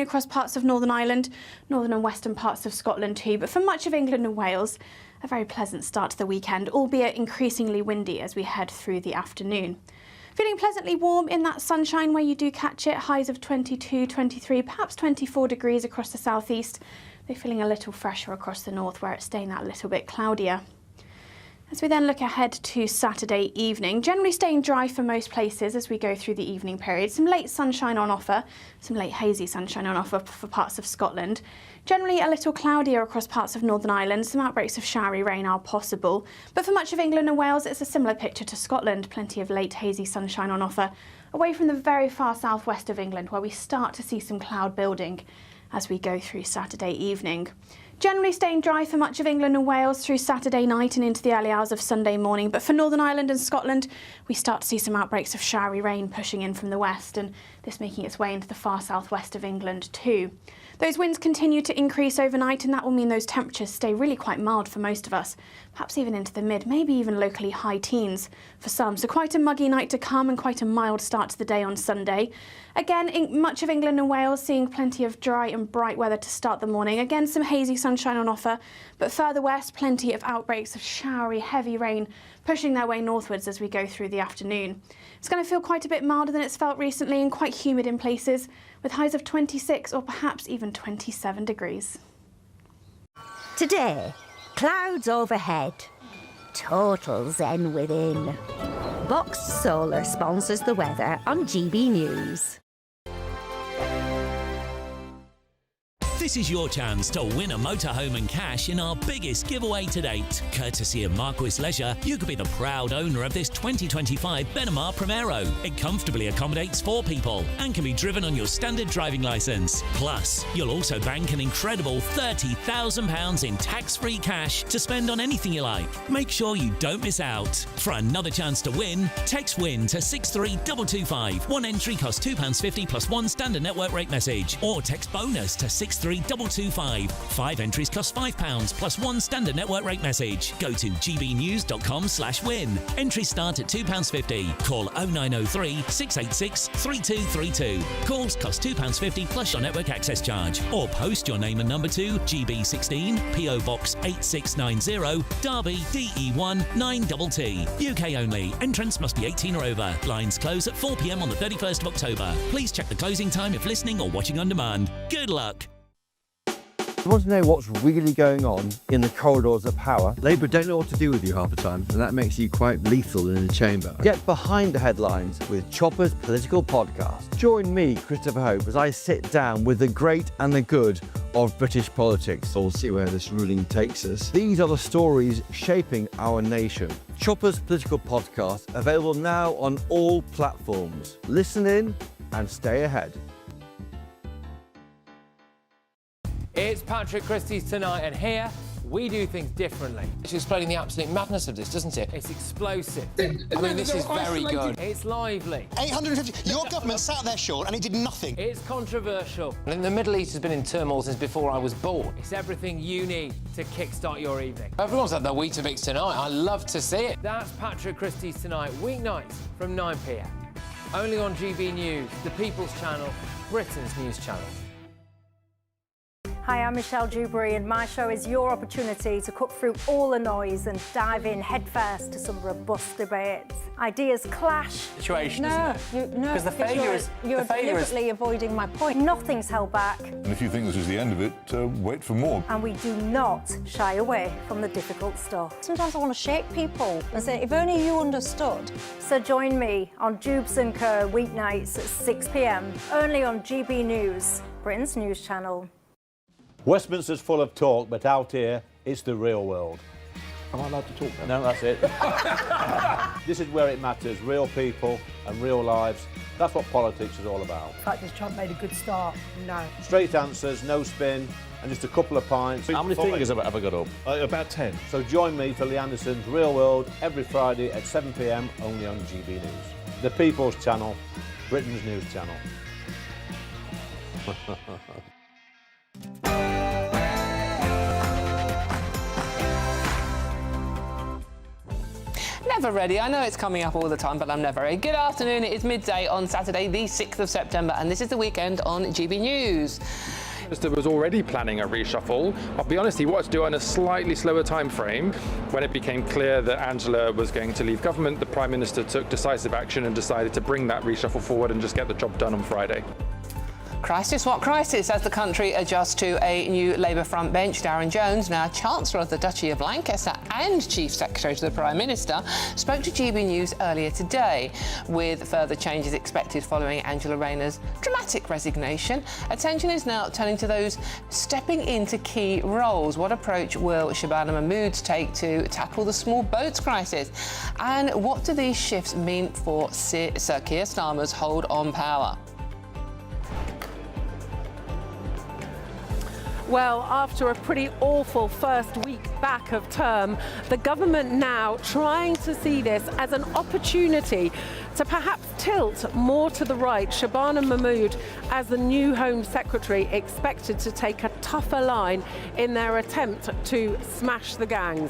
across parts of Northern Ireland, northern and western parts of Scotland too, but for much of England and Wales, a very pleasant start to the weekend, albeit increasingly windy as we head through the afternoon. Feeling pleasantly warm in that sunshine where you do catch it, highs of 22, 23, perhaps 24 degrees across the southeast. They're feeling a little fresher across the north where it's staying that little bit cloudier. As we then look ahead to Saturday evening, generally staying dry for most places as we go through the evening period. Some late sunshine on offer, some late hazy sunshine on offer for parts of Scotland. Generally a little cloudier across parts of Northern Ireland, some outbreaks of showery rain are possible. But for much of England and Wales, it's a similar picture to Scotland. Plenty of late hazy sunshine on offer, away from the very far southwest of England where we start to see some cloud building as we go through Saturday evening. Generally staying dry for much of England and Wales through Saturday night and into the early hours of Sunday morning, but for Northern Ireland and Scotland, we start to see some outbreaks of showery rain pushing in from the west, and this making its way into the far southwest of England too. Those winds continue to increase overnight, and that will mean those temperatures stay really quite mild for most of us, perhaps even into the mid, maybe even locally high teens for some. So quite a muggy night to come and quite a mild start to the day on Sunday. Again, in much of England and Wales, seeing plenty of dry and bright weather to start the morning. Again, some hazy sunshine on offer, but further west, plenty of outbreaks of showery, heavy rain pushing their way northwards as we go through the afternoon. It's going to feel quite a bit milder than it's felt recently and quite humid in places, with highs of 26 or perhaps even 27 degrees. Today, clouds overhead, total zen within. Box Solar sponsors the weather on GB News. This is your chance to win a motorhome and cash in our biggest giveaway to date. Courtesy of Marquis Leisure, you could be the proud owner of this 2025 Benamar Primero. It comfortably accommodates 4 people and can be driven on your standard driving licence. Plus, you'll also bank an incredible £30,000 in tax-free cash to spend on anything you like. Make sure you don't miss out. For another chance to win, text WIN to 63225. One entry costs £2.50 plus one standard network rate message, or text BONUS to 63225. 5 entries cost £5 plus one standard network rate message. Go to gbnews.com/win. Entries start at £2.50. Call 0903 686 3232. Calls cost £2.50 plus your network access charge. Or post your name and number to GB16 PO Box 8690 Derby DE1 9TT. UK only. Entrance must be 18 or over. Lines close at 4 p.m. on the 31st of October. Please check the closing time if listening or watching on demand. Good luck. You want to know what's really going on in the corridors of power? Labour don't know what to do with you half the time, and that makes you quite lethal in the chamber. Get behind the headlines with Chopper's Political Podcast. Join me, Christopher Hope, as I sit down with the great and the good of British politics. We'll see where this ruling takes us. These are the stories shaping our nation. Chopper's Political Podcast, available now on all platforms. Listen in and stay ahead. It's Patrick Christie's Tonight, and here we do things differently. It's explaining the absolute madness of this, doesn't it? It's explosive. I mean, this is very good. It's lively. 850. Your government sat there, Sean, and it did nothing. It's controversial. And the Middle East has been in turmoil since before I was born. It's everything you need to kickstart your evening. Everyone's had their Weetabix tonight. I love to see it. That's Patrick Christie's Tonight, weeknights from 9 p.m. Only on GB News, the People's Channel, Britain's news channel. Hi, I'm Michelle Dewberry, and my show is your opportunity to cut through all the noise and dive in headfirst to some robust debates. Ideas clash. Situation, No, Because the failure is... You're deliberately avoiding my point. Nothing's held back. And if you think this is the end of it, wait for more. And we do not shy away from the difficult stuff. Sometimes I want to shake people and say, if only you understood. So join me on Jubes & Co. weeknights at 6 p.m, only on GB News, Britain's news channel. Westminster's full of talk, but out here, it's the real world. Am I allowed to talk now? No, that's it. This is where it matters, real people and real lives. That's what politics is all about. In fact, has Trump made a good start? No. Straight answers, no spin, and just a couple of pints. How many fingers have I got up? About 10. So join me for Lee Anderson's Real World every Friday at 7 p.m, only on GB News. The People's Channel, Britain's news channel. Never ready. I know it's coming up all the time, but I'm never ready. Good afternoon. It is midday on Saturday, the 6th of September, and this is the weekend on GB News. The Minister was already planning a reshuffle. I'll be honest, he wanted to do it on a slightly slower time frame. When it became clear that Angela was going to leave government, the Prime Minister took decisive action and decided to bring that reshuffle forward and just get the job done on Friday. Crisis, what crisis? As the country adjusts to a new Labour front bench, Darren Jones, now Chancellor of the Duchy of Lancaster and Chief Secretary to the Prime Minister, spoke to GB News earlier today. With further changes expected following Angela Rayner's dramatic resignation, attention is now turning to those stepping into key roles. What approach will Shabana Mahmood take to tackle the small boats crisis? And what do these shifts mean for Sir Keir Starmer's hold on power? Well, after a pretty awful first week back of term, the government now trying to see this as an opportunity to perhaps tilt more to the right. Shabana Mahmood, as the new Home Secretary, expected to take a tougher line in their attempt to smash the gangs.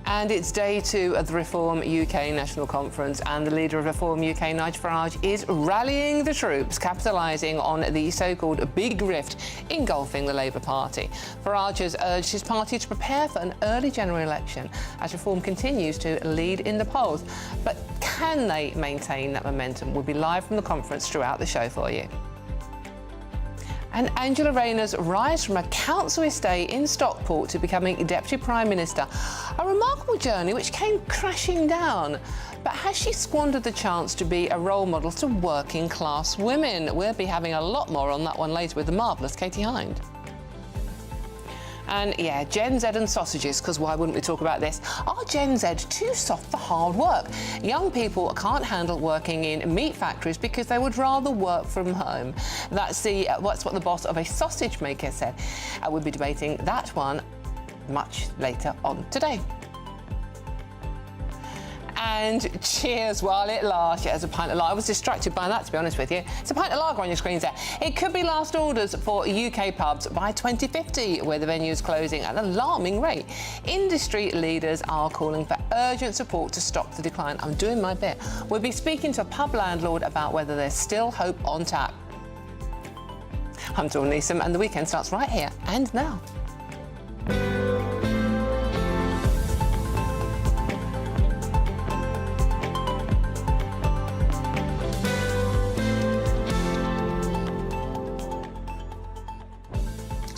And it's day 2 of the Reform UK National Conference, and the leader of Reform UK, Nigel Farage, is rallying the troops, capitalising on the so-called big rift engulfing the Labour Party. Farage has urged his party to prepare for an early general election as Reform continues to lead in the polls. But can they maintain that momentum? We'll be live from the conference throughout the show for you. And Angela Rayner's rise from a council estate in Stockport to becoming Deputy Prime Minister. A remarkable journey which came crashing down. But has she squandered the chance to be a role model to working class women? We'll be having a lot more on that one later with the marvellous Katie Hind. And yeah, Gen Z and sausages, because why wouldn't we talk about this? Are Gen Z too soft for hard work? Young people can't handle working in meat factories because they would rather work from home. That's what the boss of a sausage maker said. We'll be debating that one much later on today. And cheers while it lasts. Yeah, there's a pint of lager. I was distracted by that, to be honest with you. It's a pint of lager on your screens there. It could be last orders for UK pubs by 2050, where the venue's closing at an alarming rate. Industry leaders are calling for urgent support to stop the decline. I'm doing my bit. We'll be speaking to a pub landlord about whether there's still hope on tap. I'm Dawn Neeson, and the weekend starts right here and now.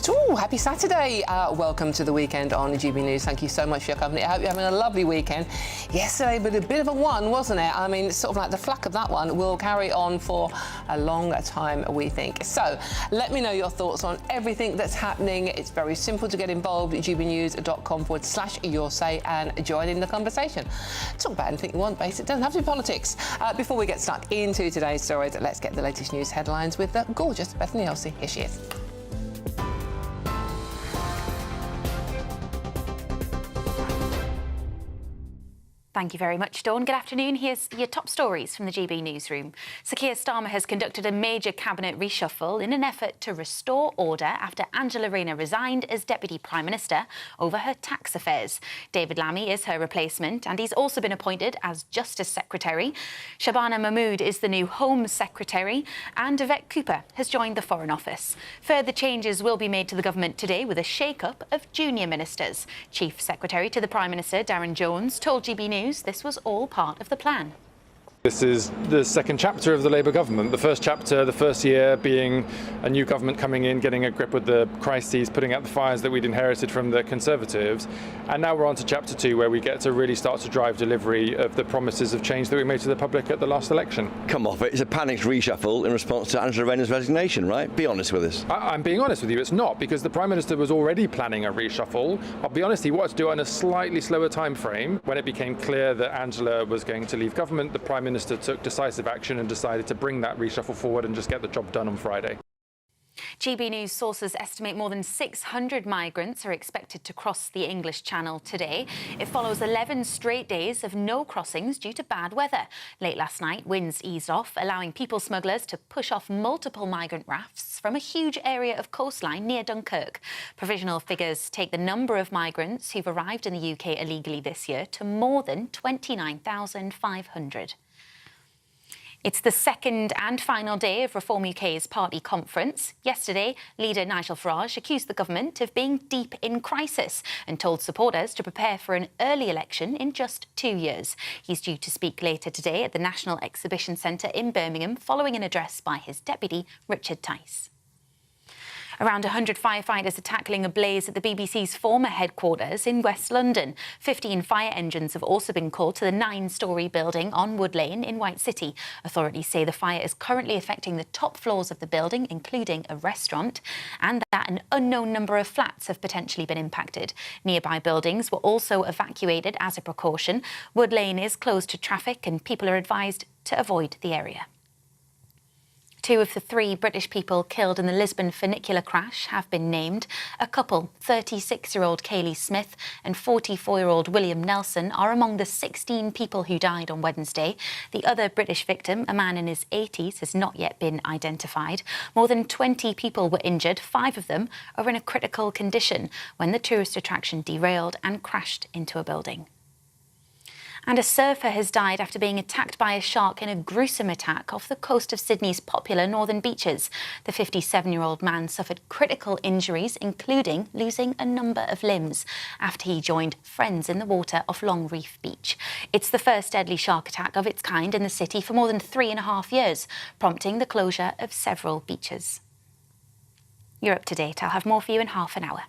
Ooh, happy Saturday. Welcome to the weekend on GB News. Thank you so much for your company. I hope you're having a lovely weekend. Yesterday, but a bit of a one, wasn't it? I mean, sort of like the flack of that one will carry on for a long time, we think. So let me know your thoughts on everything that's happening. It's very simple to get involved at gbnews.com/yoursay and join in the conversation. Talk about anything you want, basically. It doesn't have to be politics. Before we get stuck into today's stories, let's get the latest news headlines with the gorgeous Bethany Elsey. Here she is. Thank you very much, Dawn. Good afternoon. Here's your top stories from the GB newsroom. Sir Keir Starmer has conducted a major cabinet reshuffle in an effort to restore order after Angela Rayner resigned as Deputy Prime Minister over her tax affairs. David Lammy is her replacement, and he's also been appointed as Justice Secretary. Shabana Mahmood is the new Home Secretary, and Yvette Cooper has joined the Foreign Office. Further changes will be made to the government today with a shake-up of junior ministers. Chief Secretary to the Prime Minister, Darren Jones, told GB News this was all part of the plan. This is the second chapter of the Labour government. The first chapter, the first year, being a new government coming in, getting a grip with the crises, putting out the fires that we'd inherited from the Conservatives. And now we're on to chapter 2, where we get to really start to drive delivery of the promises of change that we made to the public at the last election. Come off it. It's a panicked reshuffle in response to Angela Rayner's resignation, right? Be honest with us. I'm being honest with you, it's not, because the Prime Minister was already planning a reshuffle. I'll be honest, he wanted to do it on a slightly slower time frame. When it became clear that Angela was going to leave government, the Prime Minister took decisive action and decided to bring that reshuffle forward and just get the job done on Friday. GB News sources estimate more than 600 migrants are expected to cross the English Channel today. It follows 11 straight days of no crossings due to bad weather. Late last night, winds eased off, allowing people smugglers to push off multiple migrant rafts from a huge area of coastline near Dunkirk. Provisional figures take the number of migrants who've arrived in the UK illegally this year to more than 29,500. It's the second and final day of Reform UK's party conference. Yesterday, leader Nigel Farage accused the government of being deep in crisis and told supporters to prepare for an early election in just 2 years. He's due to speak later today at the National Exhibition Centre in Birmingham following an address by his deputy, Richard Tice. Around 100 firefighters are tackling a blaze at the BBC's former headquarters in West London. 15 fire engines have also been called to the 9-storey building on Wood Lane in White City. Authorities say the fire is currently affecting the top floors of the building, including a restaurant, and that an unknown number of flats have potentially been impacted. Nearby buildings were also evacuated as a precaution. Wood Lane is closed to traffic and people are advised to avoid the area. 2 of the 3 British people killed in the Lisbon funicular crash have been named. A couple, 36-year-old Kaylee Smith and 44-year-old William Nelson, are among the 16 people who died on Wednesday. The other British victim, a man in his 80s, has not yet been identified. More than 20 people were injured. 5 of them are in a critical condition when the tourist attraction derailed and crashed into a building. And a surfer has died after being attacked by a shark in a gruesome attack off the coast of Sydney's popular northern beaches. The 57-year-old man suffered critical injuries, including losing a number of limbs, after he joined friends in the water off Longreef Beach. It's the first deadly shark attack of its kind in the city for more than 3.5 years, prompting the closure of several beaches. You're up to date. I'll have more for you in half an hour.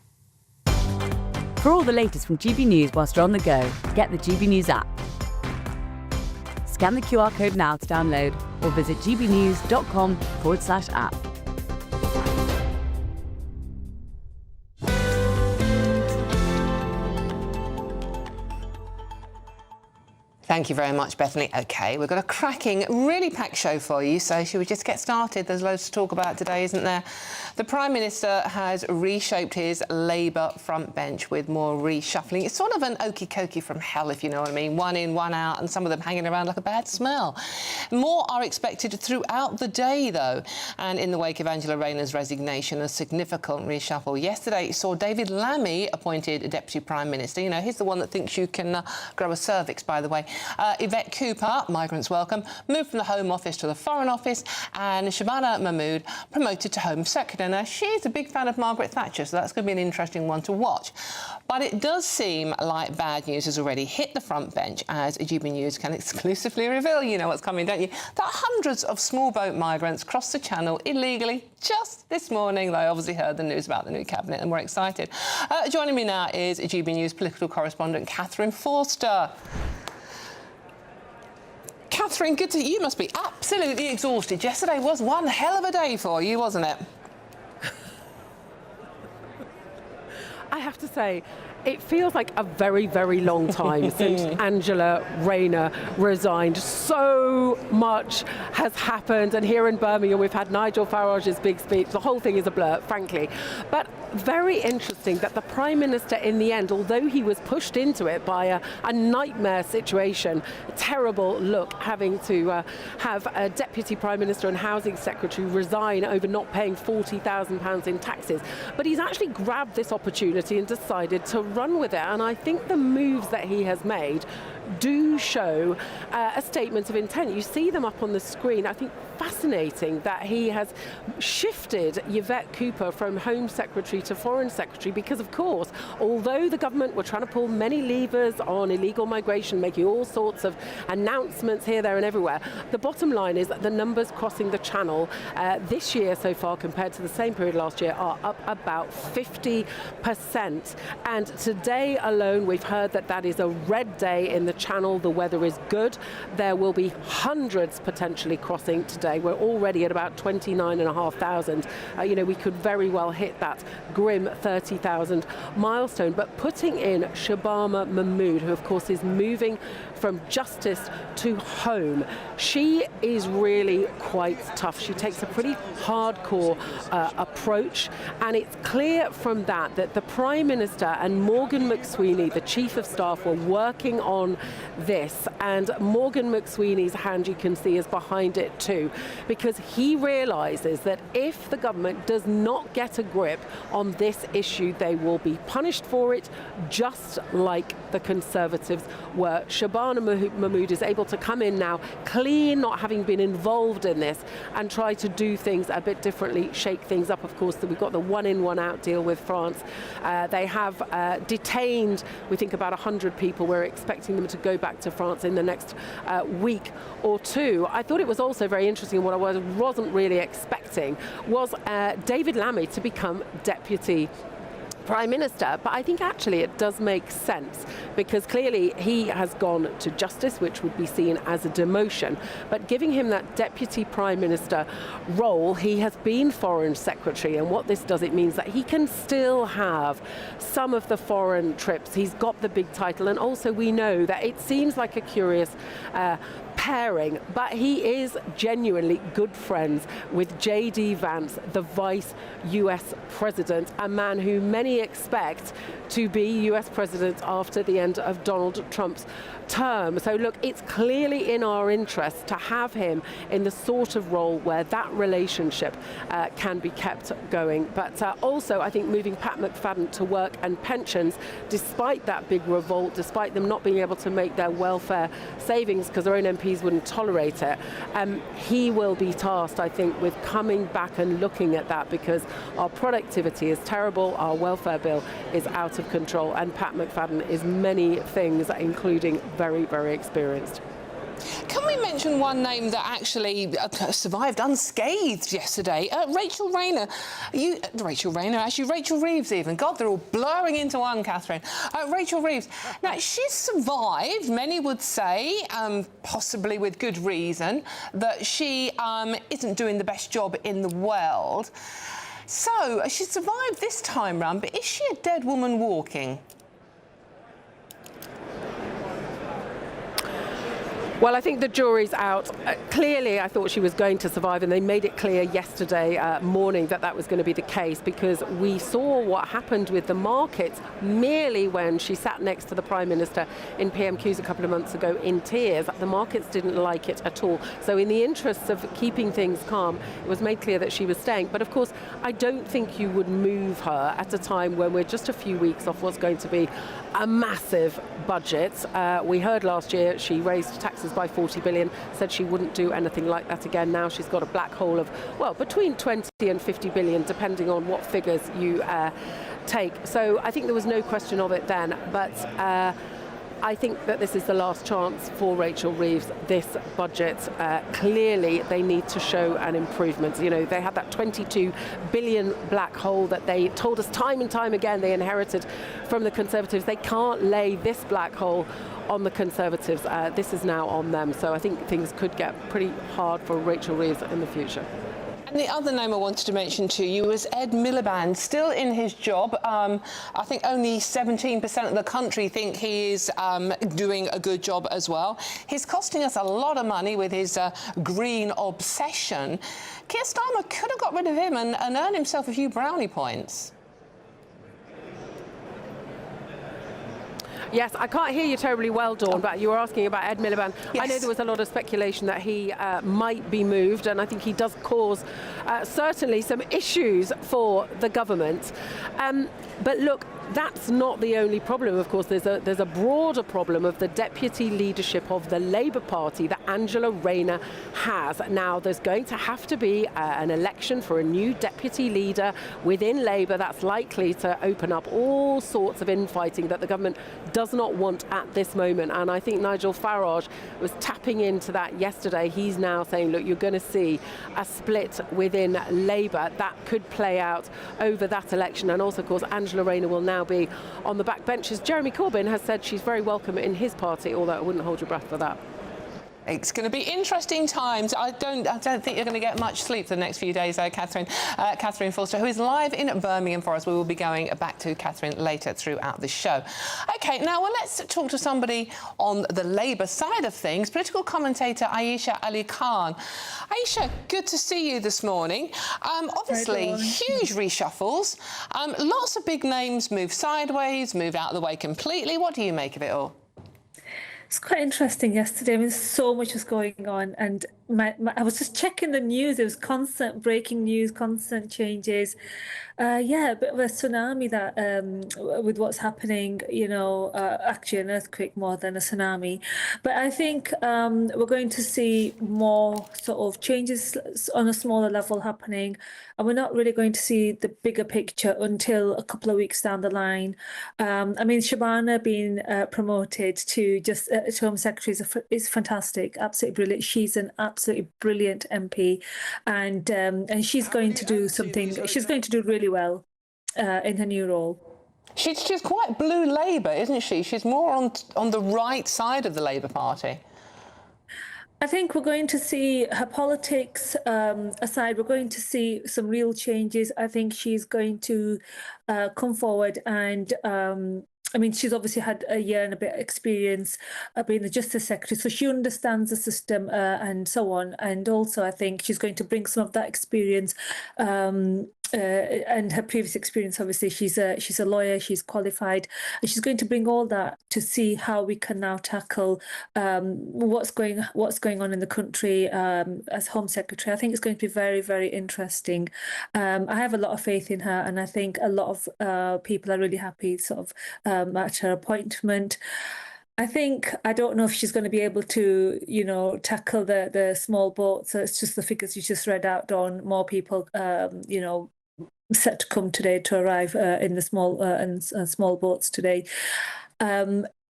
For all the latest from GB News whilst you're on the go, get the GB News app. Scan the QR code now to download or visit gbnews.com/app. Thank you very much, Bethany. OK, we've got a cracking, really packed show for you, so should we just get started? There's loads to talk about today, isn't there? The Prime Minister has reshaped his Labour front bench with more reshuffling. It's sort of an okey-cokey from hell, if you know what I mean. One in, one out, and some of them hanging around like a bad smell. More are expected throughout the day, though. And in the wake of Angela Rayner's resignation, a significant reshuffle. Yesterday saw David Lammy appointed Deputy Prime Minister. You know, he's the one that thinks you can grow a cervix, by the way. Yvette Cooper, migrants welcome, moved from the Home Office to the Foreign Office, and Shabana Mahmood promoted to Home Secretary. Now, she's a big fan of Margaret Thatcher, so that's going to be an interesting one to watch. But it does seem like bad news has already hit the front bench, as GB News can exclusively reveal, you know what's coming, don't you, that hundreds of small boat migrants crossed the Channel illegally just this morning. They obviously heard the news about the new cabinet and were excited. Joining me now is GB News political correspondent Catherine Forster. Catherine, good to you. Must be absolutely exhausted. Yesterday was one hell of a day for you, wasn't it? I have to say, it feels like a very, very long time since Angela Rayner resigned. So much has happened, and here in Birmingham we've had Nigel Farage's big speech. The whole thing is a blur, frankly. But very interesting that the Prime Minister, in the end, although he was pushed into it by a nightmare situation, a terrible look, having to have a Deputy Prime Minister and Housing Secretary resign over not paying £40,000 in taxes. But he's actually grabbed this opportunity and decided to run with it. And I think the moves that he has made do show a statement of intent. You see them up on the screen. I think fascinating that he has shifted Yvette Cooper from Home Secretary to Foreign Secretary because, of course, although the government were trying to pull many levers on illegal migration, making all sorts of announcements here, there and everywhere, the bottom line is that the numbers crossing the Channel this year so far compared to the same period last year are up about 50%. And today alone we've heard that that is a red day in the Channel. The weather is good. There will be hundreds potentially crossing today. yesterday. We're already at about 29,500. You know, we could very well hit that grim 30,000 milestone. But putting in Shabana Mahmood, who of course is moving from justice to home, she is really quite tough. She takes a pretty hardcore approach, and it's clear from that the Prime Minister and Morgan McSweeney, the Chief of Staff, were working on this, and Morgan McSweeney's hand, you can see, is behind it too, because he realises that if the government does not get a grip on this issue, they will be punished for it, just like the Conservatives were. Shabana Mahmood is able to come in now clean, not having been involved in this, and try to do things a bit differently, shake things up. Of course, we've got the one-in, one-out deal with France. They have detained, we think, about 100 people. We're expecting them to go back to France in the next week or two. I thought it was also very interesting, what I wasn't really expecting was David Lammy to become Deputy Prime Minister, but I think actually it does make sense, because clearly he has gone to justice, which would be seen as a demotion, but giving him that Deputy Prime Minister role, he has been Foreign Secretary, and what this does, it means that he can still have some of the foreign trips. He's got the big title, and also we know that it seems like a curious pairing, but he is genuinely good friends with J.D. Vance, the Vice US President, a man who many expect to be US President after the end of Donald Trump's term. So look, it's clearly in our interest to have him in the sort of role where that relationship can be kept going. But also, I think moving Pat McFadden to work and pensions, despite that big revolt, despite them not being able to make their welfare savings because their own MPs wouldn't tolerate it, he will be tasked, I think, with coming back and looking at that, because our productivity is terrible, our welfare bill is out of control, and Pat McFadden is many things, including very, very experienced. Can we mention one name that actually survived unscathed yesterday? Rachel Reeves even. God, they're all blurring into one, Catherine. Rachel Reeves. Now, she's survived, many would say, possibly with good reason, that she isn't doing the best job in the world. So, she survived this time round, but is she a dead woman walking? Well, I think the jury's out. Clearly, I thought she was going to survive, and they made it clear yesterday morning that that was going to be the case, because we saw what happened with the markets merely when she sat next to the Prime Minister in PMQs a couple of months ago in tears. The markets didn't like it at all. So in the interests of keeping things calm, it was made clear that she was staying. But of course, I don't think you would move her at a time when we're just a few weeks off what's going to be a massive budget. We heard last year she raised taxes by 40 billion, said she wouldn't do anything like that again. Now she's got a black hole of, well, between 20 and 50 billion, depending on what figures you take. So I think there was no question of it then, but I think that this is the last chance for Rachel Reeves, this budget. Clearly, they need to show an improvement. You know, they had that 22 billion black hole that they told us time and time again they inherited from the Conservatives. They can't lay this black hole on the Conservatives. This is now on them. So I think things could get pretty hard for Rachel Reeves in the future. And the other name I wanted to mention to you was Ed Miliband, still in his job. I think only 17% of the country think he is doing a good job as well. He's costing us a lot of money with his green obsession. Keir Starmer could have got rid of him and earned himself a few brownie points. Yes, I can't hear you terribly well, Dawn, but you were asking about Ed Miliband. Yes. I know there was a lot of speculation that he might be moved, and I think he does cause certainly some issues for the government. But look, that's not the only problem. Of course, there's a broader problem of the deputy leadership of the Labour Party that Angela Rayner has. Now, there's going to have to be an election for a new deputy leader within Labour. That's likely to open up all sorts of infighting that the government does not want at this moment. And I think Nigel Farage was tapping into that yesterday. He's now saying, look, you're going to see a split within Labour that could play out over that election. And also, of course, Angela Rayner will now be on the back benches. Jeremy Corbyn has said she's very welcome in his party, although I wouldn't hold your breath for that. It's going to be interesting times. I don't think you're going to get much sleep for the next few days, though, Catherine. Catherine Forster, who is live in Birmingham for us. We will be going back to Catherine later throughout the show. OK, now, well, let's talk to somebody on the Labour side of things, political commentator Aisha Ali Khan. Aisha, good to see you this morning. Obviously, huge reshuffles. Lots of big names move sideways, move out of the way completely. What do you make of it all? It's quite interesting yesterday. I mean, so much was going on, and I was just checking the news. There was constant breaking news, constant changes. Yeah, a bit of a tsunami that with what's happening. You know, actually an earthquake more than a tsunami. But I think we're going to see more sort of changes on a smaller level happening, and we're not really going to see the bigger picture until a couple of weeks down the line. I mean, Shabana being promoted to just to Home Secretary is fantastic, absolutely brilliant. She's an absolutely brilliant MP, and she's going to do something. She's going to do really well in her new role. She's quite blue Labour, isn't she? She's more on the right side of the Labour Party. I think we're going to see her politics aside, we're going to see some real changes. I think she's going to come forward and I mean, she's obviously had a year and a bit of experience being the Justice Secretary, so she understands the system and so on. And also, I think she's going to bring some of that experience and her previous experience. Obviously, she's a lawyer, she's qualified, and she's going to bring all that to see how we can now tackle what's going on in the country as Home Secretary. I think it's going to be very, very interesting. I have a lot of faith in her, and I think a lot of people are really happy sort of at her appointment. I don't know if she's going to be able to, you know, tackle the small boats. So it's just the figures you just read out, Dawn. More people, you know, set to come today to arrive in the small boats today.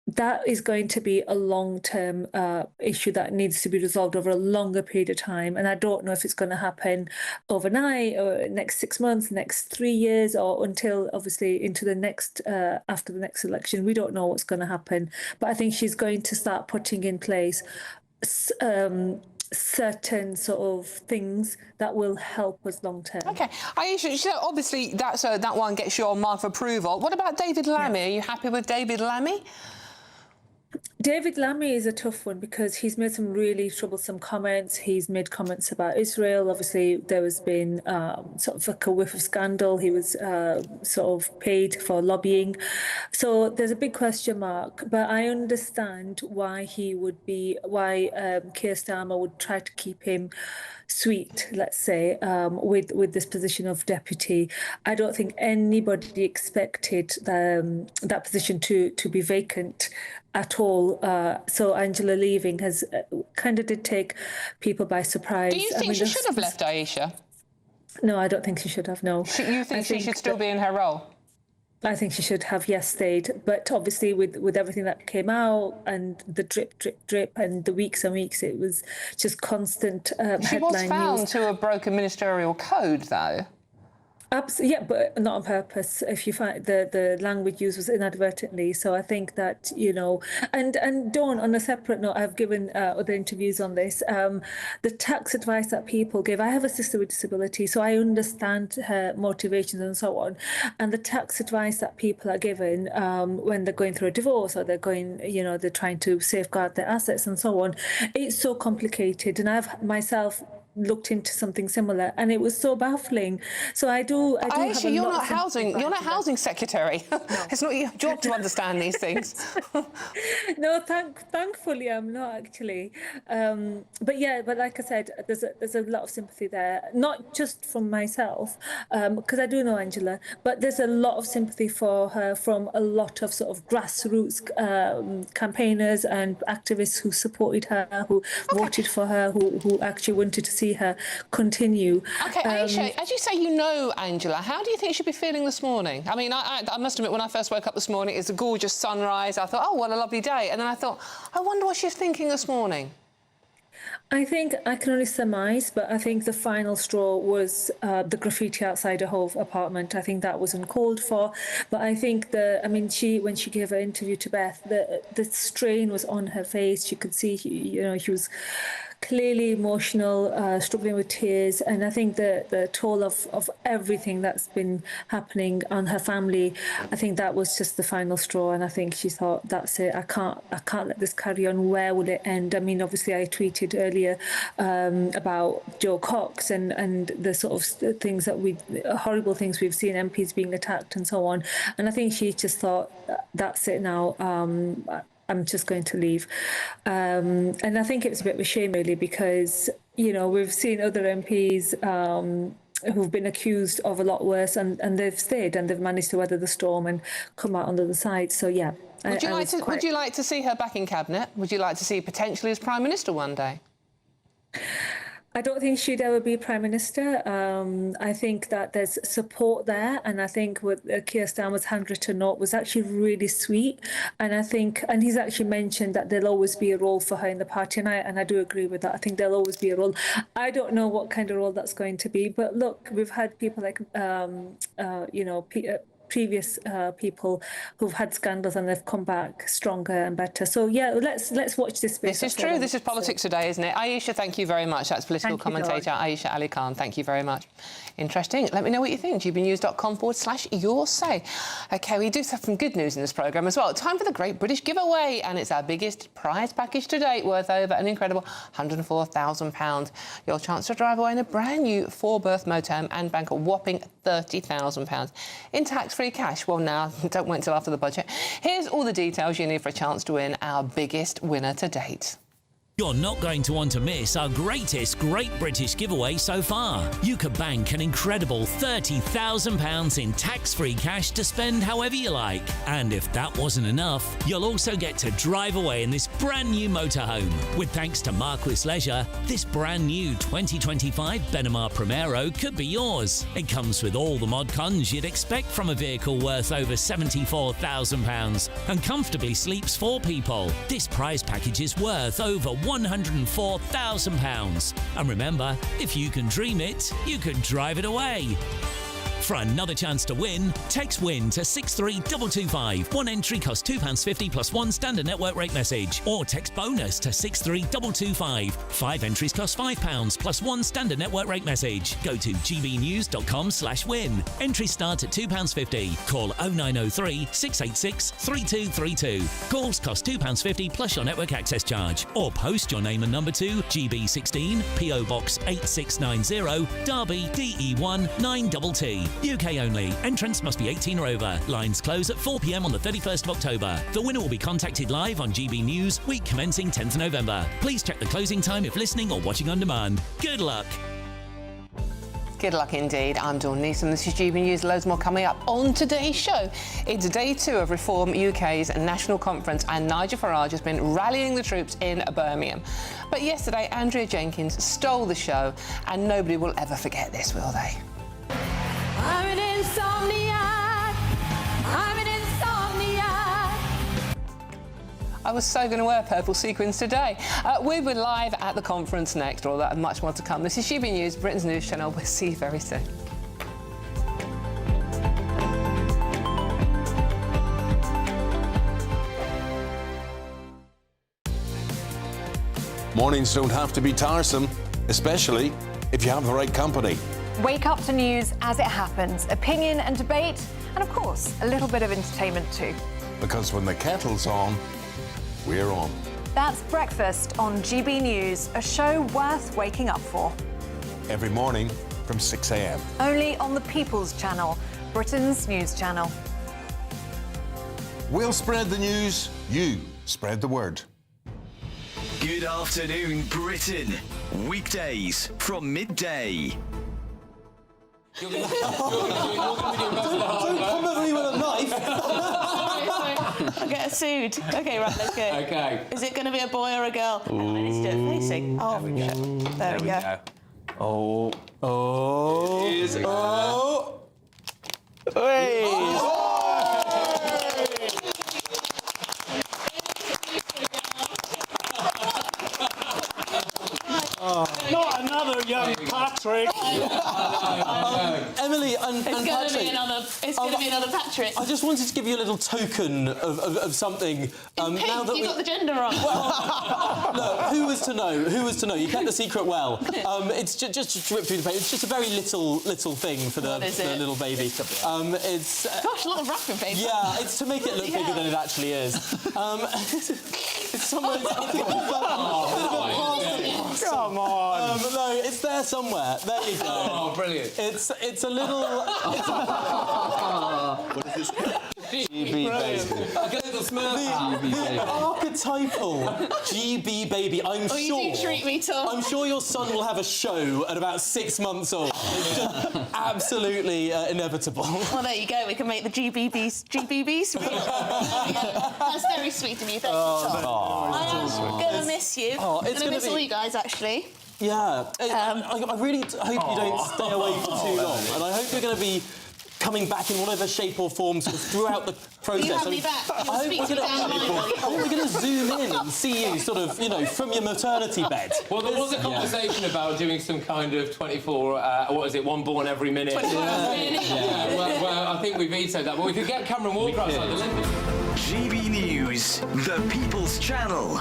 That is going to be a long-term issue that needs to be resolved over a longer period of time. And I don't know if it's going to happen overnight or next 6 months, next 3 years, or until obviously into the next, after the next election. We don't know what's going to happen. But I think she's going to start putting in place certain sort of things that will help us long term. OK. Aisha, so obviously that one gets your mark of approval. What about David Lammy? Yeah. Are you happy with David Lammy? David Lammy is a tough one because he's made some really troublesome comments. He's made comments about Israel. Obviously, there has been sort of like a whiff of scandal. He was sort of paid for lobbying. So there's a big question mark. But I understand why Keir Starmer would try to keep him sweet, let's say, with this position of deputy. I don't think anybody expected that position to be vacant at all. So Angela leaving has kind of did take people by surprise. Do you think she should have left, Aisha? No, I don't think she should have, no. You think she should still be in her role? I think she should have, yes, stayed. But obviously with everything that came out and the drip, drip, drip and the weeks and weeks, it was just constant headline news. She was found to have broken ministerial code, though. Absolutely, yeah, but not on purpose. If you find the language used was inadvertently, so I think that, you know, and Dawn, on a separate note, I've given other interviews on this. The tax advice that people give. I have a sister with disability, so I understand her motivations and so on. And the tax advice that people are given when they're going through a divorce or they're going, you know, they're trying to safeguard their assets and so on. It's so complicated, and I've myself looked into something similar, and it was so baffling. So I do. Aisha, you're not housing secretary. No. It's not your job to understand these things. No, thankfully I'm not actually. But yeah, but like I said, there's a lot of sympathy there, not just from myself, because I do know Angela, but there's a lot of sympathy for her from a lot of sort of grassroots campaigners and activists who supported her, who voted for her, who actually wanted to see her continue. OK, Aisha, as you say, you know Angela. How do you think she'll be feeling this morning? I mean, I must admit, when I first woke up this morning, it's a gorgeous sunrise. I thought, oh, what a lovely day. And then I thought, I wonder what she's thinking this morning. I think I can only surmise, but I think the final straw was the graffiti outside her whole apartment. I think that was uncalled for, but I think when she gave her interview to Beth, the strain was on her face. You could see, she was clearly emotional, struggling with tears, and I think the toll of everything that's been happening on her family, I think that was just the final straw, and I think she thought, that's it, I can't let this carry on. Where will it end? I mean, obviously I tweeted earlier about Joe Cox and the sort of things that horrible things we've seen, MPs being attacked and so on, and I think she just thought, that's it now, I'm just going to leave. And I think it's a bit of a shame, really, because, we've seen other MPs who've been accused of a lot worse, and they've stayed and they've managed to weather the storm and come out on the other side. So, yeah. Would you like to see her back in Cabinet? Would you like to see her potentially as Prime Minister one day? I don't think she'd ever be Prime Minister. I think that there's support there, and I think what Keir Starmer's handwritten note was actually really sweet. And I think, and he's actually mentioned that there'll always be a role for her in the party, and I do agree with that. I think there'll always be a role. I don't know what kind of role that's going to be, but look, we've had people like, previous people who've had scandals and they've come back stronger and better. So yeah, let's watch this space. This is true. This is Politics Today, isn't it? Aisha, thank you very much. That's political commentator Aisha Ali Khan. Thank you very much. Interesting. Let me know what you think. gbnews.com/your say. OK, we do have some good news in this programme as well. Time for the Great British Giveaway, and it's our biggest prize package to date, worth over an incredible £104,000. Your chance to drive away in a brand new 4-berth motorhome and bank a whopping £30,000 in tax-free cash. Well, now, don't wait until after the budget. Here's all the details you need for a chance to win our biggest winner to date. You're not going to want to miss our greatest Great British Giveaway so far. You could bank an incredible £30,000 in tax-free cash to spend however you like. And if that wasn't enough, you'll also get to drive away in this brand new motorhome. With thanks to Marquis Leisure, this brand new 2025 Benamar Primero could be yours. It comes with all the mod cons you'd expect from a vehicle worth over £74,000 and comfortably sleeps 4 people. This prize package is worth over £104,000. And remember, if you can dream it, you can drive it away. For another chance to win, text WIN to 63225. One entry costs £2.50 plus one standard network rate message. Or text BONUS to 63225. 5 entries cost £5 plus one standard network rate message. Go to gbnews.com/win. Entries start at £2.50. Call 0903 686 3232. Calls cost £2.50 plus your network access charge. Or post your name and number to GB16 PO Box 8690 Derby DE1 9TT. UK only. Entrants must be 18 or over. Lines close at 4 p.m. on the 31st of October. The winner will be contacted live on GB News, week commencing 10th November. Please check the closing time if listening or watching on demand. Good luck. Good luck indeed. I'm Dawn Neeson. This is GB News. Loads more coming up on today's show. It's day 2 of Reform UK's national conference, and Nigel Farage has been rallying the troops in Birmingham. But yesterday, Andrea Jenkins stole the show, and nobody will ever forget this, will they? I'm an insomniac. I'm an insomniac. I was so going to wear purple sequins today. We'll be live at the conference next, all that and much more to come. This is GB News, Britain's news channel. We'll see you very soon. Mornings don't have to be tiresome, especially if you have the right company. Wake up to news as it happens, opinion and debate, and of course, a little bit of entertainment too. Because when the kettle's on, we're on. That's Breakfast on GB News, a show worth waking up for. Every morning from 6 a.m. Only on the People's Channel, Britain's news channel. We'll spread the news, you spread the word. Good afternoon, Britain. Weekdays from midday. Don't come at me with a knife. I'll get sued. Okay, right, let's go. Okay. Is it going to be a boy or a girl? Let's do it facing. Oh, there we go. Oh. Oh. It is. Oh. Hey. Oh. another young Patrick. Emily and Patrick. It's going to be another Patrick. I just wanted to give you a little token of something. Pink, now that you got the gender wrong. Look, who was to know? Who was to know? You kept the secret well. It's just to rip through the paper. It's just a very little thing for the little baby. It's gosh, a lot of wrapping paper. Yeah, it's to make it look bigger than it actually is. It's somewhere. Come on. No, it's there somewhere. There you go. Oh, brilliant. It's a little. What is this? GB baby. I get a little smell. The archetypal GB baby. I'm sure. You do treat me, Tom. I'm sure your son will have a show at about 6 months old. It's just absolutely inevitable. Well, there you go. We can make the GBBs. That's very sweet of you. Thank you, Tom. I am going to miss you. I'm going to miss all you guys, actually. Yeah. I really hope you don't stay away for too long, and I hope you're going to be coming back in whatever shape or form sort of throughout the process. You have me back. I hope we're going to zoom in and see you sort of, from your maternity bed. Well, there was a conversation about doing some kind of 24, what is it, one born every minute? 24 hours. Yeah, well, I think we vetoed that, but we could get Cameron Walker outside the limit. GB News, the People's Channel.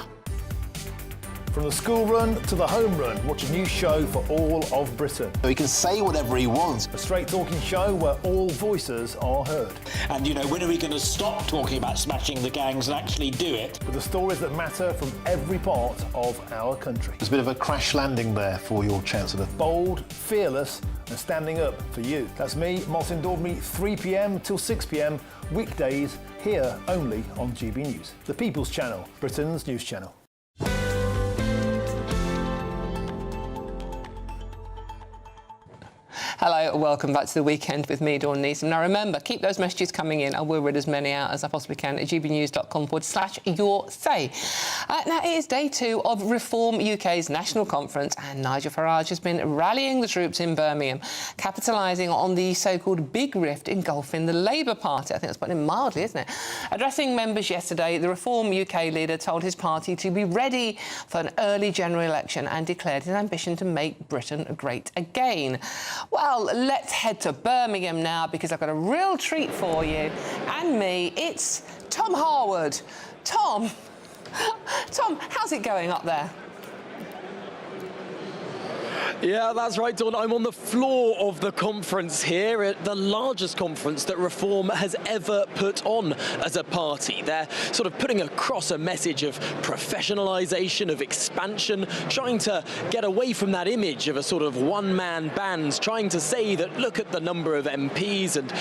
From the school run to the home run, watch a new show for all of Britain. So he can say whatever he wants. A straight talking show where all voices are heard. And, when are we going to stop talking about smashing the gangs and actually do it? With the stories that matter from every part of our country. There's a bit of a crash landing there for your Chancellor. Bold, fearless and standing up for you. That's me, Martin Dordme, 3 p.m. till 6 p.m, weekdays, here only on GB News. The People's Channel, Britain's news channel. Hello, welcome back to the weekend with me, Dawn Neeson. Now remember, keep those messages coming in. I will read as many out as I possibly can at gbnews.com/your say. Now it is day 2 of Reform UK's national conference, and Nigel Farage has been rallying the troops in Birmingham, capitalising on the so-called big rift engulfing the Labour Party. I think that's putting it mildly, isn't it? Addressing members yesterday, the Reform UK leader told his party to be ready for an early general election and declared his ambition to make Britain great again. Well, let's head to Birmingham now, because I've got a real treat for you and me. It's Tom Harwood. Tom, how's it going up there? Yeah, that's right, Dawn. I'm on the floor of the conference here at the largest conference that Reform has ever put on as a party. They're sort of putting across a message of professionalisation, of expansion, trying to get away from that image of a sort of one-man band, trying to say that look at the number of MPs and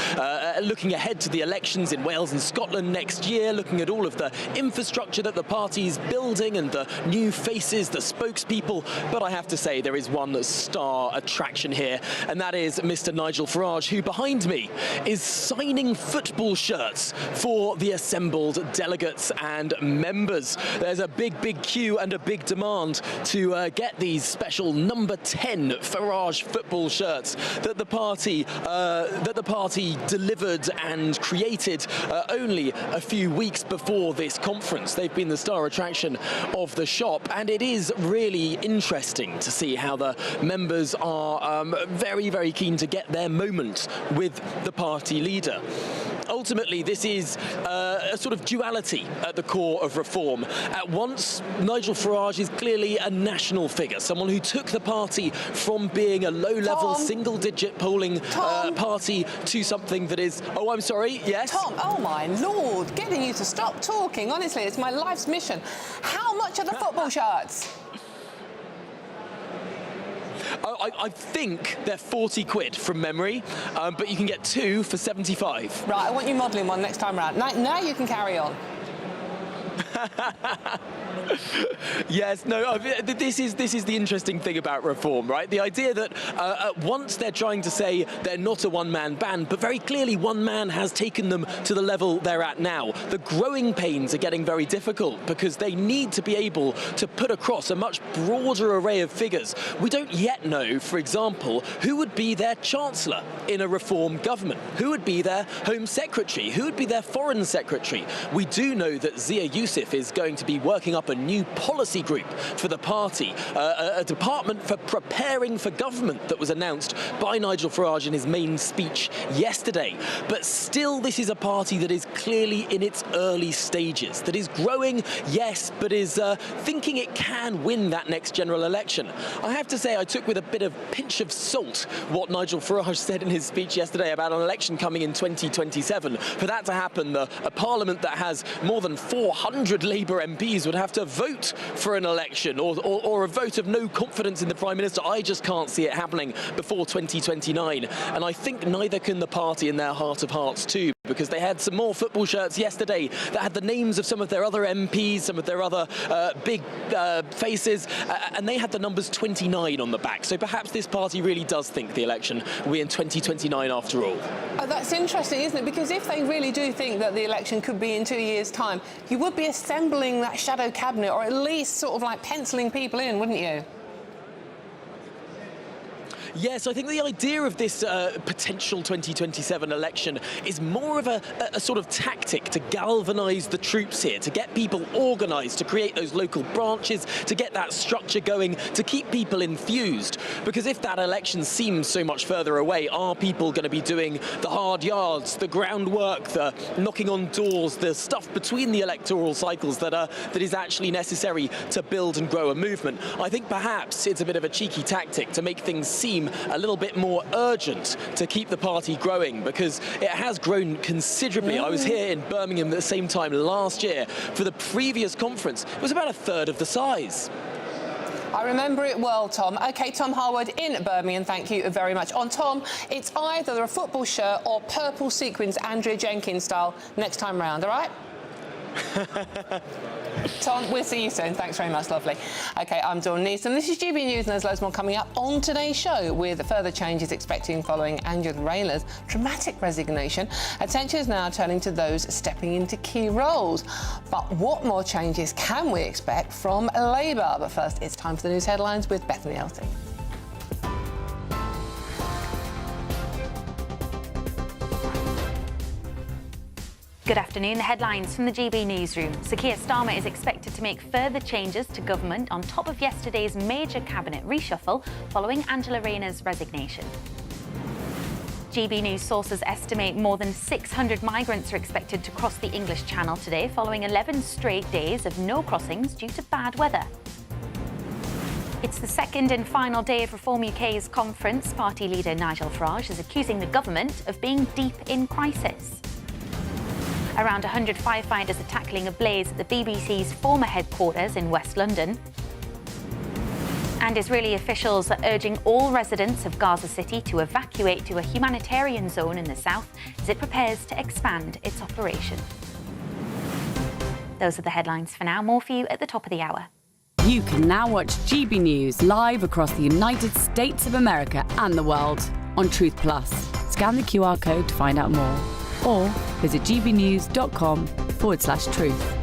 looking ahead to the elections in Wales and Scotland next year, looking at all of the infrastructure that the party's building and the new faces, the spokespeople. But I have to say, there is one star attraction here, and that is Mr. Nigel Farage, who behind me is signing football shirts for the assembled delegates and members. There's a big queue and a big demand to get these special number 10 Farage football shirts that the party delivered and created only a few weeks before this conference. They've been the star attraction of the shop, and it is really interesting to see how the members are very keen to get their moment with the party leader. Ultimately, this is a sort of duality at the core of Reform. At once, Nigel Farage is clearly a national figure, someone who took the party from being a low-level, single-digit polling party to something that is... Oh, I'm sorry, yes? Tom, oh my Lord, getting you to stop talking, honestly, it's my life's mission. How much are the football shirts? I think they're 40 quid from memory, but you can get 2 for 75. Right, I want you modelling one next time round. Now you can carry on. Yes, no, this is the interesting thing about Reform, right? The idea that at once they're trying to say they're not a one-man band, but very clearly one man has taken them to the level they're at now. The growing pains are getting very difficult because they need to be able to put across a much broader array of figures. We don't yet know, for example, who would be their Chancellor in a Reform government, who would be their Home Secretary, who would be their Foreign Secretary. We do know that Zia Youssef is going to be working up a a new policy group for the party, a department for preparing for government that was announced by Nigel Farage in his main speech yesterday. But still, this is a party that is clearly in its early stages, that is growing, yes, but is thinking it can win that next general election. I have to say I took with a bit of pinch of salt what Nigel Farage said in his speech yesterday about an election coming in 2027. For that to happen, a parliament that has more than 400 Labour MPs would have to vote for an election or a vote of no confidence in the Prime Minister. I just can't see it happening before 2029. And I think neither can the party in their heart of hearts too, because they had some more football shirts yesterday that had the names of some of their other MPs, some of their other big faces, and they had the numbers 29 on the back. So perhaps this party really does think the election will be in 2029 after all. Oh, that's interesting, isn't it? Because if they really do think that the election could be in 2 years' time, you would be assembling that shadow cabinet, or at least sort of like penciling people in, wouldn't you? Yes, I think the idea of this potential 2027 election is more of a sort of tactic to galvanise the troops here, to get people organised, to create those local branches, to get that structure going, to keep people enthused. Because if that election seems so much further away, are people going to be doing the hard yards, the groundwork, the knocking on doors, the stuff between the electoral cycles that is actually necessary to build and grow a movement? I think perhaps it's a bit of a cheeky tactic to make things seem a little bit more urgent to keep the party growing, because it has grown considerably. I was here in Birmingham at the same time last year for the previous conference. It was about a third of the size. I remember it well, Tom. OK, Tom Harwood in Birmingham, thank you very much. On Tom, it's either a football shirt or purple sequins, Andrea Jenkins style, next time round, all right? Tom, we'll see you soon. Thanks very much, lovely. OK, I'm Dawn Neeson. This is GB News, and there's loads more coming up on today's show, with further changes expecting following Angela Rayner's dramatic resignation. Attention is now turning to those stepping into key roles. But what more changes can we expect from Labour? But first, it's time for the news headlines with Bethany Elsie. Good afternoon. The headlines from the GB newsroom. Sir Keir Starmer is expected to make further changes to government on top of yesterday's major cabinet reshuffle following Angela Rayner's resignation. GB News sources estimate more than 600 migrants are expected to cross the English Channel today following 11 straight days of no crossings due to bad weather. It's the second and final day of Reform UK's conference. Party leader Nigel Farage is accusing the government of being deep in crisis. Around 100 firefighters are tackling a blaze at the BBC's former headquarters in West London. And Israeli officials are urging all residents of Gaza City to evacuate to a humanitarian zone in the south as it prepares to expand its operation. Those are the headlines for now. More for you at the top of the hour. You can now watch GB News live across the United States of America and the world on Truth Plus. Scan the QR code to find out more, or visit gbnews.com/truth.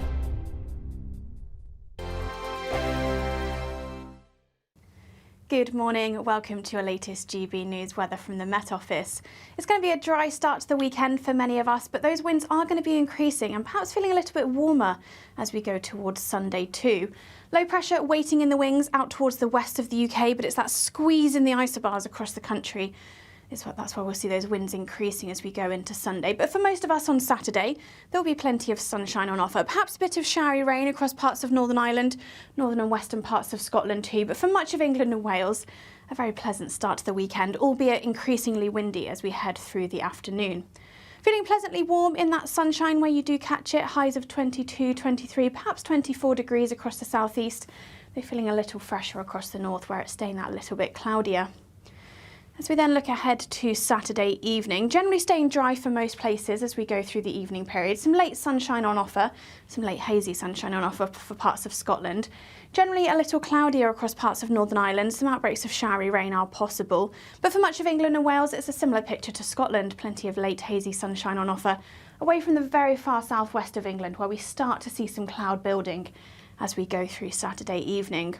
Good morning, welcome to your latest GB News weather from the Met Office. It's going to be a dry start to the weekend for many of us, but those winds are going to be increasing and perhaps feeling a little bit warmer as we go towards Sunday too. Low pressure waiting in the wings out towards the west of the UK, but it's that squeeze in the isobars across the country. That's why we'll see those winds increasing as we go into Sunday. But for most of us on Saturday, there'll be plenty of sunshine on offer. Perhaps a bit of showery rain across parts of Northern Ireland, northern and western parts of Scotland too. But for much of England and Wales, a very pleasant start to the weekend, albeit increasingly windy as we head through the afternoon. Feeling pleasantly warm in that sunshine where you do catch it. Highs of 22, 23, perhaps 24 degrees across the southeast. They're feeling a little fresher across the north where it's staying that little bit cloudier. As we then look ahead to Saturday evening, generally staying dry for most places as we go through the evening period. Some late sunshine on offer, some late hazy sunshine on offer for parts of Scotland. Generally a little cloudier across parts of Northern Ireland. Some outbreaks of showery rain are possible. But for much of England and Wales, it's a similar picture to Scotland. Plenty of late hazy sunshine on offer, away from the very far southwest of England, where we start to see some cloud building as we go through Saturday evening.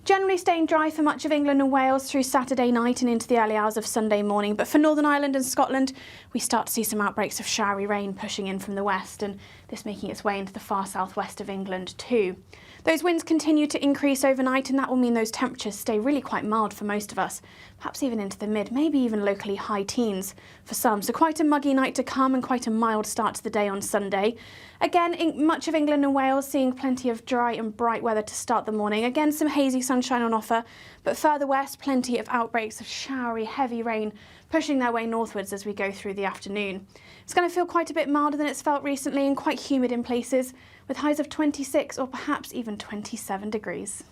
Generally staying dry for much of England and Wales through Saturday night and into the early hours of Sunday morning. But for Northern Ireland and Scotland, we start to see some outbreaks of showery rain pushing in from the west, and this making its way into the far southwest of England too. Those winds continue to increase overnight, and that will mean those temperatures stay really quite mild for most of us, perhaps even into the mid, maybe even locally high teens for some. So quite a muggy night to come and quite a mild start to the day on Sunday. Again, in much of England and Wales seeing plenty of dry and bright weather to start the morning. Again, some hazy sunshine on offer, but further west, plenty of outbreaks of showery, heavy rain pushing their way northwards as we go through the afternoon. It's going to feel quite a bit milder than it's felt recently and quite humid in places, with highs of 26 or perhaps even 27 degrees.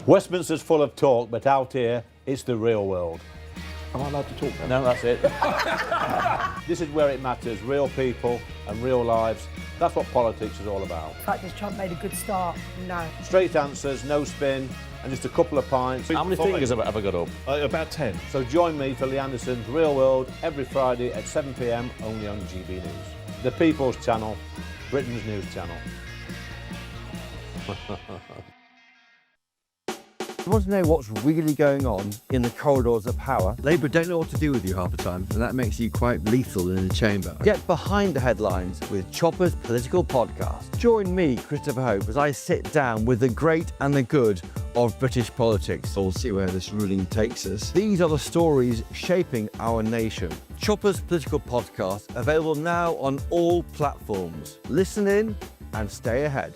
Westminster's full of talk, but out here, it's the real world. Am I allowed to talk now? No, that's it. This is where it matters, real people and real lives. That's what politics is all about. In fact, has Trump made a good start? No. Straight answers, no spin, and just a couple of pints. How many fingers have I got up? About 10. So join me for Lee Anderson's Real World every Friday at 7 p.m. only on GB News. The People's Channel, Britain's news channel. You want to know what's really going on in the corridors of power? Labour don't know what to do with you half the time, and that makes you quite lethal in the chamber. Get behind the headlines with Chopper's Political Podcast. Join me, Christopher Hope, as I sit down with the great and the good of British politics. We'll see where this ruling takes us. These are the stories shaping our nation. Chopper's Political Podcast, available now on all platforms. Listen in and stay ahead.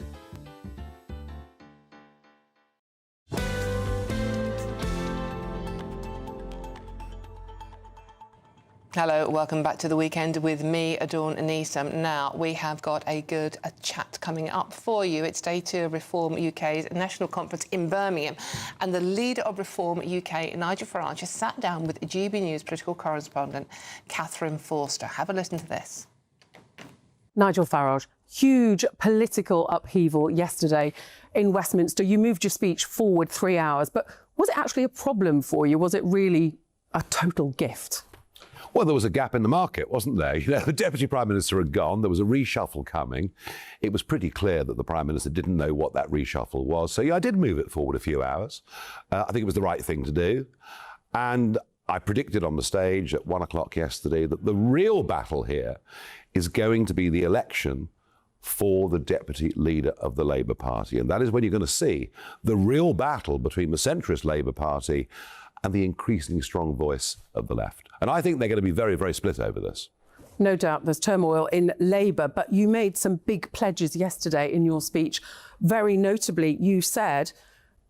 Hello, welcome back to The Weekend with me, Dawn Neeson. Now, we have got a chat coming up for you. It's day 2 of Reform UK's national conference in Birmingham, and the leader of Reform UK, Nigel Farage, has sat down with GB News political correspondent Catherine Forster. Have a listen to this. Nigel Farage, huge political upheaval yesterday in Westminster. You moved your speech forward 3 hours, but was it actually a problem for you? Was it really a total gift? Well, there was a gap in the market, wasn't there? You know, the Deputy Prime Minister had gone, there was a reshuffle coming. It was pretty clear that the Prime Minister didn't know what that reshuffle was. So, yeah, I did move it forward a few hours. I think it was the right thing to do. And I predicted on the stage at 1 o'clock yesterday that the real battle here is going to be the election for the deputy leader of the Labour Party. And that is when you're going to see the real battle between the centrist Labour Party and the increasingly strong voice of the left. And I think they're going to be very, very split over this. No doubt there's turmoil in Labour, but you made some big pledges yesterday in your speech. Very notably, you said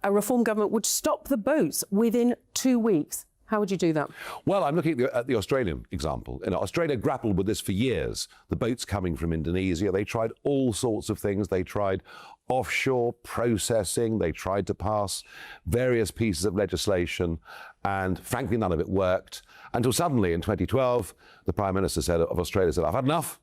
a reform government would stop the boats within 2 weeks. How would you do that? Well, I'm looking at the Australian example. You know, Australia grappled with this for years. The boats coming from Indonesia, they tried all sorts of things. They tried offshore processing. They tried to pass various pieces of legislation, and frankly, none of it worked. Until suddenly, in 2012, the Prime Minister of Australia said, I've had enough.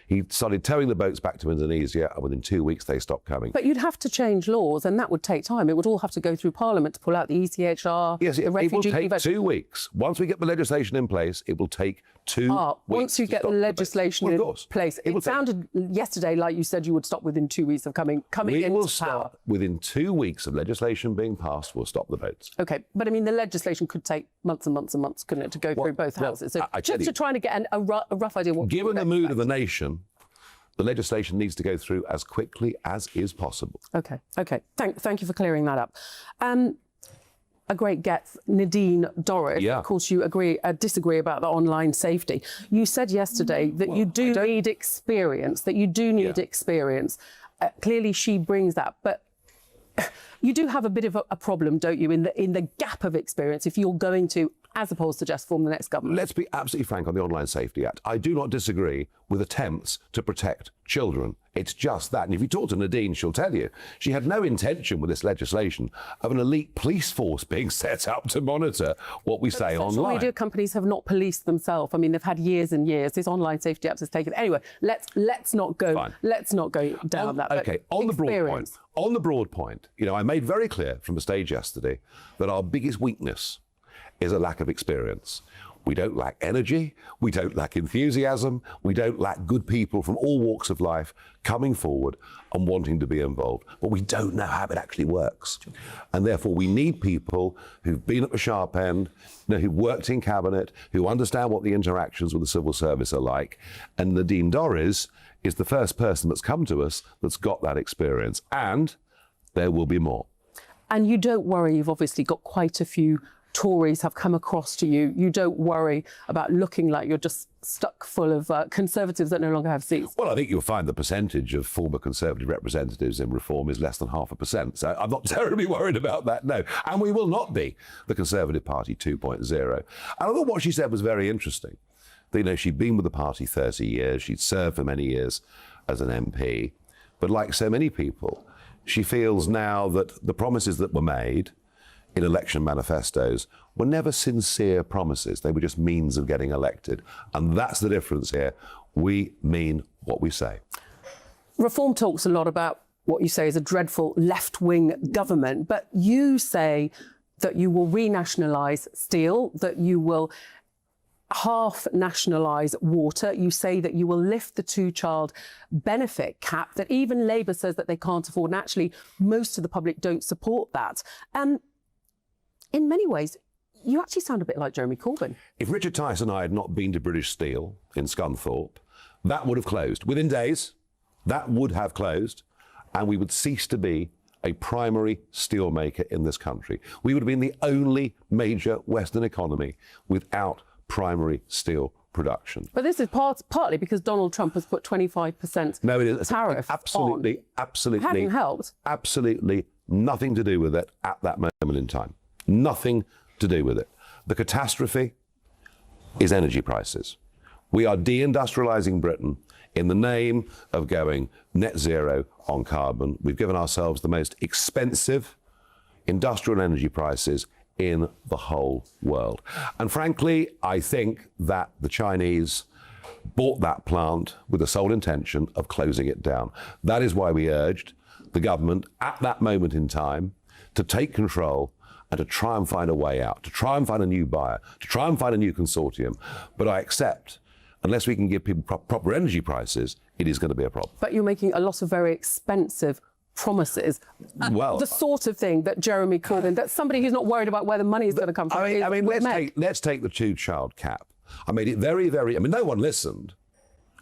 He started towing the boats back to Indonesia, and within 2 weeks, they stopped coming. But you'd have to change laws, and that would take time. It would all have to go through Parliament to pull out the ECHR, yes, the refugee... it will take 2 weeks. Once we get the legislation in place, it will take 2 weeks. Once you get the legislation in place. It sounded yesterday like you said you would stop within 2 weeks of coming into power. We will stop within 2 weeks of legislation being passed. We'll stop the boats. OK, but I mean, the legislation could take months and months and months, couldn't it, to go through both houses? So just to try to get a rough idea of what... Given the mood of the nation, the legislation needs to go through as quickly as is possible. OK. Thank you for clearing that up. A great guest, Nadine Dorrit. Yeah. Of course, you disagree about the online safety. You said yesterday that you do need experience, experience. Clearly, she brings that. But you do have a bit of a problem, don't you, in the gap of experience if you're going to, as opposed to just form the next government? Let's be absolutely frank on the Online Safety Act. I do not disagree with attempts to protect children. It's just that. And if you talk to Nadine, she'll tell you she had no intention with this legislation of an elite police force being set up to monitor what we say online. Social media companies have not policed themselves. I mean, they've had years and years. This Online Safety Act has taken... Anyway, let's not go down that. OK, on the broad point, you know, I made very clear from the stage yesterday that our biggest weakness is a lack of experience. We don't lack energy, we don't lack enthusiasm, we don't lack good people from all walks of life coming forward and wanting to be involved. But we don't know how it actually works. And therefore we need people who've been at the sharp end, who've worked in cabinet, who understand what the interactions with the civil service are like. And Nadine Dorries is the first person that's come to us that's got that experience. And there will be more. And you don't worry, you've obviously got quite a few Tories have come across to you. You don't worry about looking like you're just stuck full of Conservatives that no longer have seats. Well, I think you'll find the percentage of former Conservative representatives in Reform is less than 0.5%. So I'm not terribly worried about that, no. And we will not be the Conservative Party 2.0. And I thought what she said was very interesting. She'd been with the party 30 years. She'd served for many years as an MP. But like so many people, she feels now that the promises that were made in election manifestos were never sincere promises. They were just means of getting elected. And that's the difference here. We mean what we say. Reform talks a lot about what you say is a dreadful left-wing government, but you say that you will renationalise steel, that you will half nationalise water. You say that you will lift the two-child benefit cap, that even Labour says that they can't afford, and actually most of the public don't support that. In many ways, you actually sound a bit like Jeremy Corbyn. If Richard Tice and I had not been to British Steel in Scunthorpe, that would have closed. Within days, that would have closed, and we would cease to be a primary steelmaker in this country. We would have been the only major Western economy without primary steel production. But this is partly because Donald Trump has put 25% tariff absolutely, on. Absolutely. Hadn't helped. Absolutely nothing to do with it at that moment in time. Nothing to do with it. The catastrophe is energy prices. We are deindustrializing Britain in the name of going net zero on carbon. We've given ourselves the most expensive industrial energy prices in the whole world. And frankly, I think that the Chinese bought that plant with the sole intention of closing it down. That is why we urged the government at that moment in time to take control and to try and find a way out, to try and find a new buyer, to try and find a new consortium. But I accept, unless we can give people proper energy prices, it is going to be a problem. But you're making a lot of very expensive promises. Well, the sort of thing that Jeremy Corbyn, that somebody who's not worried about where the money is going to come from. Let's take the two-child cap. I made it no one listened.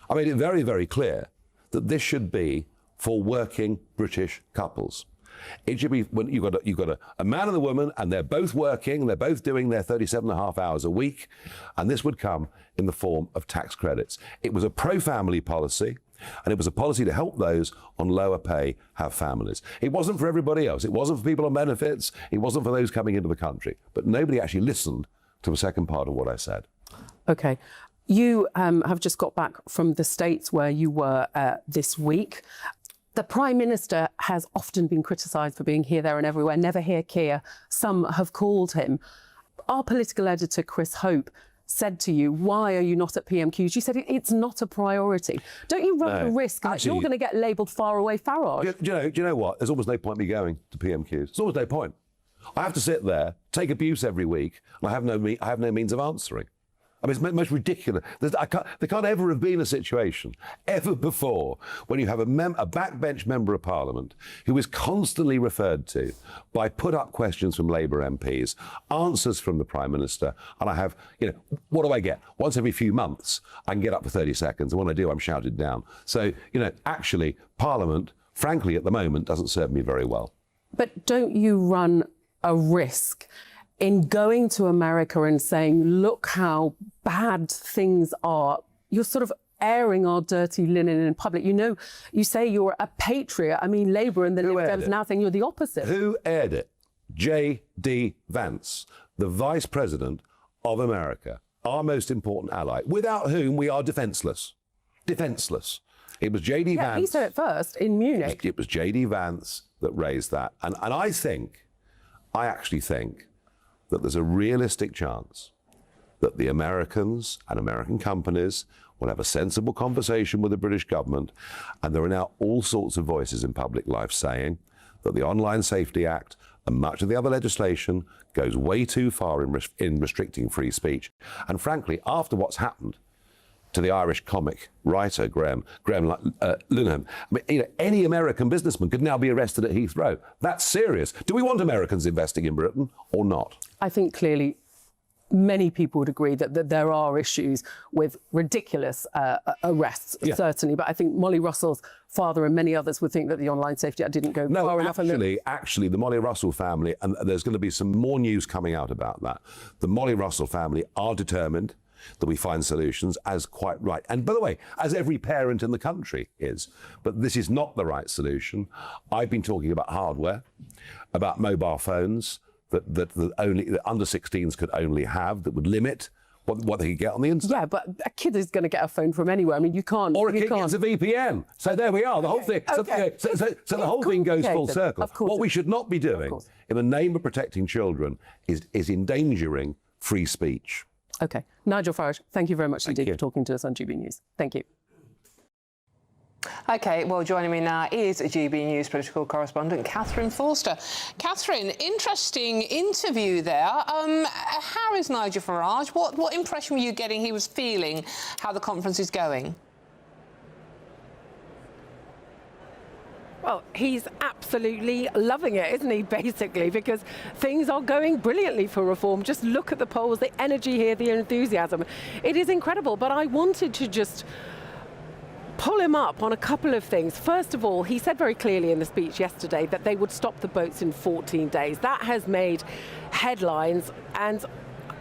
I made it very, very clear that this should be for working British couples. It should be when you've got a man and a woman, and they're both working, they're both doing their 37.5 hours a week, and this would come in the form of tax credits. It was a pro-family policy, and it was a policy to help those on lower pay have families. It wasn't for everybody else. It wasn't for people on benefits. It wasn't for those coming into the country. But nobody actually listened to the second part of what I said. OK. You have just got back from the States where you were this week. The Prime Minister has often been criticised for being here, there and everywhere, never here, Keir. Some have called him. Our political editor, Chris Hope, said to you, why are you not at PMQs? You said it's not a priority. Don't you run the risk that you're going to get labelled far away Farage? Do you know what? There's almost no point me going to PMQs. There's almost no point. I have to sit there, take abuse every week, and I have no means of answering. I mean, it's the most ridiculous. There can't ever have been a situation ever before when you have a backbench member of Parliament who is constantly referred to by put-up questions from Labour MPs, answers from the Prime Minister, and I have, what do I get? Once every few months, I can get up for 30 seconds, and when I do, I'm shouted down. So, actually, Parliament, frankly, at the moment, doesn't serve me very well. But don't you run a risk in going to America and saying, look how bad things are? You're sort of airing our dirty linen in public. You say you're a patriot. I mean, Labour and the Lib Dems now saying you're the opposite. Who aired it? J.D. Vance, the Vice President of America, our most important ally, without whom we are defenceless. Defenceless. It was J.D. Vance. Yeah, he said it first in Munich. It was J.D. Vance that raised that. And I actually think that there's a realistic chance that the Americans and American companies will have a sensible conversation with the British government. And there are now all sorts of voices in public life saying that the Online Safety Act and much of the other legislation goes way too far in restricting free speech. And frankly, after what's happened to the Irish comic writer Graham Linehan, any American businessman could now be arrested at Heathrow. That's serious. Do we want Americans investing in Britain or not? I think clearly many people would agree that there are issues with ridiculous arrests, certainly. But I think Molly Russell's father and many others would think that the Online Safety Act didn't go far enough. Actually, the Molly Russell family, and there's going to be some more news coming out about that, the Molly Russell family are determined that we find solutions, as quite right. And by the way, as every parent in the country is. But this is not the right solution. I've been talking about hardware, about mobile phones, that under 16s could only have, that would limit what they could get on the internet. Yeah, but a kid is going to get a phone from anywhere. I mean, you can't. Or a kid gets a VPN. So there we are. The whole thing. Okay. So the whole thing goes full circle. What we should not be doing, in the name of protecting children, is endangering free speech. OK. Nigel Farage, thank you very much indeed for talking to us on GB News. Thank you. OK, well, joining me now is GB News political correspondent Catherine Forster. Catherine, interesting interview there. How is Nigel Farage? What impression were you getting he was feeling, how the conference is going? Well, he's absolutely loving it, isn't he, basically, because things are going brilliantly for reform. Just look at the polls, the energy here, the enthusiasm. It is incredible, but I wanted to just pull him up on a couple of things. First of all, he said very clearly in the speech yesterday that they would stop the boats in 14 days. That has made headlines, and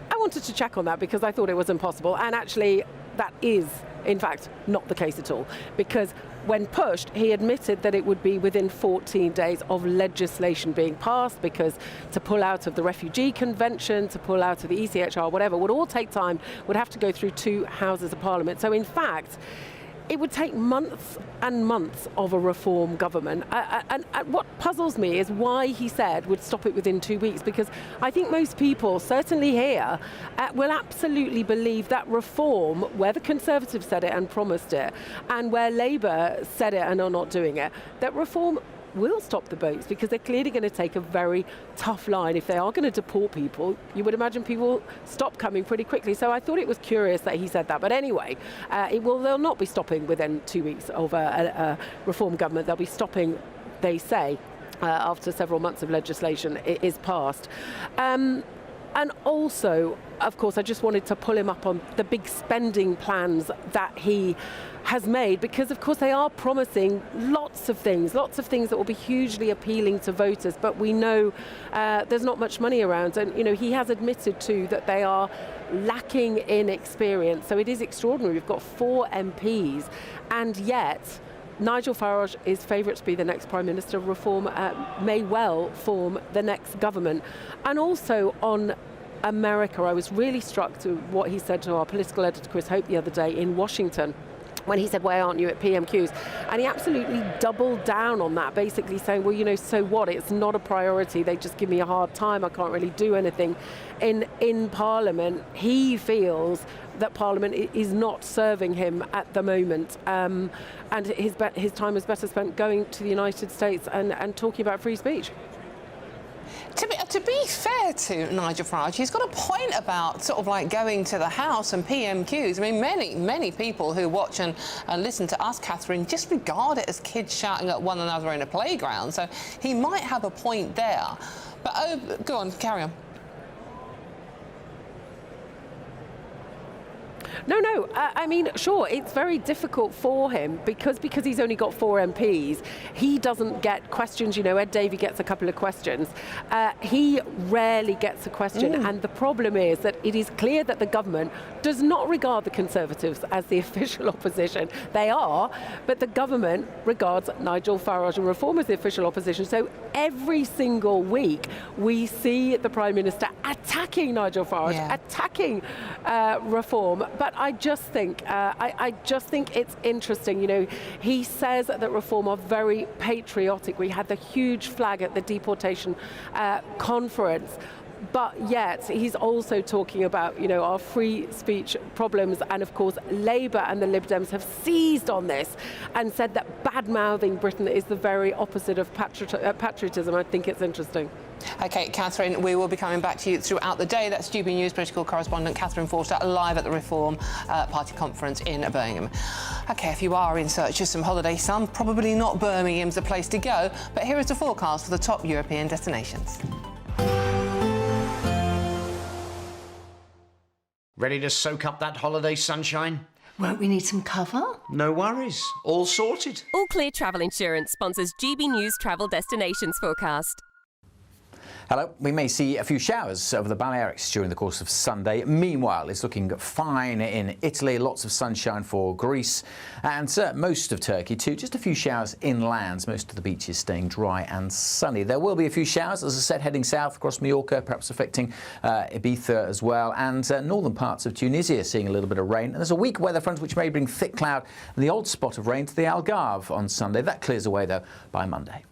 I wanted to check on that because I thought it was impossible. And actually, that is, in fact, not the case at all, because when pushed, he admitted that it would be within 14 days of legislation being passed, because to pull out of the Refugee Convention, to pull out of the ECHR, whatever, would all take time, would have to go through 2 houses of Parliament. So in fact, it would take months and months of a reform government. And what puzzles me is why he said would stop it within 2 weeks, because I think most people, certainly here, will absolutely believe that reform, where the Conservatives said it and promised it, and where Labour said it and are not doing it, that reform will stop the boats, because they're clearly going to take a very tough line. If they are going to deport people, you would imagine people stop coming pretty quickly. So I thought it was curious that he said that. But anyway, they'll not be stopping within 2 weeks of a reform government. They'll be stopping, they say, after several months of legislation is passed. And also, of course, I just wanted to pull him up on the big spending plans that he has made, because of course they are promising lots of things that will be hugely appealing to voters, but we know there's not much money around, and he has admitted too that they are lacking in experience. So it is extraordinary. We've got 4 MPs, and yet Nigel Farage is favourite to be the next Prime Minister. Reform may well form the next government. And also on America, I was really struck to what he said to our political editor Chris Hope the other day in Washington, when he said, why aren't you at PMQs? And he absolutely doubled down on that, basically saying, well, so what? It's not a priority. They just give me a hard time. I can't really do anything in Parliament. He feels that Parliament is not serving him at the moment. And his time is better spent going to the United States and talking about free speech. To be fair to Nigel Farage, he's got a point about sort of like going to the House and PMQs. I mean, many people who watch and listen to us, Catherine, just regard it as kids shouting at one another in a playground. So he might have a point there. But go on, carry on. No, I mean, sure, it's very difficult for him because he's only got 4 MPs. He doesn't get questions. Ed Davey gets a couple of questions. He rarely gets a question. And the problem is that it is clear that the government does not regard the Conservatives as the official opposition. They are, but the government regards Nigel Farage and Reform as the official opposition. So every single week we see the Prime Minister attacking Nigel Farage, attacking Reform. But I just think it's interesting. He says that Reform are very patriotic. We had the huge flag at the deportation conference. But yet he's also talking about, our free speech problems. And of course, Labour and the Lib Dems have seized on this and said that bad-mouthing Britain is the very opposite of patriotism. I think it's interesting. OK, Catherine, we will be coming back to you throughout the day. That's GB News political correspondent Catherine Forster live at the Reform Party conference in Birmingham. OK, if you are in search of some holiday sun, probably not Birmingham's the place to go, but here is the forecast for the top European destinations. Ready to soak up that holiday sunshine? Won't we need some cover? No worries, all sorted. All Clear Travel Insurance sponsors GB News travel destinations forecast. Hello. We may see a few showers over the Balearics during the course of Sunday. Meanwhile, it's looking fine in Italy. Lots of sunshine for Greece and most of Turkey too. Just a few showers inland. Most of the beaches staying dry and sunny. There will be a few showers, as I said, heading south across Mallorca, perhaps affecting Ibiza as well. And northern parts of Tunisia seeing a little bit of rain. And there's a weak weather front which may bring thick cloud and the odd spot of rain to the Algarve on Sunday. That clears away, though, by Monday.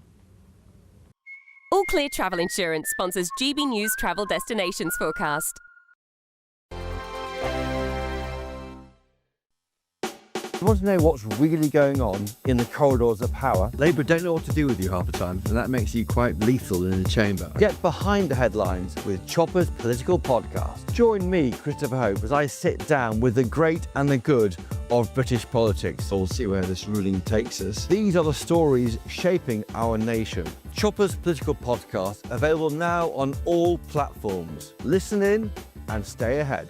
All Clear Travel Insurance sponsors GB News travel destinations forecast. You want to know what's really going on in the corridors of power? Labour don't know what to do with you half the time, and that makes you quite lethal in the chamber. Get behind the headlines with Chopper's political podcast. Join me, Christopher Hope, as I sit down with the great and the good of British politics. We'll see where this ruling takes us. These are the stories shaping our nation. Chopper's political podcast, available now on all platforms. Listen in and stay ahead.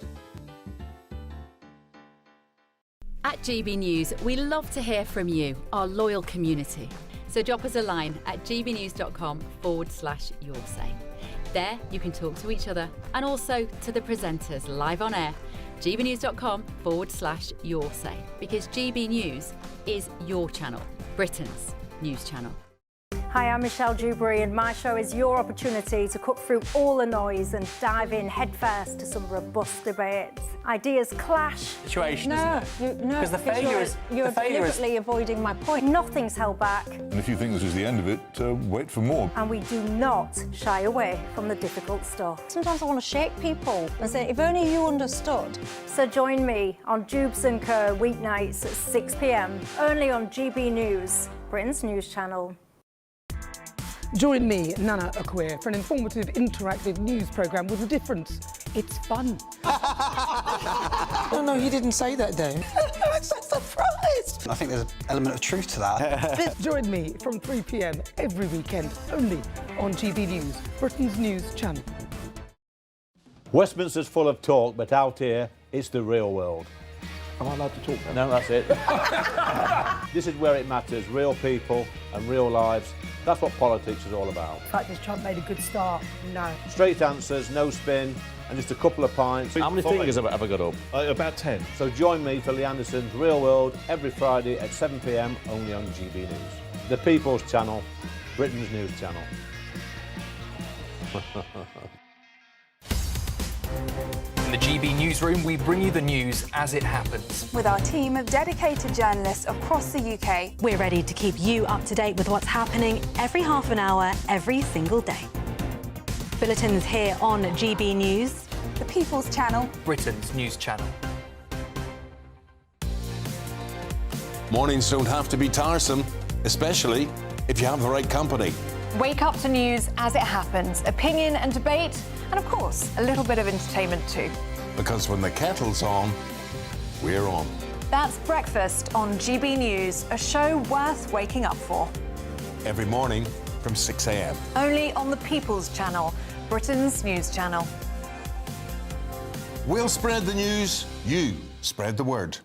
At GB News, we love to hear from you, our loyal community. So drop us a line at gbnews.com/yoursay. There you can talk to each other and also to the presenters live on air. gbnews.com/yoursay, because GB News is your channel, Britain's news channel. Hi, I'm Michelle Dewberry, and my show is your opportunity to cut through all the noise and dive in headfirst to some robust debates. Ideas clash. Situation, No, isn't it? no, Because the failure is you're deliberately avoiding my point. Nothing's held back, And if you think this is the end of it, wait for more. and we do not shy away from the difficult stuff. Sometimes I want to shake people and say, if only you understood. So join me on Jubes and Kerr weeknights at 6 p.m. only on GB News, Britain's news channel. Join me, Nana Akweer, for an informative, interactive news programme with a difference. It's fun. Oh, no, he didn't say that, Dave. I'm so surprised. I think there's an element of truth to that. Join me from 3 p.m. every weekend, only on GB News, Britain's news channel. Westminster's full of talk, but out here, it's the real world. Am I allowed to talk now? No, that's it. This is where it matters, real people and real lives. That's what politics is all about. The fact is Trump made a good start, no. Straight answers, no spin, and just a couple of pints. How many fingers have I got up? About 10. So join me for Lee Anderson's Real World every Friday at 7 p.m. only on GB News. The People's Channel, Britain's news channel. In the GB newsroom, we bring you the news as it happens. With our team of dedicated journalists across the UK, we're ready to keep you up to date with what's happening every half an hour, every single day. Bulletins here on GB News, the People's Channel, Britain's news channel. Mornings don't have to be tiresome, especially if you have the right company. Wake up to news as it happens, opinion and debate, and of course, a little bit of entertainment too. Because when the kettle's on, we're on. That's Breakfast on GB News, a show worth waking up for. Every morning from 6 a.m. Only on the People's Channel, Britain's news channel. We'll spread the news, you spread the word.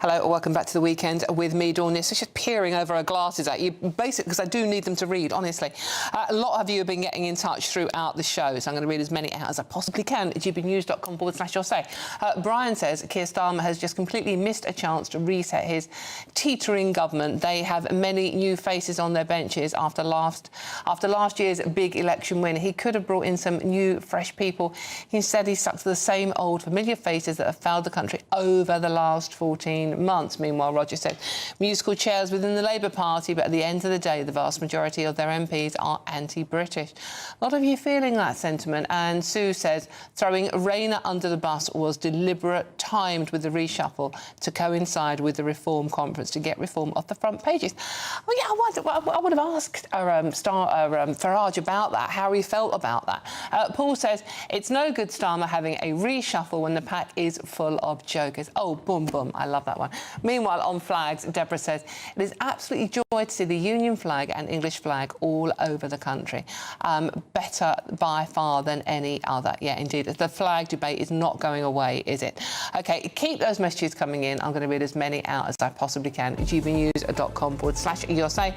Hello, welcome back to the weekend with me, Dawn Niss. Just peering over our glasses at you, basically because I do need them to read, honestly. A lot of you have been getting in touch throughout the show, so I'm going to read as many out as I possibly can at gbnews.com/yoursay. Brian says Keir Starmer has just completely missed a chance to reset his teetering government. They have many new faces on their benches after last year's big election win. He could have brought in some new, fresh people. Instead, he's stuck to the same old familiar faces that have failed the country over the last 14 15 months. Meanwhile, Roger said musical chairs within the Labour Party, but at the end of the day, the vast majority of their MPs are anti-British. A lot of you feeling that sentiment, and Sue says throwing Rayner under the bus was deliberate, timed with the reshuffle to coincide with the Reform conference to get Reform off the front pages. Well, yeah, I would have asked Farage about that, how he felt about that. Paul says it's no good, Starmer, having a reshuffle when the pack is full of jokers. Oh, boom, boom. I love that one. Meanwhile, on flags, Deborah says it is absolutely joy to see the Union flag and English flag all over the country. Better by far than any other. Yeah, indeed. The flag debate is not going away, is it? OK, keep those messages coming in. I'm going to read as many out as I possibly can. gbnews.com/yoursay.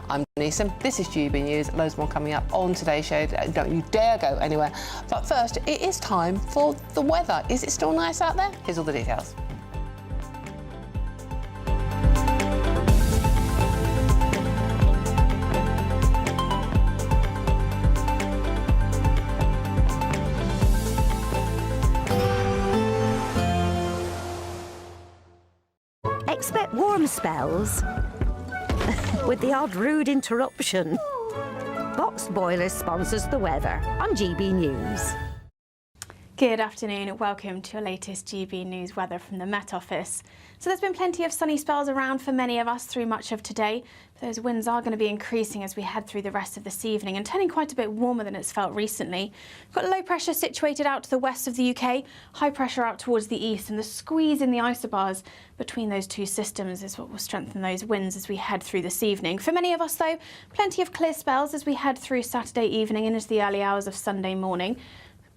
I'm Denise. This is GB News. Loads more coming up on today's show. Don't you dare go anywhere. But first, it is time for the weather. Is it still nice out there? Here's all the details. Expect warm spells with the odd rude interruption. Boxed Boilers sponsors the weather on GB News. Good afternoon, welcome to your latest GB News weather from the Met Office. So there's been plenty of sunny spells around for many of us through much of today. But those winds are going to be increasing as we head through the rest of this evening and turning quite a bit warmer than it's felt recently. We've got low pressure situated out to the west of the UK, high pressure out towards the east, and the squeeze in the isobars between those two systems is what will strengthen those winds as we head through this evening. For many of us though, plenty of clear spells as we head through Saturday evening and into the early hours of Sunday morning.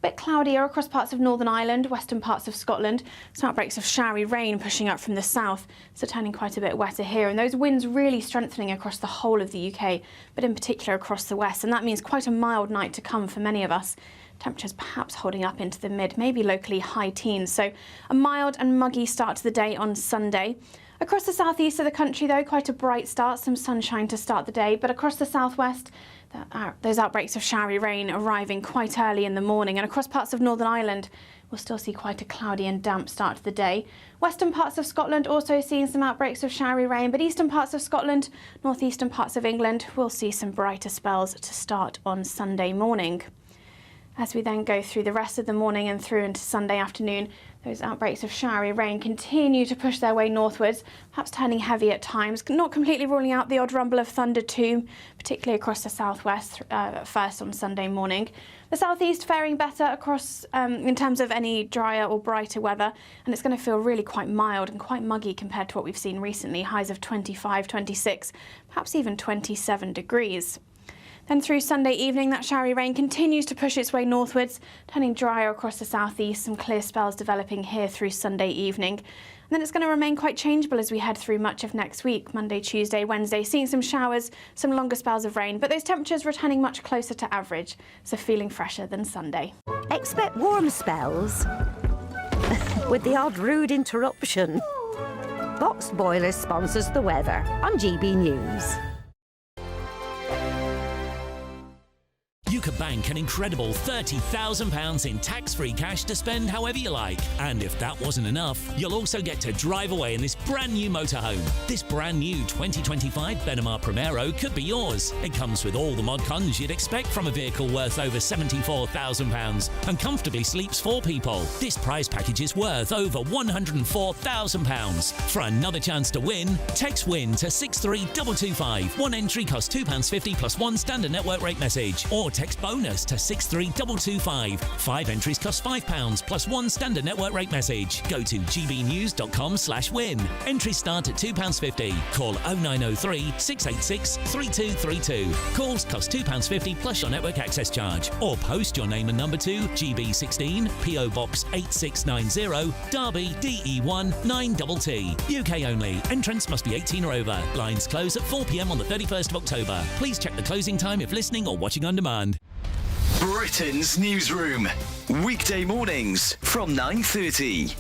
A bit cloudier across parts of Northern Ireland, western parts of Scotland. Some outbreaks of showery rain pushing up from the south, so turning quite a bit wetter here. And those winds really strengthening across the whole of the UK, but in particular across the west. And that means quite a mild night to come for many of us. Temperatures perhaps holding up into the mid, maybe locally high teens. So a mild and muggy start to the day on Sunday. Across the southeast of the country, though, quite a bright start, some sunshine to start the day. But across the southwest, those outbreaks of showery rain arriving quite early in the morning. And across parts of Northern Ireland, we'll still see quite a cloudy and damp start to the day. Western parts of Scotland also seeing some outbreaks of showery rain, but eastern parts of Scotland, northeastern parts of England, will see some brighter spells to start on Sunday morning. As we then go through the rest of the morning and through into Sunday afternoon, those outbreaks of showery rain continue to push their way northwards, perhaps turning heavy at times, not completely ruling out the odd rumble of thunder too, particularly across the southwest first on Sunday morning. The southeast faring better across in terms of any drier or brighter weather, and it's going to feel really quite mild and quite muggy compared to what we've seen recently, highs of 25, 26, perhaps even 27 degrees. Then through Sunday evening, that showery rain continues to push its way northwards, turning drier across the southeast, some clear spells developing here through Sunday evening. And then it's going to remain quite changeable as we head through much of next week, Monday, Tuesday, Wednesday, seeing some showers, some longer spells of rain, but those temperatures returning much closer to average, so feeling fresher than Sunday. Expect warm spells with the odd rude interruption. Boxed Boilers sponsors the weather on GB News. You could bank an incredible £30,000 in tax-free cash to spend however you like. And if that wasn't enough, you'll also get to drive away in this brand new motorhome. This brand new 2025 Benamar Primero could be yours. It comes with all the mod cons you'd expect from a vehicle worth over £74,000 and comfortably sleeps 4 people. This prize package is worth over £104,000. For another chance to win, text WIN to 63225. One entry costs £2.50 plus one standard network rate message. Or text bonus to 63225. 5 entries cost £5 plus one standard network rate message. Go to gbnews.com/win. Entries start at £2.50. Call 0903 686 3232. Calls cost £2.50 plus your network access charge. Or post your name and number to GB16 PO Box 8690 Derby DE1 9TT. UK only. Entrance must be 18 or over. Lines close at 4 p.m. on the 31st of October. Please check the closing time if listening or watching on demand. Britain's newsroom. Weekday mornings from 9:30.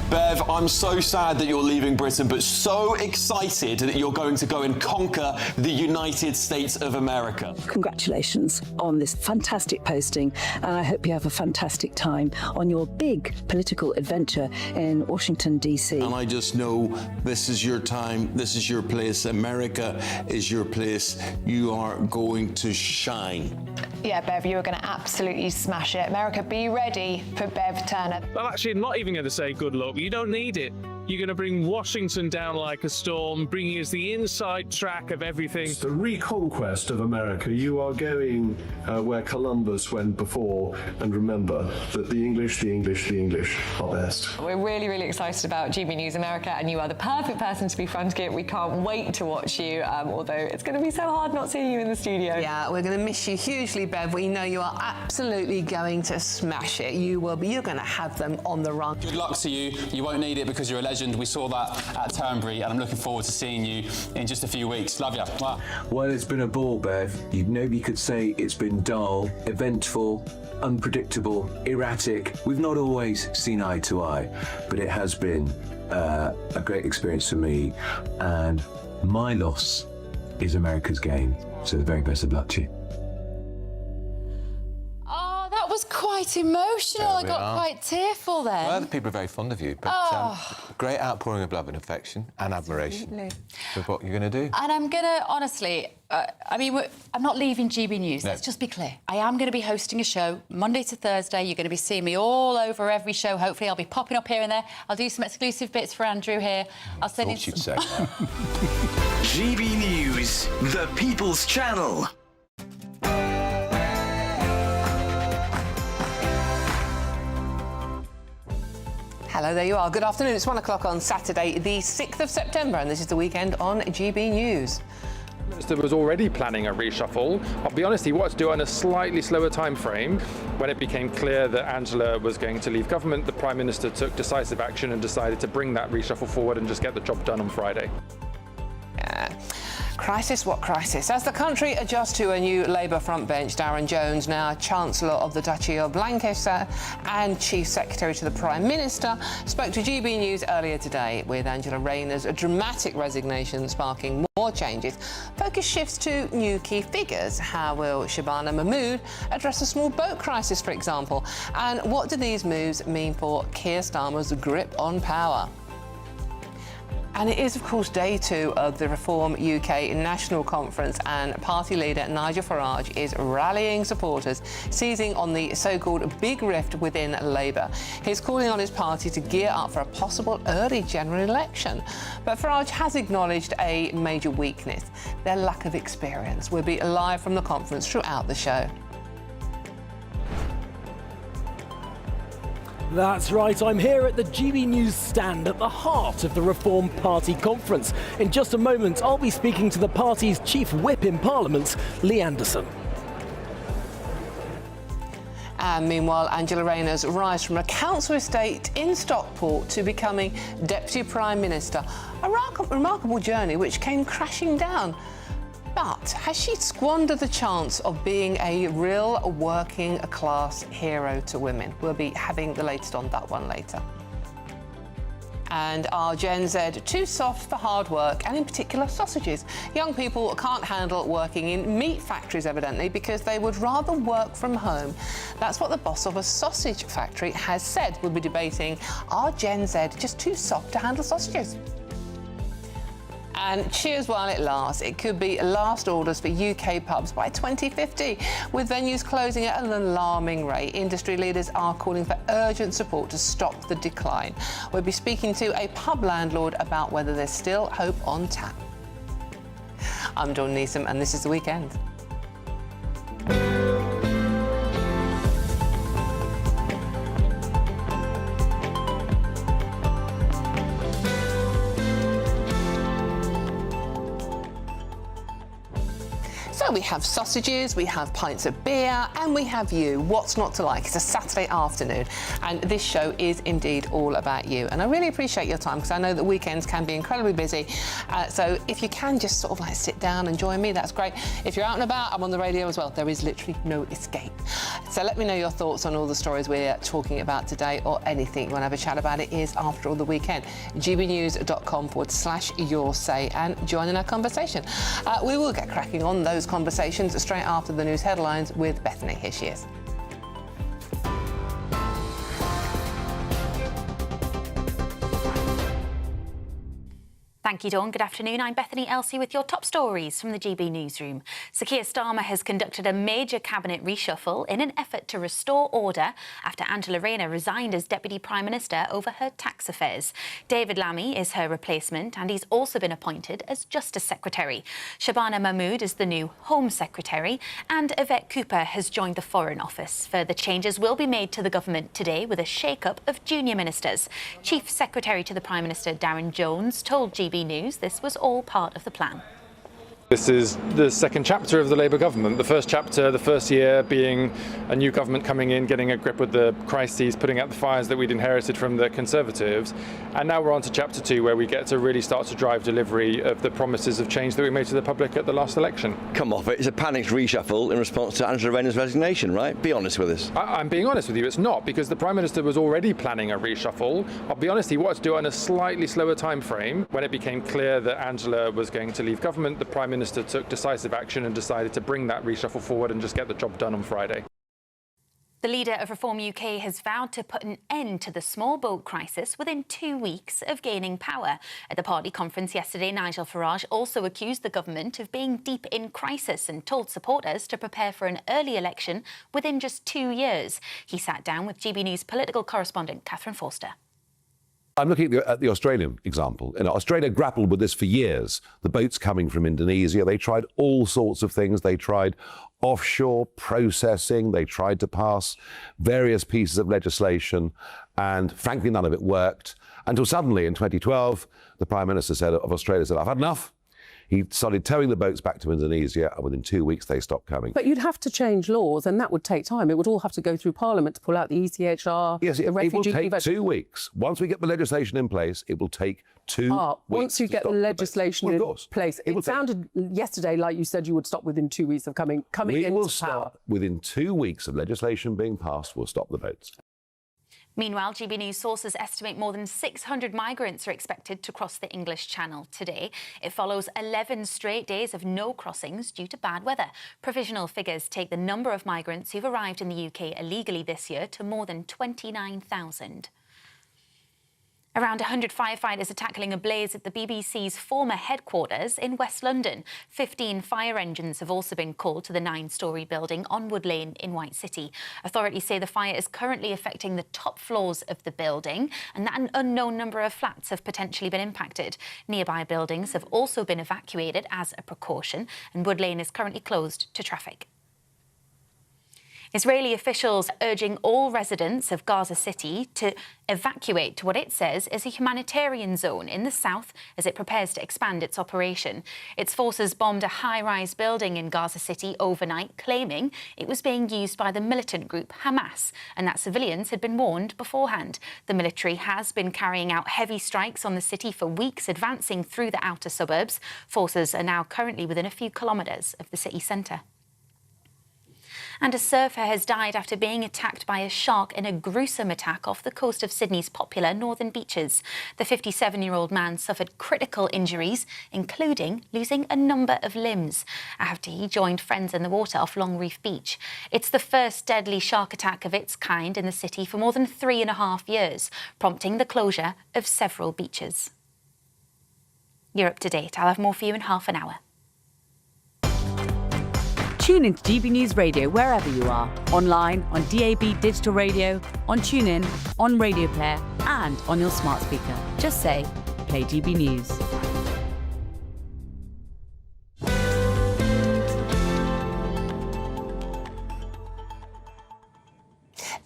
Bev, I'm so sad that you're leaving Britain, but so excited that you're going to go and conquer the United States of America. Congratulations on this fantastic posting, and I hope you have a fantastic time on your big political adventure in Washington, D.C. And I just know this is your time, this is your place, America is your place. You are going to shine. Yeah, Bev, you're going to absolutely smash it. America, be ready for Bev Turner. I'm actually not even going to say good luck. You don't need it. You're going to bring Washington down like a storm, bringing us the inside track of everything. It's the reconquest of America. You are going where Columbus went before, and remember that the English are best. We're really, really excited about GB News America, and you are the perfect person to be fronting it. We can't wait to watch you, although it's going to be so hard not seeing you in the studio. Yeah, we're going to miss you hugely, Bev. We know you are absolutely going to smash it. You will be. You're going to have them on the run. Good luck to you. You won't need it because you're a legend. We saw that at Turnberry, and I'm looking forward to seeing you in just a few weeks. Love you. Wow. Well, it's been a ball, Bev. Nobody could say it's been dull, eventful, unpredictable, erratic. We've not always seen eye to eye, but it has been a great experience for me, and my loss is America's gain. So the very best of luck to you. That was quite emotional. I got quite tearful then. Well, the people are very fond of you, but great outpouring of love and affection and admiration for what you're going to do. And I'm going to, honestly, I'm not leaving GB News. No. Let's just be clear. I am going to be hosting a show Monday to Thursday. You're going to be seeing me all over every show. Hopefully, I'll be popping up here and there. I'll do some exclusive bits for Andrew here. I'll send you'd say GB News, the People's Channel. Hello, there you are. Good afternoon. It's 1 o'clock on Saturday, the 6th of September, and this is the weekend on GB News. The Minister was already planning a reshuffle. I'll be honest, he wanted to do it on a slightly slower time frame. When it became clear that Angela was going to leave government, the Prime Minister took decisive action and decided to bring that reshuffle forward and just get the job done on Friday. Crisis, what crisis? As the country adjusts to a new Labour frontbench, Darren Jones, now Chancellor of the Duchy of Lancaster and Chief Secretary to the Prime Minister, spoke to GB News earlier today, with Angela Rayner's dramatic resignation sparking more changes. Focus shifts to new key figures. How will Shabana Mahmood address a small boat crisis, for example? And what do these moves mean for Keir Starmer's grip on power? And it is, of course, day 2 of the Reform UK National Conference, and party leader Nigel Farage is rallying supporters, seizing on the so-called big rift within Labour. He's calling on his party to gear up for a possible early general election. But Farage has acknowledged a major weakness, their lack of experience. We'll be live from the conference throughout the show. That's right, I'm here at the GB News stand at the heart of the Reform Party conference. In just a moment, I'll be speaking to the party's chief whip in Parliament, Lee Anderson. And meanwhile, Angela Rayner's rise from a council estate in Stockport to becoming Deputy Prime Minister. A remarkable journey which came crashing down. But has she squandered the chance of being a real working class hero to women? We'll be having the latest on that one later. And are Gen Z too soft for hard work, and in particular sausages? Young people can't handle working in meat factories, evidently, because they would rather work from home. That's what the boss of a sausage factory has said. We'll be debating, are Gen Z just too soft to handle sausages? And cheers while it lasts. It could be last orders for UK pubs by 2050, with venues closing at an alarming rate. Industry leaders are calling for urgent support to stop the decline. We'll be speaking to a pub landlord about whether there's still hope on tap. I'm Dawn Neeson, and this is The Weekend. So Well, we have sausages, we have pints of beer, and we have you. What's not to like? It's a Saturday afternoon, and this show is indeed all about you. And I really appreciate your time, because I know that weekends can be incredibly busy. So if you can just sort of like sit down and join me, that's great. If you're out and about, I'm on the radio as well. There is literally no escape. So let me know your thoughts on all the stories we're talking about today, or anything you want to have a chat about. It is After All the Weekend. gbnews.com/your say and join in our conversation. We will get cracking on those conversations straight after the news headlines with Bethany. Here she is. Thank you, Dawn. Good afternoon. I'm Bethany Elsey with your top stories from the GB Newsroom. Sir Keir Starmer has conducted a major cabinet reshuffle in an effort to restore order after Angela Rayner resigned as Deputy Prime Minister over her tax affairs. David Lammy is her replacement, and he's also been appointed as Justice Secretary. Shabana Mahmood is the new Home Secretary, and Yvette Cooper has joined the Foreign Office. Further changes will be made to the government today with a shake-up of junior ministers. Chief Secretary to the Prime Minister, Darren Jones, told GB News this was all part of the plan. This is the second chapter of the Labour government. The first chapter, the first year, being a new government coming in, getting a grip with the crises, putting out the fires that we'd inherited from the Conservatives. And now we're on to chapter 2, where we get to really start to drive delivery of the promises of change that we made to the public at the last election. Come off it. It's a panicked reshuffle in response to Angela Rayner's resignation, right? Be honest with us. I'm being honest with you. It's not, because the Prime Minister was already planning a reshuffle. I'll be honest, he wanted to do it on a slightly slower time frame. When it became clear that Angela was going to leave government, the Prime Minister took decisive action and decided to bring that reshuffle forward and just get the job done on Friday. The leader of Reform UK has vowed to put an end to the small boat crisis within 2 weeks of gaining power. At the party conference yesterday, Nigel Farage also accused the government of being deep in crisis and told supporters to prepare for an early election within just 2 years. He sat down with GB News political correspondent Catherine Forster. I'm looking at the Australian example. Australia grappled with this for years. The boats coming from Indonesia, they tried all sorts of things. They tried offshore processing. They tried to pass various pieces of legislation, and frankly, none of it worked. Until suddenly, in 2012, the Prime Minister of Australia said, "I've had enough." He started towing the boats back to Indonesia, and within 2 weeks they stopped coming. But you'd have to change laws, and that would take time. It would all have to go through Parliament to pull out the ECHR, yes, the refugee... It will take 2 weeks. Once we get the legislation in place, it will take 2 weeks. Once you get the legislation in place. It sounded yesterday like you said you would stop within 2 weeks of coming into power. We will stop within 2 weeks of legislation being passed. We'll stop the boats. Meanwhile, GB News sources estimate more than 600 migrants are expected to cross the English Channel today. It follows 11 straight days of no crossings due to bad weather. Provisional figures take the number of migrants who've arrived in the UK illegally this year to more than 29,000. Around 100 firefighters are tackling a blaze at the BBC's former headquarters in West London. 15 fire engines have also been called to the 9-storey building on Wood Lane in White City. Authorities say the fire is currently affecting the top floors of the building and that an unknown number of flats have potentially been impacted. Nearby buildings have also been evacuated as a precaution, and Wood Lane is currently closed to traffic. Israeli officials are urging all residents of Gaza City to evacuate to what it says is a humanitarian zone in the south as it prepares to expand its operation. Its forces bombed a high-rise building in Gaza City overnight, claiming it was being used by the militant group Hamas and that civilians had been warned beforehand. The military has been carrying out heavy strikes on the city for weeks, advancing through the outer suburbs. Forces are now currently within a few kilometres of the city centre. And a surfer has died after being attacked by a shark in a gruesome attack off the coast of Sydney's popular northern beaches. The 57-year-old man suffered critical injuries, including losing a number of limbs, after he joined friends in the water off Longreef Beach. It's the first deadly shark attack of its kind in the city for more than 3.5 years, prompting the closure of several beaches. You're up to date. I'll have more for you in half an hour. Tune into GB News Radio wherever you are, online, on DAB digital radio, on TuneIn, on Radio Player, and on your smart speaker. Just say, play GB News.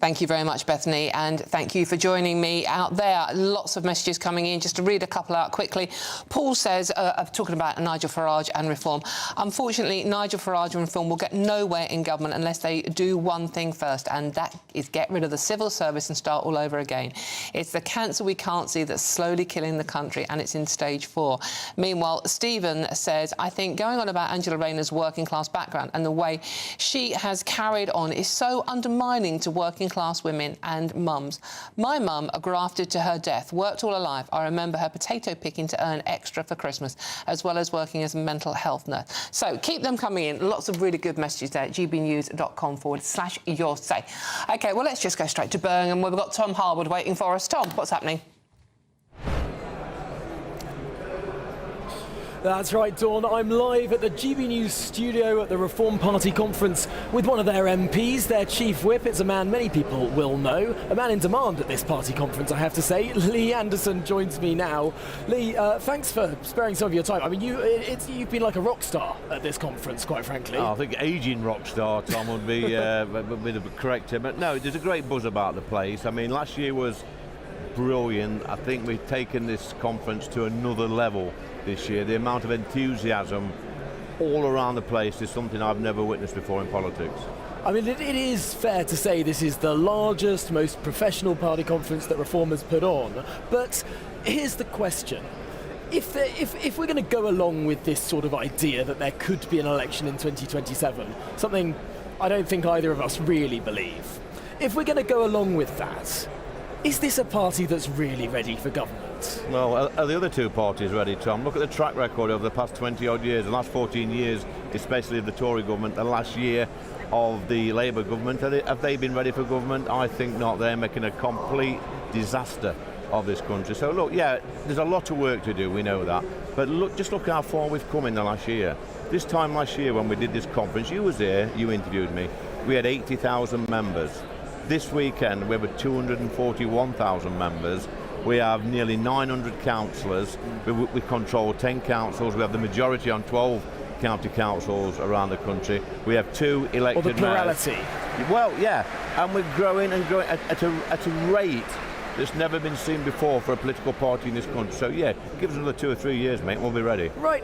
Thank you very much, Bethany, and thank you for joining me out there. Lots of messages coming in. Just to read a couple out quickly. Paul says, talking about Nigel Farage and reform, unfortunately, Nigel Farage and reform will get nowhere in government unless they do one thing first, and that is get rid of the civil service and start all over again. It's the cancer we can't see that's slowly killing the country, and it's in stage 4. Meanwhile, Stephen says, I think going on about Angela Rayner's working class background and the way she has carried on is so undermining to working class women and mums. My mum, grafted to her death, worked all her life. I remember her potato picking to earn extra for Christmas, as well as working as a mental health nurse. So keep them coming in. Lots of really good messages there at gbnews.com/your say. OK, well, let's just go straight to Birmingham, where we've got Tom Harwood waiting for us. Tom, what's happening? That's right, Dawn. I'm live at the GB News studio at the Reform Party conference with one of their MPs, their chief whip. It's a man many people will know, a man in demand at this party conference, I have to say. Lee Anderson joins me now. Lee, thanks for sparing some of your time. I mean, you've been like a rock star at this conference, quite frankly. Oh, I think aging rock star, Tom, would be a bit of a correct term. But no, there's a great buzz about the place. I mean, last year was brilliant. I think we've taken this conference to another level this year. The amount of enthusiasm all around the place is something I've never witnessed before in politics. I mean, it is fair to say this is the largest, most professional party conference that Reform has put on. But here's the question. If we're going to go along with this sort of idea that there could be an election in 2027, something I don't think either of us really believe, if we're going to go along with that, is this a party that's really ready for government? Well, are the other two parties ready, Tom? Look at the track record over the past 20-odd years, the last 14 years, especially of the Tory government, the last year of the Labour government. Have they been ready for government? I think not. They're making a complete disaster of this country. So, look, yeah, there's a lot of work to do, we know that. But just look how far we've come in the last year. This time last year when we did this conference, you was there, you interviewed me, we had 80,000 members. This weekend, we have 241,000 members. We have nearly 900 councillors. We control 10 councils. We have the majority on 12 county councils around the country. We have 2 elected mayors. Or the plurality. Well, yeah, and we're growing and growing at a rate that's never been seen before for a political party in this country. So, yeah, give us another 2 or 3 years, mate, and we'll be ready. Right,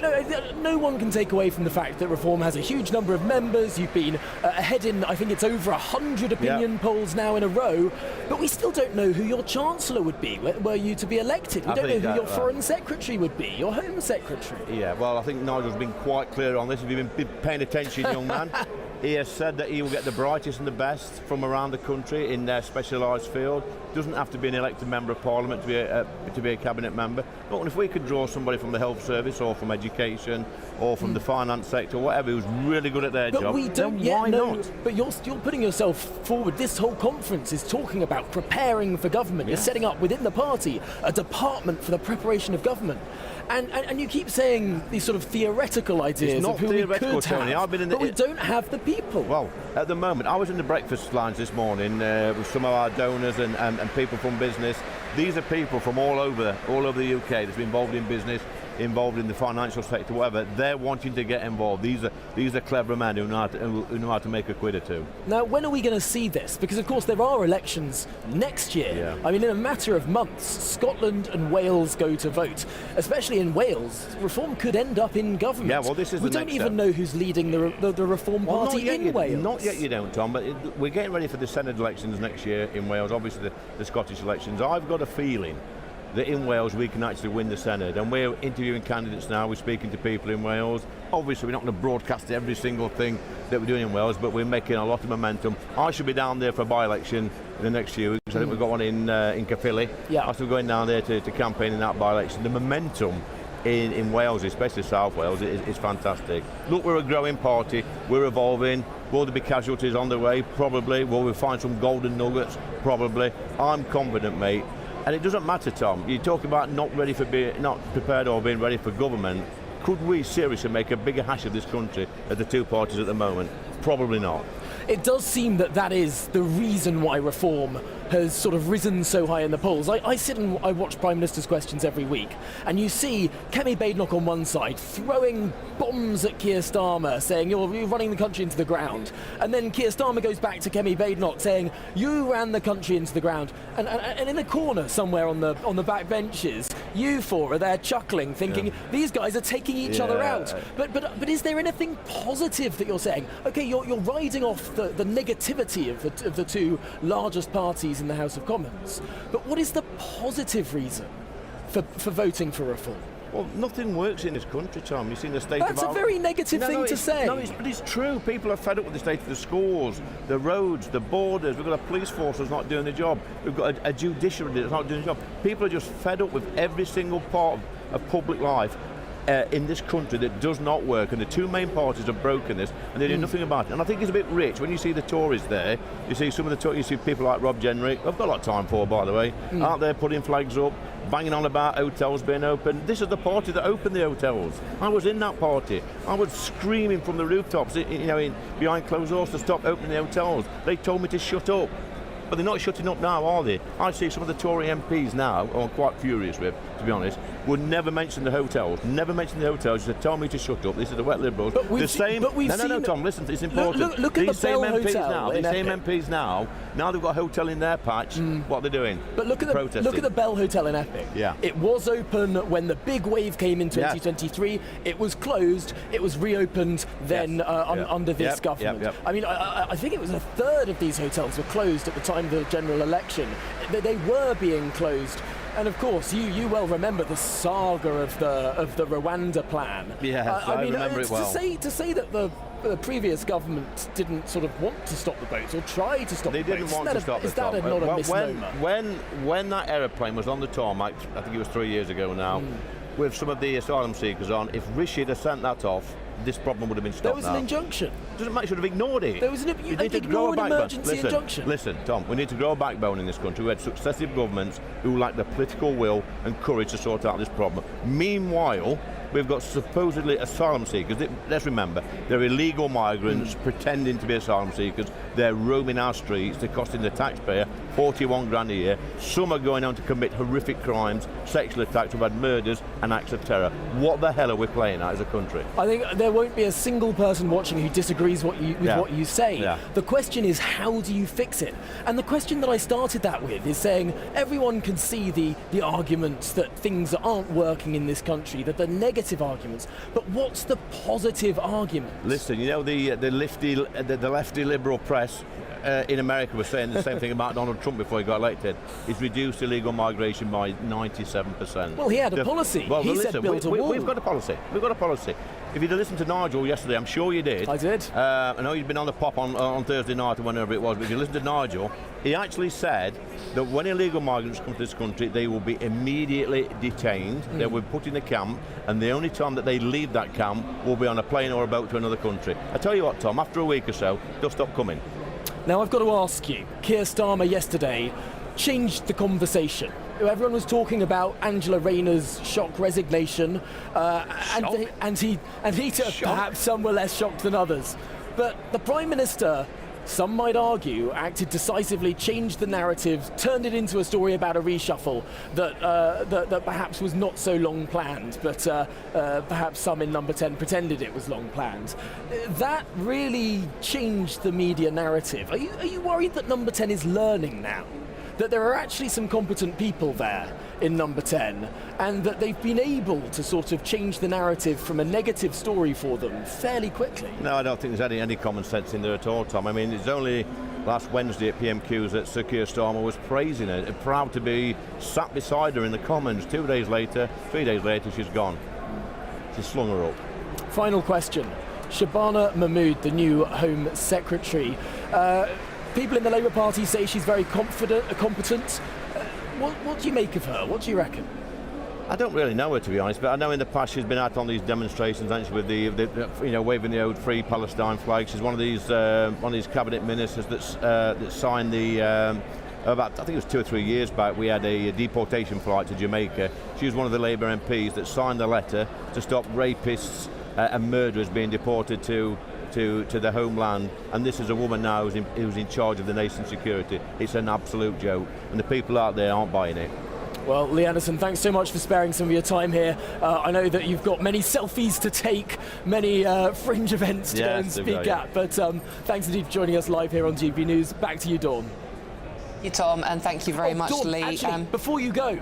no one can take away from the fact that Reform has a huge number of members. You've been ahead in, I think it's over 100 opinion polls now in a row, but we still don't know who your Chancellor would be were you to be elected. We don't know who your Foreign Secretary would be, your Home Secretary. Yeah, well, I think Nigel's been quite clear on this. If you've been paying attention, young man, he has said that he will get the brightest and the best from around the country in their specialised field. Doesn't have to be an elected member of Parliament to be a cabinet member. But if we could draw somebody from the health service or from education or from the finance sector, whatever, who's really good at their job, we don't then why not? But you're putting yourself forward. This whole conference is talking about preparing for government. You're setting up within the party a department for the preparation of government. And you keep saying these sort of theoretical ideas of who we could have, but we don't have the people. Well, at the moment, I was in the breakfast lines this morning with some of our donors and people from business. These are people from all over the UK that's been involved in business, involved in the financial sector, whatever. They're wanting to get involved. These are clever men who know how to make a quid or two. Now, when are we going to see this? Because, of course, there are elections next year. Yeah. I mean, in a matter of months, Scotland and Wales go to vote. Especially in Wales, Reform could end up in government. Yeah, well, this is we don't even know who's leading the Reform Party in Wales. Not yet, you don't, Tom. But we're getting ready for the Senate elections next year in Wales. Obviously, the Scottish elections. I've got a feeling that in Wales we can actually win the Senate, and we're interviewing candidates now, we're speaking to people in Wales. Obviously we're not going to broadcast every single thing that we're doing in Wales, but we're making a lot of momentum. I should be down there for a by-election in the next few weeks. I think we've got one in Caerphilly. Yeah. I should be going down there to campaign in that by-election. The momentum in Wales, especially South Wales, is fantastic. Look, we're a growing party, we're evolving. Will there be casualties on the way? Probably. Will we find some golden nuggets? Probably. I'm confident, mate. And it doesn't matter, Tom. You talk about not prepared or being ready for government. Could we seriously make a bigger hash of this country as the two parties at the moment? Probably not. It does seem that is the reason why Reform has sort of risen so high in the polls. I sit and I watch Prime Minister's Questions every week, and you see Kemi Badenoch on one side throwing bombs at Keir Starmer, saying you're running the country into the ground, and then Keir Starmer goes back to Kemi Badenoch saying you ran the country into the ground, and in a corner somewhere on the back benches, you four are there chuckling, thinking these guys are taking each other out. But is there anything positive that you're saying? Okay, you're riding off the negativity of the two largest parties in the House of Commons, but what is the positive reason for voting for reform? Well, nothing works in this country, Tom. You've seen the state of our... That's a very negative thing to say. No, but it's true. People are fed up with the state of the schools, the roads, the borders. We've got a police force that's not doing the job. We've got a judiciary that's not doing the job. People are just fed up with every single part of public life in this country that does not work, and the two main parties have broken this, and they do nothing about it. And I think it's a bit rich when you see the Tories there. You see some of the Tories, you see people like Rob Jenrick. I've got a lot of time for, by the way, out there putting flags up, banging on about hotels being open. This is the party that opened the hotels. I was in that party. I was screaming from the rooftops, behind closed doors to stop opening the hotels. They told me to shut up. But they're not shutting up now, are they? I see some of the Tory MPs now, who I'm quite furious with, to be honest, would never mention the hotels. Never mention the hotels. Just tell me to shut up. This is the wet Liberals. No, Tom, listen, it's important. Look at the Bell Hotel. These same MPs now they've got a hotel in their patch. What are they doing? But look at the Bell Hotel in Epping. Yeah. It was open when the big wave came in 2023. Yes. It was closed. It was reopened then under this government. I mean, I think it was a third of these hotels were closed at the time of the general election. They were being closed. And of course, you well remember the saga of the Rwanda plan. Yes, I remember it well. To say that the previous government didn't sort of want to stop the boats or try to stop the boats. They didn't want to stop the boats. Is that not a misnomer? When that aeroplane was on the tarmac, I think it was 3 years ago now, with some of the asylum seekers on, if Rishi had sent that off, this problem would have been stopped. There was an injunction. Doesn't matter, should have ignored it. There was an emergency injunction. Listen, Tom, we need to grow a backbone in this country. We had successive governments who lack the political will and courage to sort out this problem. Meanwhile, we've got supposedly asylum seekers. Let's remember, they're illegal migrants pretending to be asylum seekers. They're roaming our streets. They're costing the taxpayer 41 grand a year. Some are going on to commit horrific crimes, sexual attacks. We've had murders and acts of terror. What the hell are we playing at as a country? I think there won't be a single person watching who disagrees with what you say. Yeah. The question is, how do you fix it? And the question that I started that with is saying everyone can see the arguments that things aren't working in this country, that the negative arguments, but what's the positive argument? Listen, the lefty liberal press in America was saying the same thing about Donald Trump before he got elected. He's reduced illegal migration by 97%. Well, he had a policy. He said build a wall. We've got a policy. We've got a policy. If you'd have listened to Nigel yesterday, I'm sure you did. I did. I know you'd been on the pop on Thursday night or whenever it was, but if you listened to Nigel, he actually said that when illegal migrants come to this country, they will be immediately detained. They will be put in a camp, and the only time that they leave that camp will be on a plane or a boat to another country. I tell you what, Tom, after a week or so, they'll stop coming. Now, I've got to ask you, Keir Starmer yesterday changed the conversation. Everyone was talking about Angela Rayner's shock resignation, and he perhaps some were less shocked than others. But the Prime Minister, some might argue, acted decisively, changed the narrative, turned it into a story about a reshuffle that perhaps was not so long planned, but perhaps some in Number 10 pretended it was long planned. That really changed the media narrative. Are you worried that Number 10 is learning now? That there are actually some competent people there in Number 10, and that they've been able to sort of change the narrative from a negative story for them fairly quickly? No, I don't think there's any common sense in there at all, Tom. I mean, it's only last Wednesday at PMQs that Sir Keir Starmer was praising her, proud to be sat beside her in the Commons. 3 days later, she's gone. She's slung her up. Final question. Shabana Mahmood, the new Home Secretary. People in the Labour Party say she's very competent. What do you make of her? What do you reckon? I don't really know her, to be honest, but I know in the past she's been out on these demonstrations, hasn't she, with the waving the old Free Palestine flag. She's one of these cabinet ministers that signed the. About, I think it was 2 or 3 years back, we had a deportation flight to Jamaica. She was one of the Labour MPs that signed the letter to stop rapists and murderers being deported to back to their homeland, and this is a woman now who's in charge of the nation's security. It's an absolute joke, and the people out there aren't buying it. Well, Lee Anderson, thanks so much for sparing some of your time here. I know that you've got many selfies to take, many fringe events to go and speak at, but thanks indeed for joining us live here on GB News. Back to you, Dawn. You, Tom, and thank you very much, Dawn, Lee. Actually, before you go,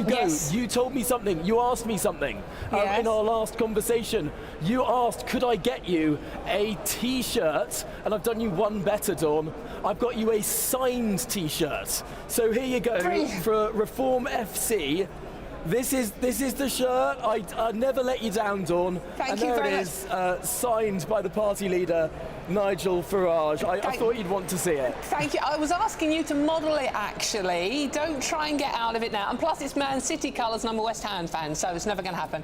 yes. you told me something. You asked me something in our last conversation. You asked, could I get you a T-shirt? And I've done you one better, Dawn. I've got you a signed T-shirt. So here you go for Reform FC. This is the shirt. I never let you down, Dawn. Thank you very much. There it is, signed by the party leader, Nigel Farage. I thought you'd want to see it. Thank you. I was asking you to model it, actually. Don't try and get out of it now. And plus, it's Man City colours, and I'm a West Ham fan, so it's never going to happen.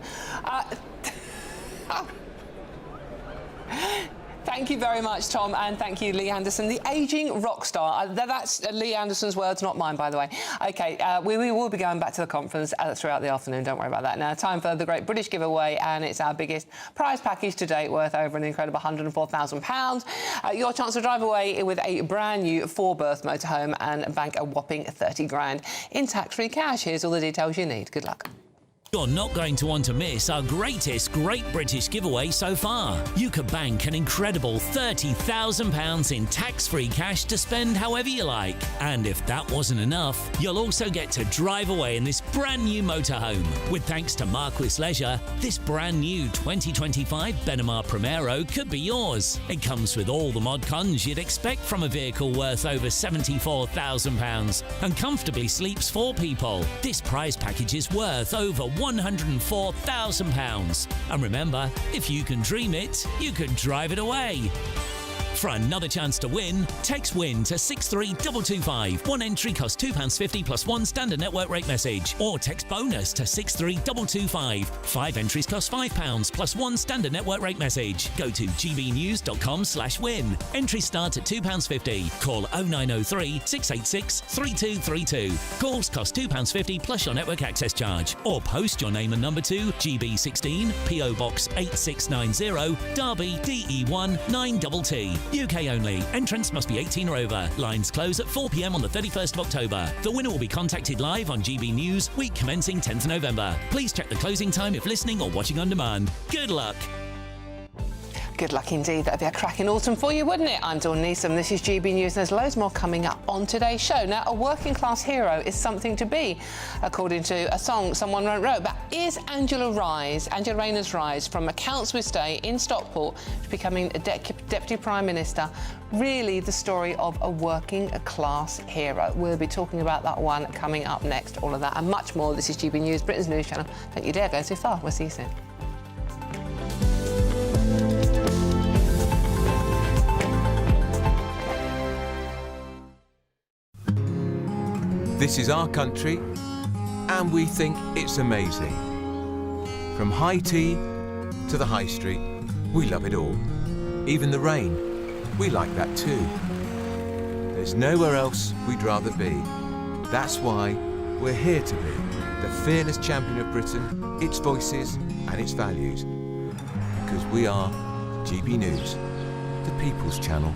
Thank you very much, Tom, and thank you, Lee Anderson, the ageing rock star. That's Lee Anderson's words, not mine, by the way. OK, we will be going back to the conference throughout the afternoon. Don't worry about that. Now, time for the Great British Giveaway, and it's our biggest prize package to date, worth over an incredible £104,000. Your chance to drive away with a brand new 4-berth motorhome and bank a whopping 30 grand in tax-free cash. Here's all the details you need. Good luck. You're not going to want to miss our greatest Great British giveaway so far. You could bank an incredible £30,000 in tax-free cash to spend however you like. And if that wasn't enough, you'll also get to drive away in this brand new motorhome. With thanks to Marquis Leisure, this brand new 2025 Benamar Primero could be yours. It comes with all the mod cons you'd expect from a vehicle worth over £74,000 and comfortably sleeps 4 people. This prize package is worth over £104,000. And remember, if you can dream it, you can drive it away. For another chance to win, text WIN to 63225. One entry costs £2.50 plus one standard network rate message. Or text BONUS to 63225. 5 entries cost £5 plus one standard network rate message. Go to gbnews.com/win. Entries start at £2.50. Call 0903 686 3232. Calls cost £2.50 plus your network access charge. Or post your name and number to GB16 PO Box 8690 Derby DE1 9TT. UK only. Entrants must be 18 or over. Lines close at 4 p.m. on the 31st of October. The winner will be contacted live on GB News, week commencing 10th November. Please check the closing time if listening or watching on demand. Good luck. Good luck indeed. That'd be a cracking autumn for you, wouldn't it? I'm Dawn Neeson. This is GB News. There's loads more coming up on today's show. Now, a working-class hero is something to be, according to a song someone wrote. But is Angela Rayner's rise from accounts we stay in Stockport to becoming a Deputy Prime Minister really the story of a working-class hero? We'll be talking about that one coming up next. All of that and much more. This is GB News, Britain's news channel. Don't you dare go too far. We'll see you soon. This is our country, and we think it's amazing. From high tea to the high street, we love it all. Even the rain, we like that too. There's nowhere else we'd rather be. That's why we're here to be the fearless champion of Britain, its voices and its values. Because we are GB News, the People's Channel,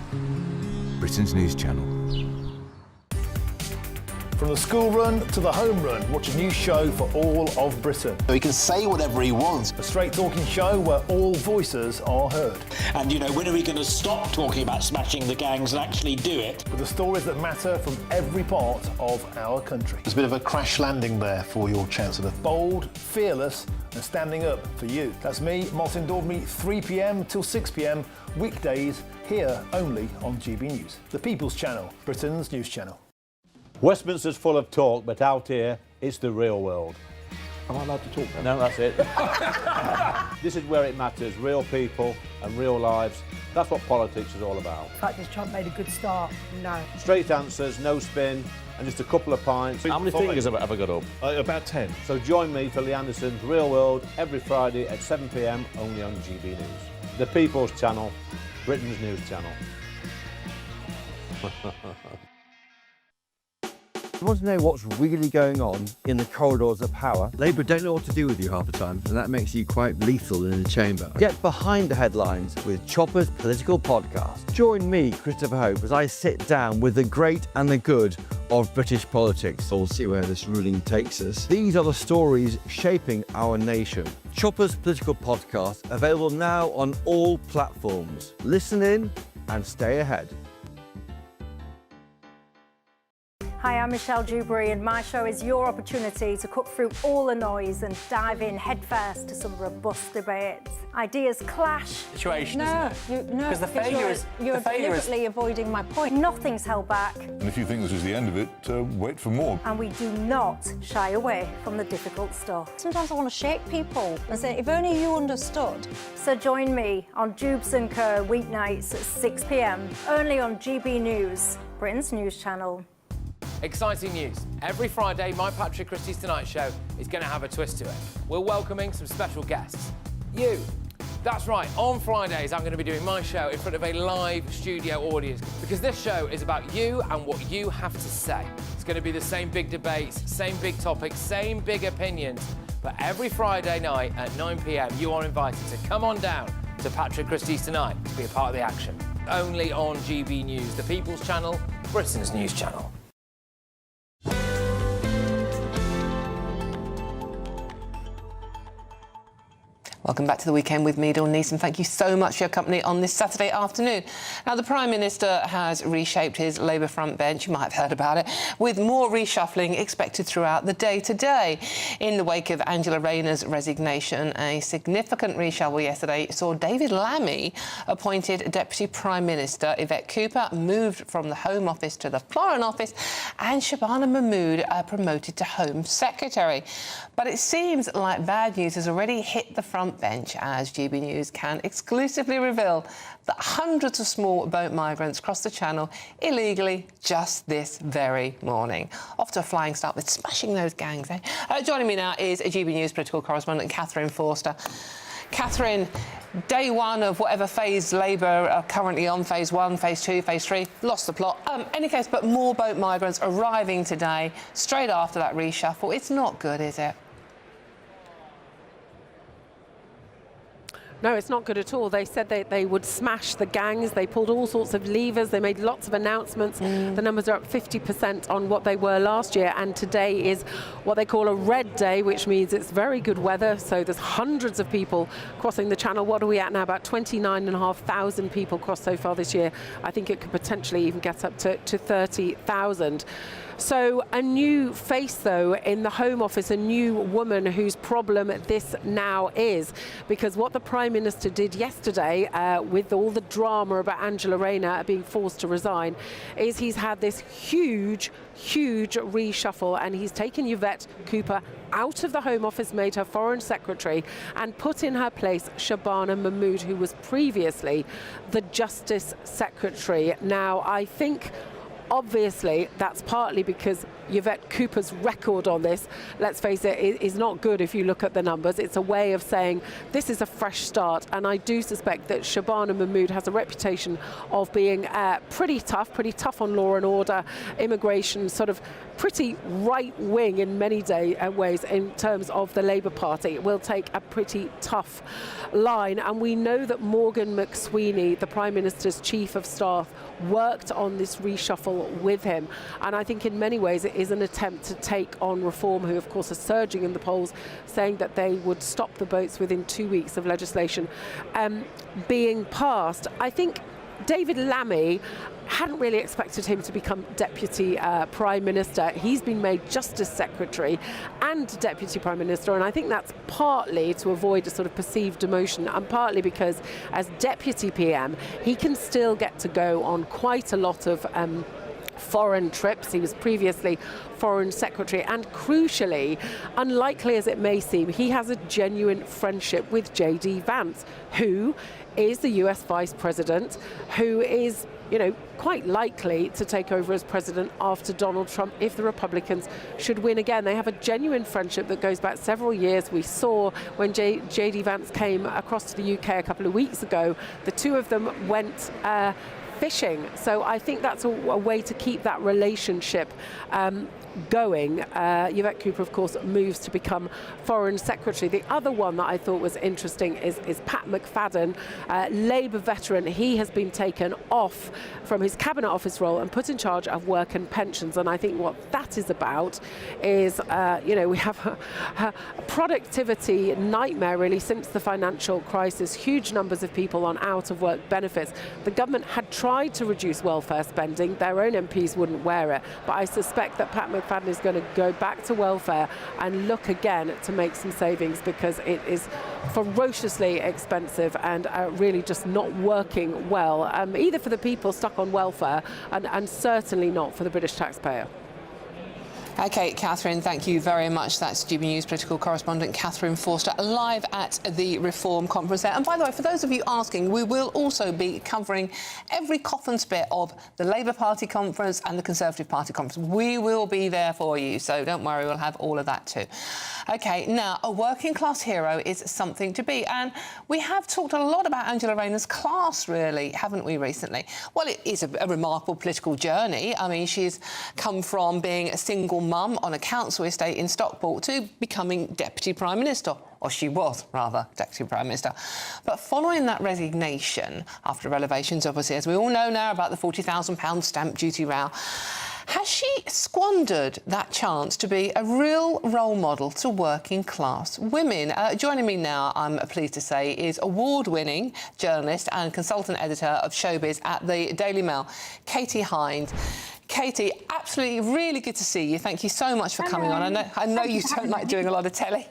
Britain's news channel. From the school run to the home run, watch a new show for all of Britain. So he can say whatever he wants. A straight talking show where all voices are heard. And, you know, when are we going to stop talking about smashing the gangs and actually do it? With the stories that matter from every part of our country. There's a bit of a crash landing there for your Chancellor. Bold, fearless and standing up for you. That's me, Martin Dordme, 3 p.m. till 6 p.m, weekdays, here only on GB News. The People's Channel, Britain's news channel. Westminster's full of talk, but out here, it's the real world. Am I allowed to talk then? No, that's it. This is where it matters, real people and real lives. That's what politics is all about. The fact that Trump made a good start, no. Straight answers, no spin, and just a couple of pints. How many fingers have I got up? About 10. So join me for Lee Anderson's Real World every Friday at 7 p.m, only on GB News. The People's Channel, Britain's news channel. You want to know what's really going on in the corridors of power. Labour don't know what to do with you half the time, and that makes you quite lethal in the chamber. Get behind the headlines with Chopper's Political Podcast. Join me, Christopher Hope, as I sit down with the great and the good of British politics. We'll see where this ruling takes us. These are the stories shaping our nation. Chopper's Political Podcast, available now on all platforms. Listen in and stay ahead. Hi, I'm Michelle Dewberry, and my show is your opportunity to cut through all the noise and dive in headfirst to some robust debates. Ideas clash. Situation, no, isn't it? No, because the failure is you're deliberately avoiding my point. Nothing's held back. And if you think this is the end of it, wait for more. And we do not shy away from the difficult stuff. Sometimes I want to shake people and say, if only you understood. So join me on Jubes & Co. weeknights at 6 p.m, only on GB News, Britain's news channel. Exciting news. Every Friday, my Patrick Christie's Tonight Show is going to have a twist to it. We're welcoming some special guests. You. That's right, on Fridays I'm going to be doing my show in front of a live studio audience because this show is about you and what you have to say. It's going to be the same big debates, same big topics, same big opinions. But every Friday night at 9 p.m, you are invited to come on down to Patrick Christie's Tonight to be a part of the action. Only on GB News, the People's Channel, Britain's news channel. Welcome back to the weekend with me, Dawn Neeson. Thank you so much for your company on this Saturday afternoon. Now, the Prime Minister has reshaped his Labour front bench, you might have heard about it, with more reshuffling expected throughout the day today. In the wake of Angela Rayner's resignation, a significant reshuffle yesterday saw David Lammy appointed Deputy Prime Minister, Yvette Cooper moved from the Home Office to the Foreign Office, and Shabana Mahmood promoted to Home Secretary. But it seems like bad news has already hit the front bench as GB News can exclusively reveal that hundreds of small boat migrants crossed the Channel illegally just this very morning. Off to a flying start with smashing those gangs, eh? Joining me now is GB News political correspondent Catherine Forster. Catherine, day one of whatever phase Labour are currently on, phase 1, phase 2, phase 3, lost the plot. Any case, but more boat migrants arriving today, straight after that reshuffle. It's not good, is it? No, it's not good at all. They said they would smash the gangs. They pulled all sorts of levers. They made lots of announcements. The numbers are up 50% on what they were last year. And today is what they call a red day, which means it's very good weather. So there's hundreds of people crossing the Channel. What are we at now? About 29,500 people crossed so far this year. I think it could potentially even get up to 30,000. So a new face, though, in the Home Office, a new woman whose problem this now is. Because what the Prime Minister did yesterday with all the drama about Angela Rayner being forced to resign is he's had this huge reshuffle, and he's taken Yvette Cooper out of the Home Office, made her Foreign Secretary, and put in her place Shabana Mahmood, who was previously the Justice Secretary. Now, I think obviously, that's partly because Yvette Cooper's record on this, let's face it, is not good if you look at the numbers. It's a way of saying this is a fresh start, and I do suspect that Shabana Mahmood has a reputation of being pretty tough on law and order, immigration, sort of pretty right-wing in many ways in terms of the Labour Party. It will take a pretty tough line, and we know that Morgan McSweeney, the Prime Minister's Chief of Staff, worked on this reshuffle with him, and I think in many ways it is an attempt to take on Reform, who of course are surging in the polls, saying that they would stop the boats within 2 weeks of legislation being passed. I think David Lammy, hadn't really expected him to become Deputy Prime Minister. He's been made Justice Secretary and Deputy Prime Minister, and I think that's partly to avoid a sort of perceived demotion, and partly because as Deputy PM, he can still get to go on quite a lot of foreign trips. He was previously Foreign Secretary, and crucially, unlikely as it may seem, he has a genuine friendship with JD Vance, who is the US Vice President, who is, you know, quite likely to take over as president after Donald Trump if the Republicans should win again. They have a genuine friendship that goes back several years. We saw when JD Vance came across to the UK a couple of weeks ago, the two of them went fishing. So I think that's a way to keep that relationship going. Yvette Cooper, of course, moves to become Foreign Secretary. The other one that I thought was interesting is Pat McFadden, Labour veteran. He has been taken off from his Cabinet Office role and put in charge of work and pensions. And I think what that is about is, we have a productivity nightmare really since the financial crisis. Huge numbers of people on out-of-work benefits. The government had tried to reduce welfare spending. Their own MPs wouldn't wear it. But I suspect that Pat McFadden is going to go back to welfare and look again to make some savings, because it is ferociously expensive and really just not working well, either for the people stuck on welfare and certainly not for the British taxpayer. OK, Catherine, thank you very much. That's GB News political correspondent Catherine Forster, live at the Reform conference there. And by the way, for those of you asking, we will also be covering every cough and spit of the Labour Party conference and the Conservative Party conference. We will be there for you, so don't worry, we'll have all of that too. OK, now, a working class hero is something to be. And we have talked a lot about Angela Rayner's class, really, haven't we, recently? Well, it is a remarkable political journey. I mean, she's come from being a single mum on a council estate in Stockport to becoming Deputy Prime Minister. Or she was, rather, Deputy Prime Minister. But following that resignation, after revelations, obviously, as we all know now, about the £40,000 stamp duty row, has she squandered that chance to be a real role model to working class women? Joining me now, I'm pleased to say, is award-winning journalist and consultant editor of showbiz at the Daily Mail, Katie Hind. Katie, absolutely really good to see you. Thank you so much for coming on. I know you don't like doing a lot of telly.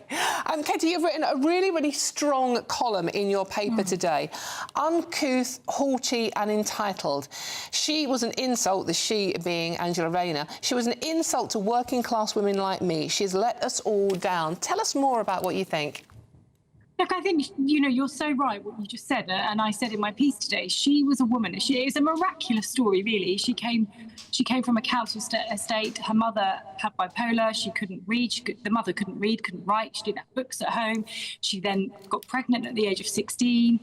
Katie, you've written a really, really strong column in your paper today. Uncouth, haughty and entitled. She was an insult, the she being Angela Rayner. She was an insult to working class women like me. She's let us all down. Tell us more about what you think. Look, I think, you're so right what you just said, and I said in my piece today, she was a woman. It's a miraculous story, really. She came from a council estate. Her mother had bipolar. She couldn't read. The mother couldn't read, couldn't write. She didn't have books at home. She then got pregnant at the age of 16,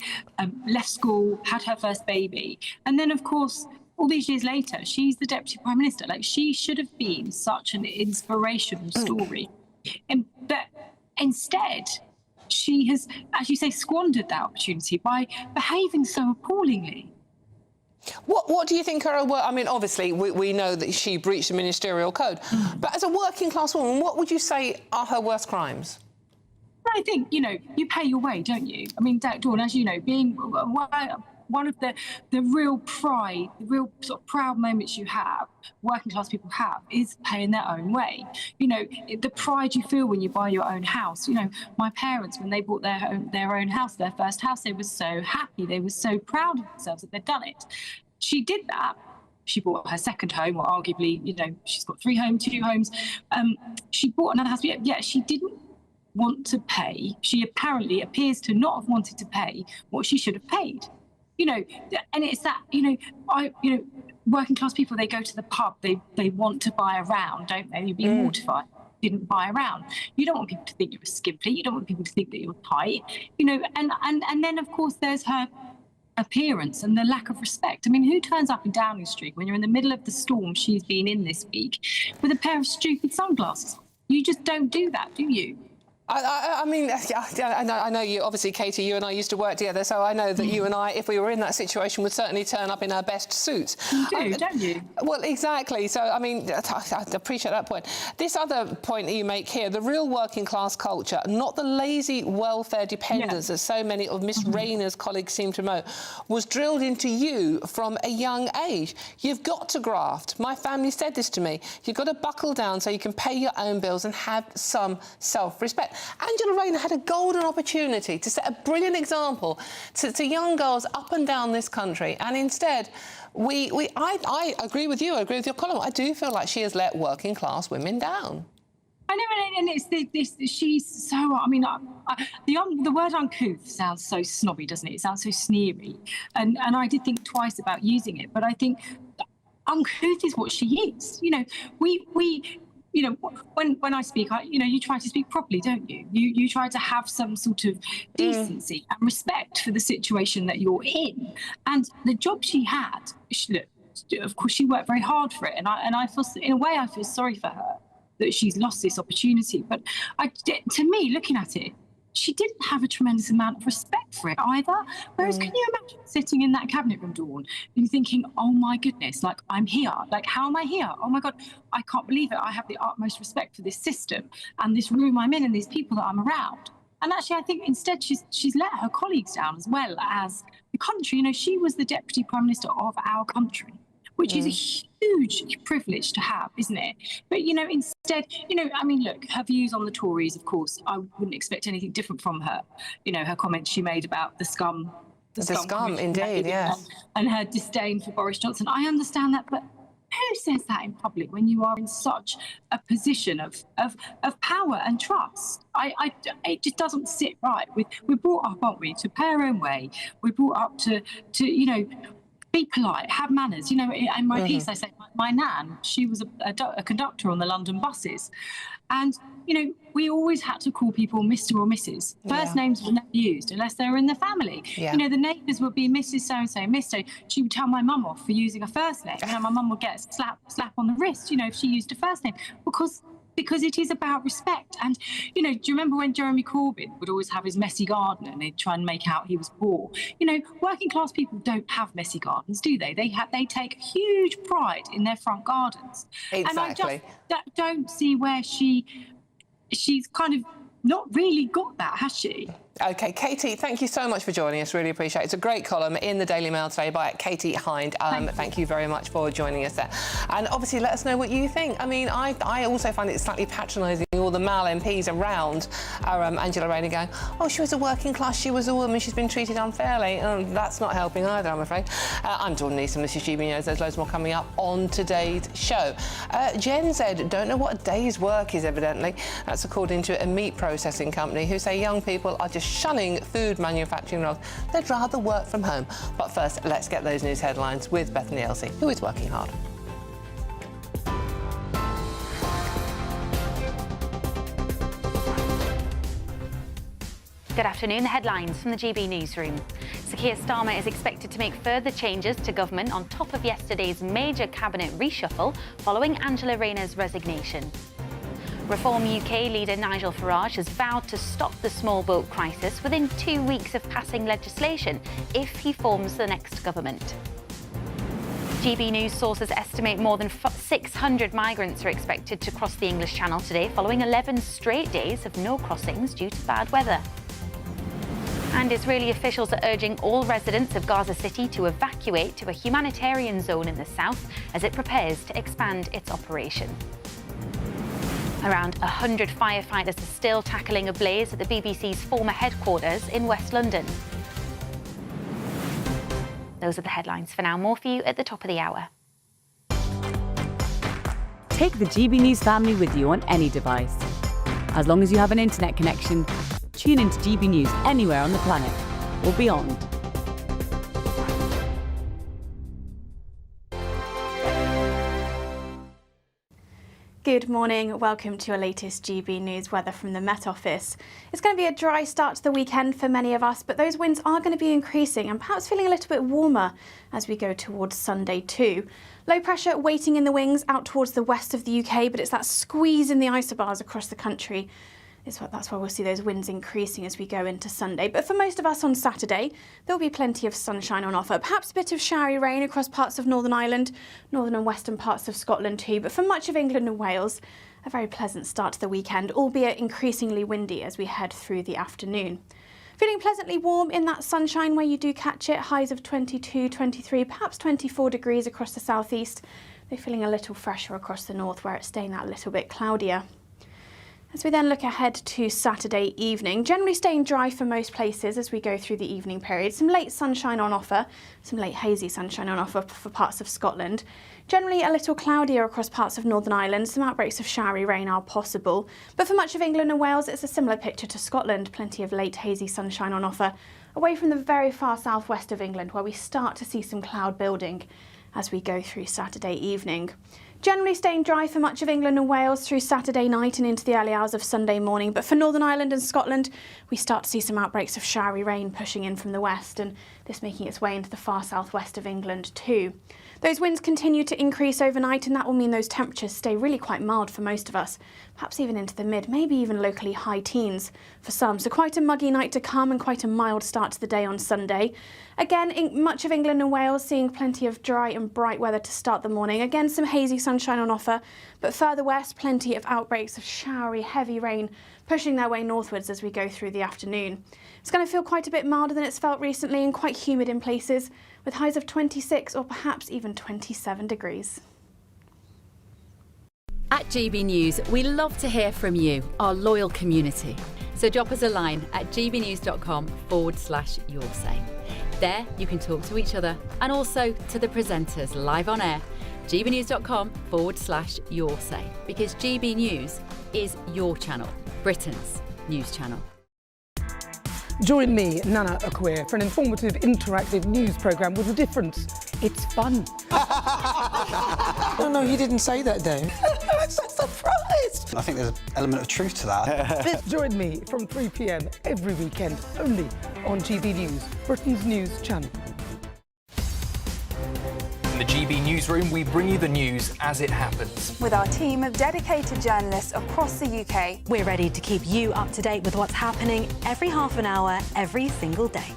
left school, had her first baby. And then, of course, all these years later, she's the Deputy Prime Minister. Like, she should have been such an inspirational story. But instead, she has, as you say, squandered that opportunity by behaving so appallingly. What do you think are I mean, obviously, we know that she breached the ministerial code, but as a working class woman, what would you say are her worst crimes? I think, you pay your way, don't you? I mean, Dawn, as you know, being one of the real pride, the real sort of proud moments you have, working class people have, is paying their own way. The pride you feel when you buy your own house. My parents, when they bought their own house, their first house, they were so happy. They were so proud of themselves that they'd done it. She did that. She bought her second home, or arguably, she's got 3 homes, 2 homes. She bought another house, but yet she didn't want to pay. She apparently appears to not have wanted to pay what she should have paid. And it's that, working class people, they go to the pub, they want to buy a round, don't they? You'd be mortified. Didn't buy a round. You don't want people to think you're a skimpy. You don't want people to think that you're tight. And then, of course, there's her appearance and the lack of respect. I mean, who turns up in Downing Street when you're in the middle of the storm she's been in this week with a pair of stupid sunglasses? You just don't do that, do you? I mean, I know you, obviously, Katie, you and I used to work together, so I know that you and I, if we were in that situation, would certainly turn up in our best suits. You do, don't you? Well, exactly. So, I mean, I appreciate that point. This other point that you make here, the real working class culture, not the lazy welfare dependence that so many of Miss Rayner's colleagues seem to know, was drilled into you from a young age. You've got to graft. My family said this to me. You've got to buckle down so you can pay your own bills and have some self-respect. Angela Rayner had a golden opportunity to set a brilliant example to young girls up and down this country, and instead, I agree with you. I agree with your column. I do feel like she has let working class women down. I know, and it's this. She's so. I mean, the word uncouth sounds so snobby, doesn't it? It sounds so sneery, and I did think twice about using it, but I think uncouth is what she is. you know, when I speak, you try to speak properly, don't you? You try to have some sort of decency and respect for the situation that you're in. And the job she had, of course, she worked very hard for it. And I feel, in a way, I feel sorry for her that she's lost this opportunity. But to me, looking at it, she didn't have a tremendous amount of respect for it either. Whereas, can you imagine sitting in that cabinet room, Dawn, and thinking, oh my goodness, like, I'm here. Like, how am I here? Oh my God, I can't believe it. I have the utmost respect for this system and this room I'm in and these people that I'm around. And actually, I think instead she's let her colleagues down as well as the country. You know, she was the Deputy Prime Minister of our country, which is a huge privilege to have, isn't it? But, you know, instead, you know, I mean, look, her views on the Tories, of course, I wouldn't expect anything different from her. You know, her comments she made about the scum. The scum, indeed, yes. And her disdain for Boris Johnson. I understand that, but who says that in public when you are in such a position of power and trust? It just doesn't sit right. We're brought up, aren't we, to pay our own way. We're brought up to you know, be polite, have manners. You know, in my piece, I say my nan, she was a conductor on the London buses. And, you know, we always had to call people Mr. or Mrs. First names were never used unless they were in the family. You know, the neighbours would be Mrs. So-and-so, Mr. She would tell my mum off for using a first name. You know, my mum would get a slap on the wrist, you know, if she used a first name. Because it is about respect. And, you know, do you remember when Jeremy Corbyn would always have his messy garden and they'd try and make out he was poor? You know, working class people don't have messy gardens, do they? They take huge pride in their front gardens. Exactly. And I just don't see where she's kind of not really got that, has she? OK, Katie, thank you so much for joining us. Really appreciate it. It's a great column in the Daily Mail today by Katie Hind. Thank you very much for joining us there. And obviously, let us know what you think. I mean, I also find it slightly patronising, all the male MPs around our Angela Rayner going, oh, she was a working class, she was a woman, she's been treated unfairly. That's not helping either, I'm afraid. I'm Dawn Neeson, this is GBNews. There's loads more coming up on today's show. Gen Z don't know what a day's work is, evidently. That's according to a meat processing company who say young people are just shunning food manufacturing roles. They'd rather work from home. But first, let's get those news headlines with Bethany Elsey, who is working hard. Good afternoon. The headlines from the GB newsroom. Sir Keir Starmer is expected to make further changes to government on top of yesterday's major cabinet reshuffle following Angela Rayner's resignation. Reform UK leader Nigel Farage has vowed to stop the small boat crisis within 2 weeks of passing legislation if he forms the next government. GB News sources estimate more than 600 migrants are expected to cross the English Channel today following 11 straight days of no crossings due to bad weather. And Israeli officials are urging all residents of Gaza City to evacuate to a humanitarian zone in the south as it prepares to expand its operation. Around 100 firefighters are still tackling a blaze at the BBC's former headquarters in West London. Those are the headlines for now. More for you at the top of the hour. Take the GB News family with you on any device. As long as you have an internet connection, tune into GB News anywhere on the planet or beyond. Good morning, welcome to your latest GB News weather from the Met Office. It's going to be a dry start to the weekend for many of us, but those winds are going to be increasing and perhaps feeling a little bit warmer as we go towards Sunday too. Low pressure waiting in the wings out towards the west of the UK, but it's that squeeze in the isobars across the country. That's why we'll see those winds increasing as we go into Sunday. But for most of us on Saturday, there'll be plenty of sunshine on offer. Perhaps a bit of showery rain across parts of Northern Ireland, northern and western parts of Scotland too. But for much of England and Wales, a very pleasant start to the weekend, albeit increasingly windy as we head through the afternoon. Feeling pleasantly warm in that sunshine where you do catch it. Highs of 22, 23, perhaps 24 degrees across the southeast. They're feeling a little fresher across the north where it's staying that little bit cloudier. As we then look ahead to Saturday evening, generally staying dry for most places as we go through the evening period. Some late sunshine on offer, some late hazy sunshine on offer for parts of Scotland. Generally a little cloudier across parts of Northern Ireland. Some outbreaks of showery rain are possible. But for much of England and Wales, it's a similar picture to Scotland. Plenty of late hazy sunshine on offer, away from the very far southwest of England where we start to see some cloud building as we go through Saturday evening. Generally staying dry for much of England and Wales through Saturday night and into the early hours of Sunday morning. But for Northern Ireland and Scotland, we start to see some outbreaks of showery rain pushing in from the west, and this making its way into the far southwest of England too. Those winds continue to increase overnight, and that will mean those temperatures stay really quite mild for most of us, perhaps even into the mid, maybe even locally high teens for some. So quite a muggy night to come and quite a mild start to the day on Sunday. Again, in much of England and Wales seeing plenty of dry and bright weather to start the morning. Again, some hazy sunshine on offer, but further west, plenty of outbreaks of showery, heavy rain pushing their way northwards as we go through the afternoon. It's going to feel quite a bit milder than it's felt recently and quite humid in places, with highs of 26 or perhaps even 27 degrees. At GB News, we love to hear from you, our loyal community. So drop us a line at gbnews.com/yoursay. There you can talk to each other and also to the presenters live on air. gbnews.com/yoursay, because GB News is your channel, Britain's news channel. Join me, Nana Okoye, for an informative, interactive news programme with a difference. It's fun. No, you didn't say that, Dave. I'm so surprised. I think there's an element of truth to that. Join me from 3 p.m. every weekend, only on GB News, Britain's news channel. In the GB Newsroom, we bring you the news as it happens. With our team of dedicated journalists across the UK, we're ready to keep you up to date with what's happening every half an hour, every single day.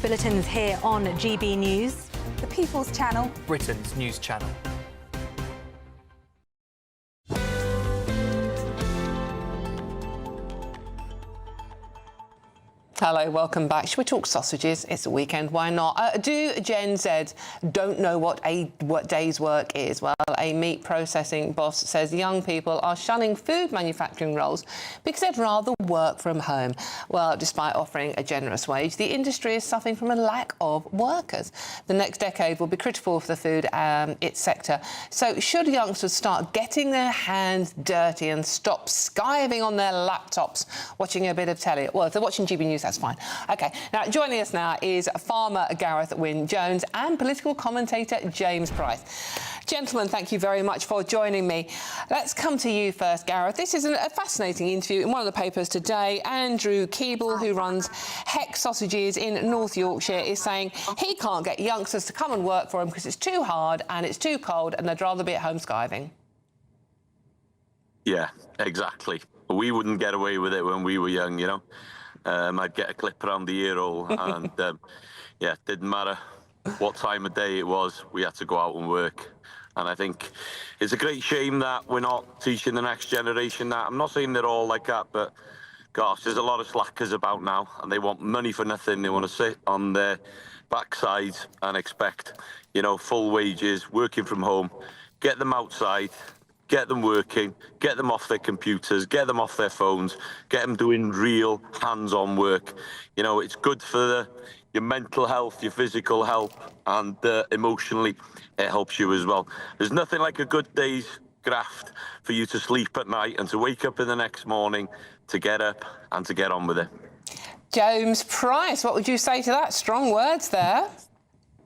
Bulletins here on GB News, the People's Channel, Britain's news channel. Hello, welcome back. Should we talk sausages? It's a weekend, why not? Do Gen Z don't know what day's work is? Well, a meat processing boss says young people are shunning food manufacturing roles because they'd rather work from home. Well, despite offering a generous wage, the industry is suffering from a lack of workers. The next decade will be critical for the food its sector. So should youngsters start getting their hands dirty and stop skiving on their laptops watching a bit of telly? Well, if they're watching GB News, that's fine. OK, now joining us now is farmer Gareth Wynne-Jones and political commentator James Price. Gentlemen, thank you very much for joining me. Let's come to you first, Gareth. This is a fascinating interview in one of the papers today. Andrew Keeble, who runs Heck Sausages in North Yorkshire, is saying he can't get youngsters to come and work for him because it's too hard and it's too cold and they'd rather be at home skiving. Yeah, exactly. We wouldn't get away with it when we were young, you know. I'd get a clip around the ear hole and, yeah, it didn't matter what time of day it was, we had to go out and work. And I think it's a great shame that we're not teaching the next generation that. I'm not saying they're all like that, but gosh, there's a lot of slackers about now and they want money for nothing. They want to sit on their backsides and expect, you know, full wages, working from home. Get them outside, get them working, get them off their computers, get them off their phones, get them doing real hands-on work. You know, it's good for your mental health, your physical health, and emotionally, it helps you as well. There's nothing like a good day's graft for you to sleep at night and to wake up in the next morning, to get up and to get on with it. James Price, what would you say to that? Strong words there.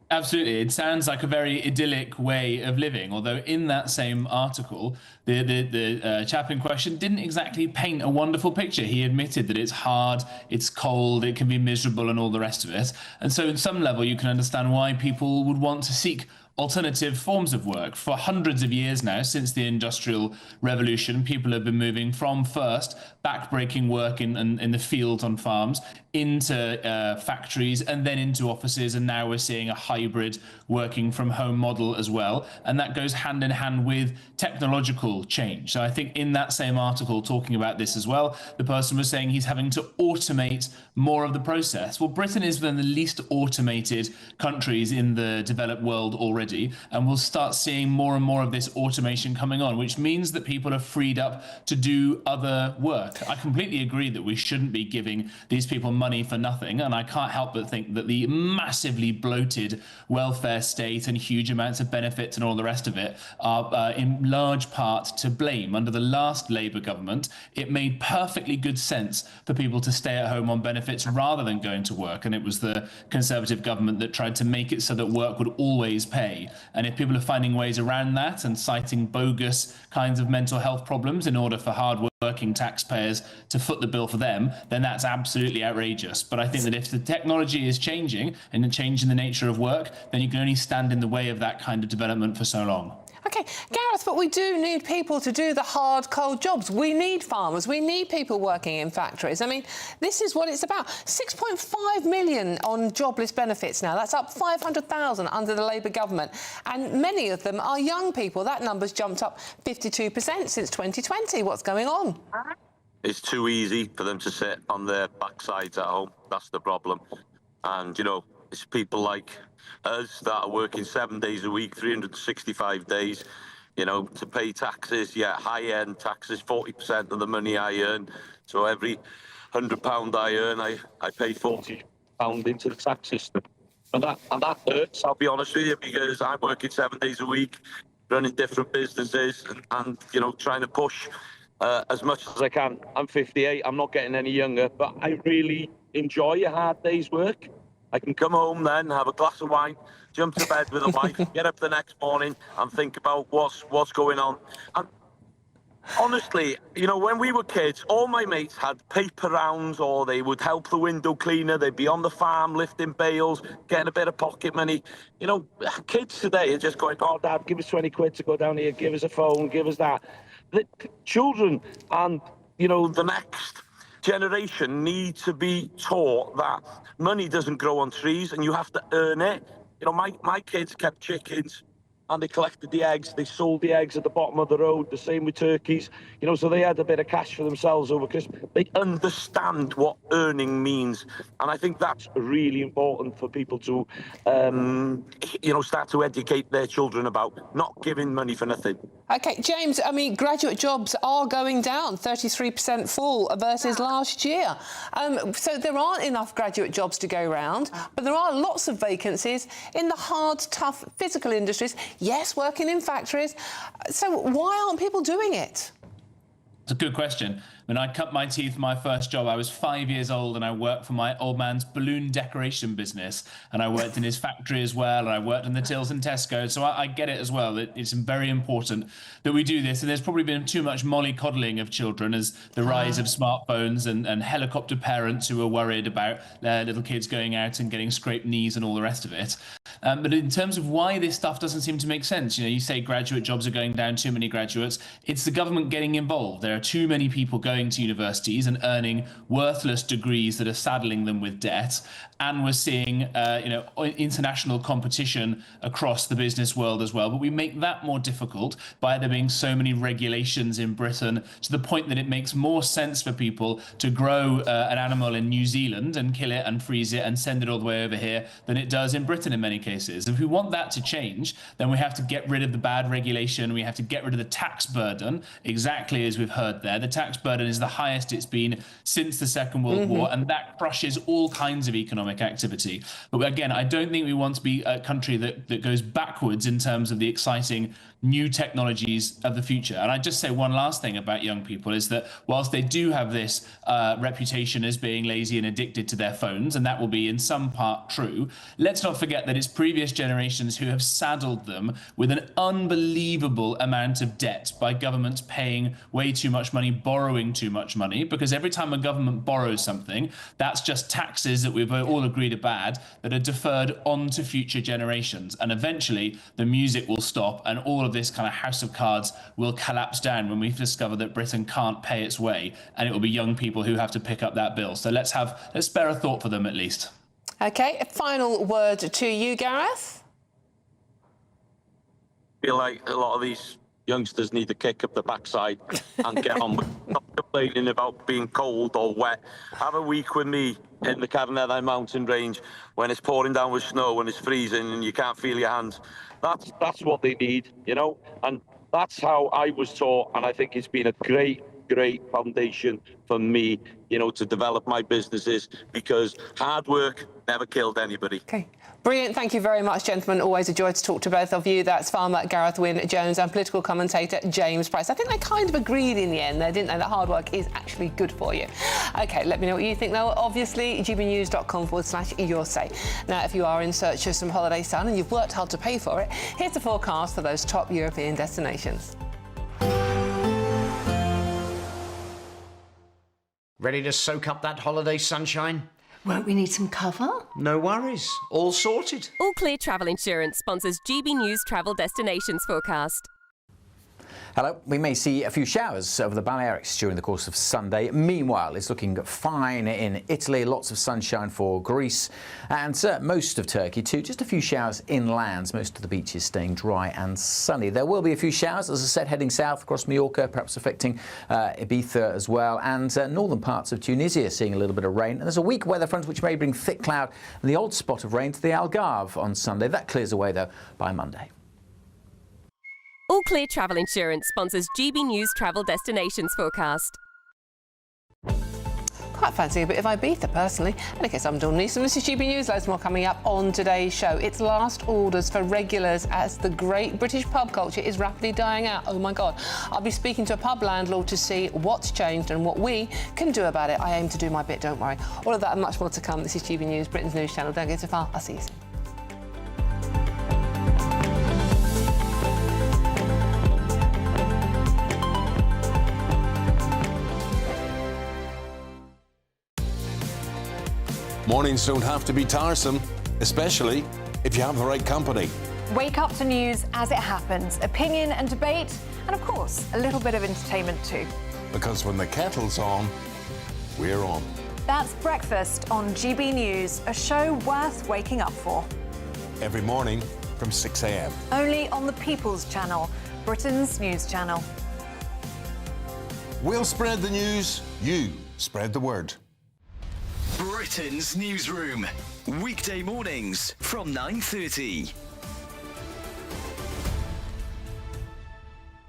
Absolutely. It sounds like a very idyllic way of living, although in that same article, the chap in question didn't exactly paint a wonderful picture. He admitted that it's hard, it's cold, it can be miserable and all the rest of it. And so at some level, you can understand why people would want to seek alternative forms of work. For hundreds of years now, since the Industrial Revolution, people have been moving from first back-breaking work in the fields on farms into factories and then into offices, and now we're seeing a hybrid working from home model as well, and that goes hand in hand with technological change. So I think in that same article talking about this as well, the person was saying he's having to automate more of the process. Well, Britain is one of the least automated countries in the developed world already, and we'll start seeing more and more of this automation coming on, which means that people are freed up to do other work. I completely agree that we shouldn't be giving these people money for nothing, and I can't help but think that the massively bloated welfare state and huge amounts of benefits and all the rest of it are in large part to blame. Under the last Labour government, it made perfectly good sense for people to stay at home on benefits rather than going to work, and it was the Conservative government that tried to make it so that work would always pay. pay. And if people are finding ways around that and citing bogus kinds of mental health problems in order for hard-working taxpayers to foot the bill for them, then that's absolutely outrageous. But I think that if the technology is changing and changing the nature of work, then you can only stand in the way of that kind of development for so long. OK, Gareth, but we do need people to do the hard, cold jobs. We need farmers. We need people working in factories. I mean, this is what it's about. 6.5 million on jobless benefits now. That's up 500,000 under the Labour government. And many of them are young people. That number's jumped up 52% since 2020. What's going on? It's too easy for them to sit on their backsides at home. That's the problem. And, you know, it's people like us that are working 7 days a week, 365 days, you know, to pay taxes. Yeah, high-end taxes, 40% of the money I earn. So every £100 I earn, I pay £40 into the tax system. And that hurts, I'll be honest with you, because I'm working 7 days a week, running different businesses and you know, trying to push as much as I can. I'm 58, I'm not getting any younger, but I really enjoy a hard day's work. I can come home then, have a glass of wine, jump to bed with a wife, get up the next morning and think about what's going on. And honestly, you know, when we were kids, all my mates had paper rounds or they would help the window cleaner. They'd be on the farm lifting bales, getting a bit of pocket money. You know, kids today are just going, oh, Dad, give us 20 quid to go down here, give us a phone, give us that. The children and, you know, the next generation need to be taught that money doesn't grow on trees and you have to earn it. You know, my kids kept chickens and they collected the eggs. They sold the eggs at the bottom of the road. The same with turkeys. You know, so they had a bit of cash for themselves over Christmas. They understand what earning means. And I think that's really important for people to, you know, start to educate their children about not giving money for nothing. OK, James, I mean, graduate jobs are going down, 33% fall versus last year. So there aren't enough graduate jobs to go round, but there are lots of vacancies in the hard, tough, physical industries. Yes, working in factories. So why aren't people doing it? It's a good question. When I cut my teeth, my first job, I was 5 years old and I worked for my old man's balloon decoration business. And I worked in his factory as well. And I worked in the tills and Tesco. So I get it as well. It's very important that we do this. And there's probably been too much mollycoddling of children as the rise of smartphones and helicopter parents who are worried about their little kids going out and getting scraped knees and all the rest of it. But in terms of why this stuff doesn't seem to make sense, you know, you say graduate jobs are going down, too many graduates. It's the government getting involved. There are too many people going to universities and earning worthless degrees that are saddling them with debt. And we're seeing, you know, international competition across the business world as well. But we make that more difficult by there being so many regulations in Britain to the point that it makes more sense for people to grow an animal in New Zealand and kill it and freeze it and send it all the way over here than it does in Britain in many cases. If we want that to change, then we have to get rid of the bad regulation. We have to get rid of the tax burden, exactly as we've heard there. The tax burden is the highest it's been since the Second World War, and that crushes all kinds of economic activity. But again, I don't think we want to be a country that goes backwards in terms of the exciting new technologies of the future. And I just say one last thing about young people is that whilst they do have this reputation as being lazy and addicted to their phones, and that will be in some part true, let's not forget that it's previous generations who have saddled them with an unbelievable amount of debt by governments paying way too much money, borrowing too much money, because every time a government borrows something, that's just taxes that we've all agreed are bad that are deferred onto future generations. And eventually the music will stop and all of this kind of house of cards will collapse down when we've discovered that Britain can't pay its way, and it will be young people who have to pick up that bill. So let's spare a thought for them at least. OK, a final word to you, Gareth. I feel like a lot of these youngsters need to kick up the backside and get on with not complaining about being cold or wet. Have a week with me in the Carnarvon mountain range when it's pouring down with snow and it's freezing and you can't feel your hands. That's what they need, you know, and that's how I was taught, and I think it's been a great great foundation for me, you know, to develop my businesses, because hard work never killed anybody. Okay. Brilliant. Thank you very much, gentlemen. Always a joy to talk to both of you. That's farmer Gareth Wynne-Jones and political commentator James Price. I think they kind of agreed in the end there, didn't they? That hard work is actually good for you. OK, let me know what you think, though. Obviously, gbnews.com/your say. Now, if you are in search of some holiday sun and you've worked hard to pay for it, here's the forecast for those top European destinations. Ready to soak up that holiday sunshine? Won't we need some cover? No worries. All sorted. All Clear Travel Insurance sponsors GB News Travel Destinations Forecast. Hello. We may see a few showers over the Balearics during the course of Sunday. Meanwhile, it's looking fine in Italy. Lots of sunshine for Greece and most of Turkey too. Just a few showers inland. Most of the beaches staying dry and sunny. There will be a few showers, as I said, heading south across Mallorca, perhaps affecting Ibiza as well, and northern parts of Tunisia seeing a little bit of rain. And there's a weak weather front which may bring thick cloud and the odd spot of rain to the Algarve on Sunday. That clears away though by Monday. All Clear Travel Insurance sponsors GB News Travel Destinations Forecast. Quite fancy a bit of Ibiza, personally. And in case I'm Dawn Neeson, this is GB News. Loads more coming up on today's show. It's last orders for regulars as the great British pub culture is rapidly dying out. Oh, my God. I'll be speaking to a pub landlord to see what's changed and what we can do about it. I aim to do my bit, don't worry. All of that and much more to come. This is GB News, Britain's news channel. Don't go too far. I'll see you soon. Mornings don't have to be tiresome, especially if you have the right company. Wake up to news as it happens, opinion and debate, and of course, a little bit of entertainment too. Because when the kettle's on, we're on. That's Breakfast on GB News, a show worth waking up for. Every morning from 6 a.m. Only on the People's Channel, Britain's news channel. We'll spread the news, you spread the word. Britain's newsroom, weekday mornings from 9:30.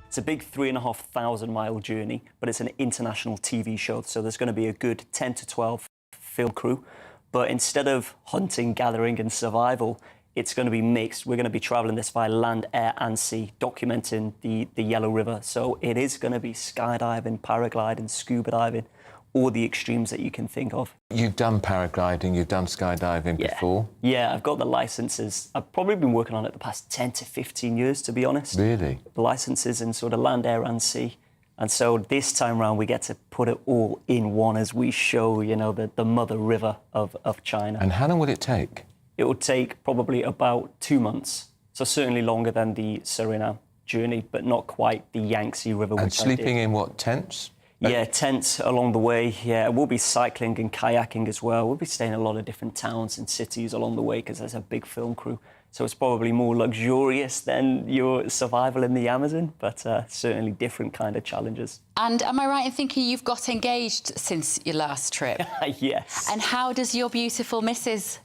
It's a big 3,500-mile journey, but it's an international TV show, so there's going to be a good 10 to 12 film crew. But instead of hunting, gathering and survival, it's going to be mixed. We're going to be travelling this by land, air and sea, documenting the Yellow River. So it is going to be skydiving, paragliding, scuba diving, all the extremes that you can think of. You've done paragliding, you've done skydiving before? Yeah, I've got the licences. I've probably been working on it the past 10 to 15 years, to be honest. Really? The licences in sort of land, air and sea. And so this time round, we get to put it all in one as we show, you know, the mother river of China. And how long will it take? It would take probably about 2 months. So certainly longer than the Suriname journey, but not quite the Yangtze River. And sleeping in what, tents? Yeah, tents along the way. Yeah, we'll be cycling and kayaking as well. We'll be staying in a lot of different towns and cities along the way because there's a big film crew. So it's probably more luxurious than your survival in the Amazon, but certainly different kind of challenges. And am I right in thinking you've got engaged since your last trip? Yes. And how does your beautiful Mrs.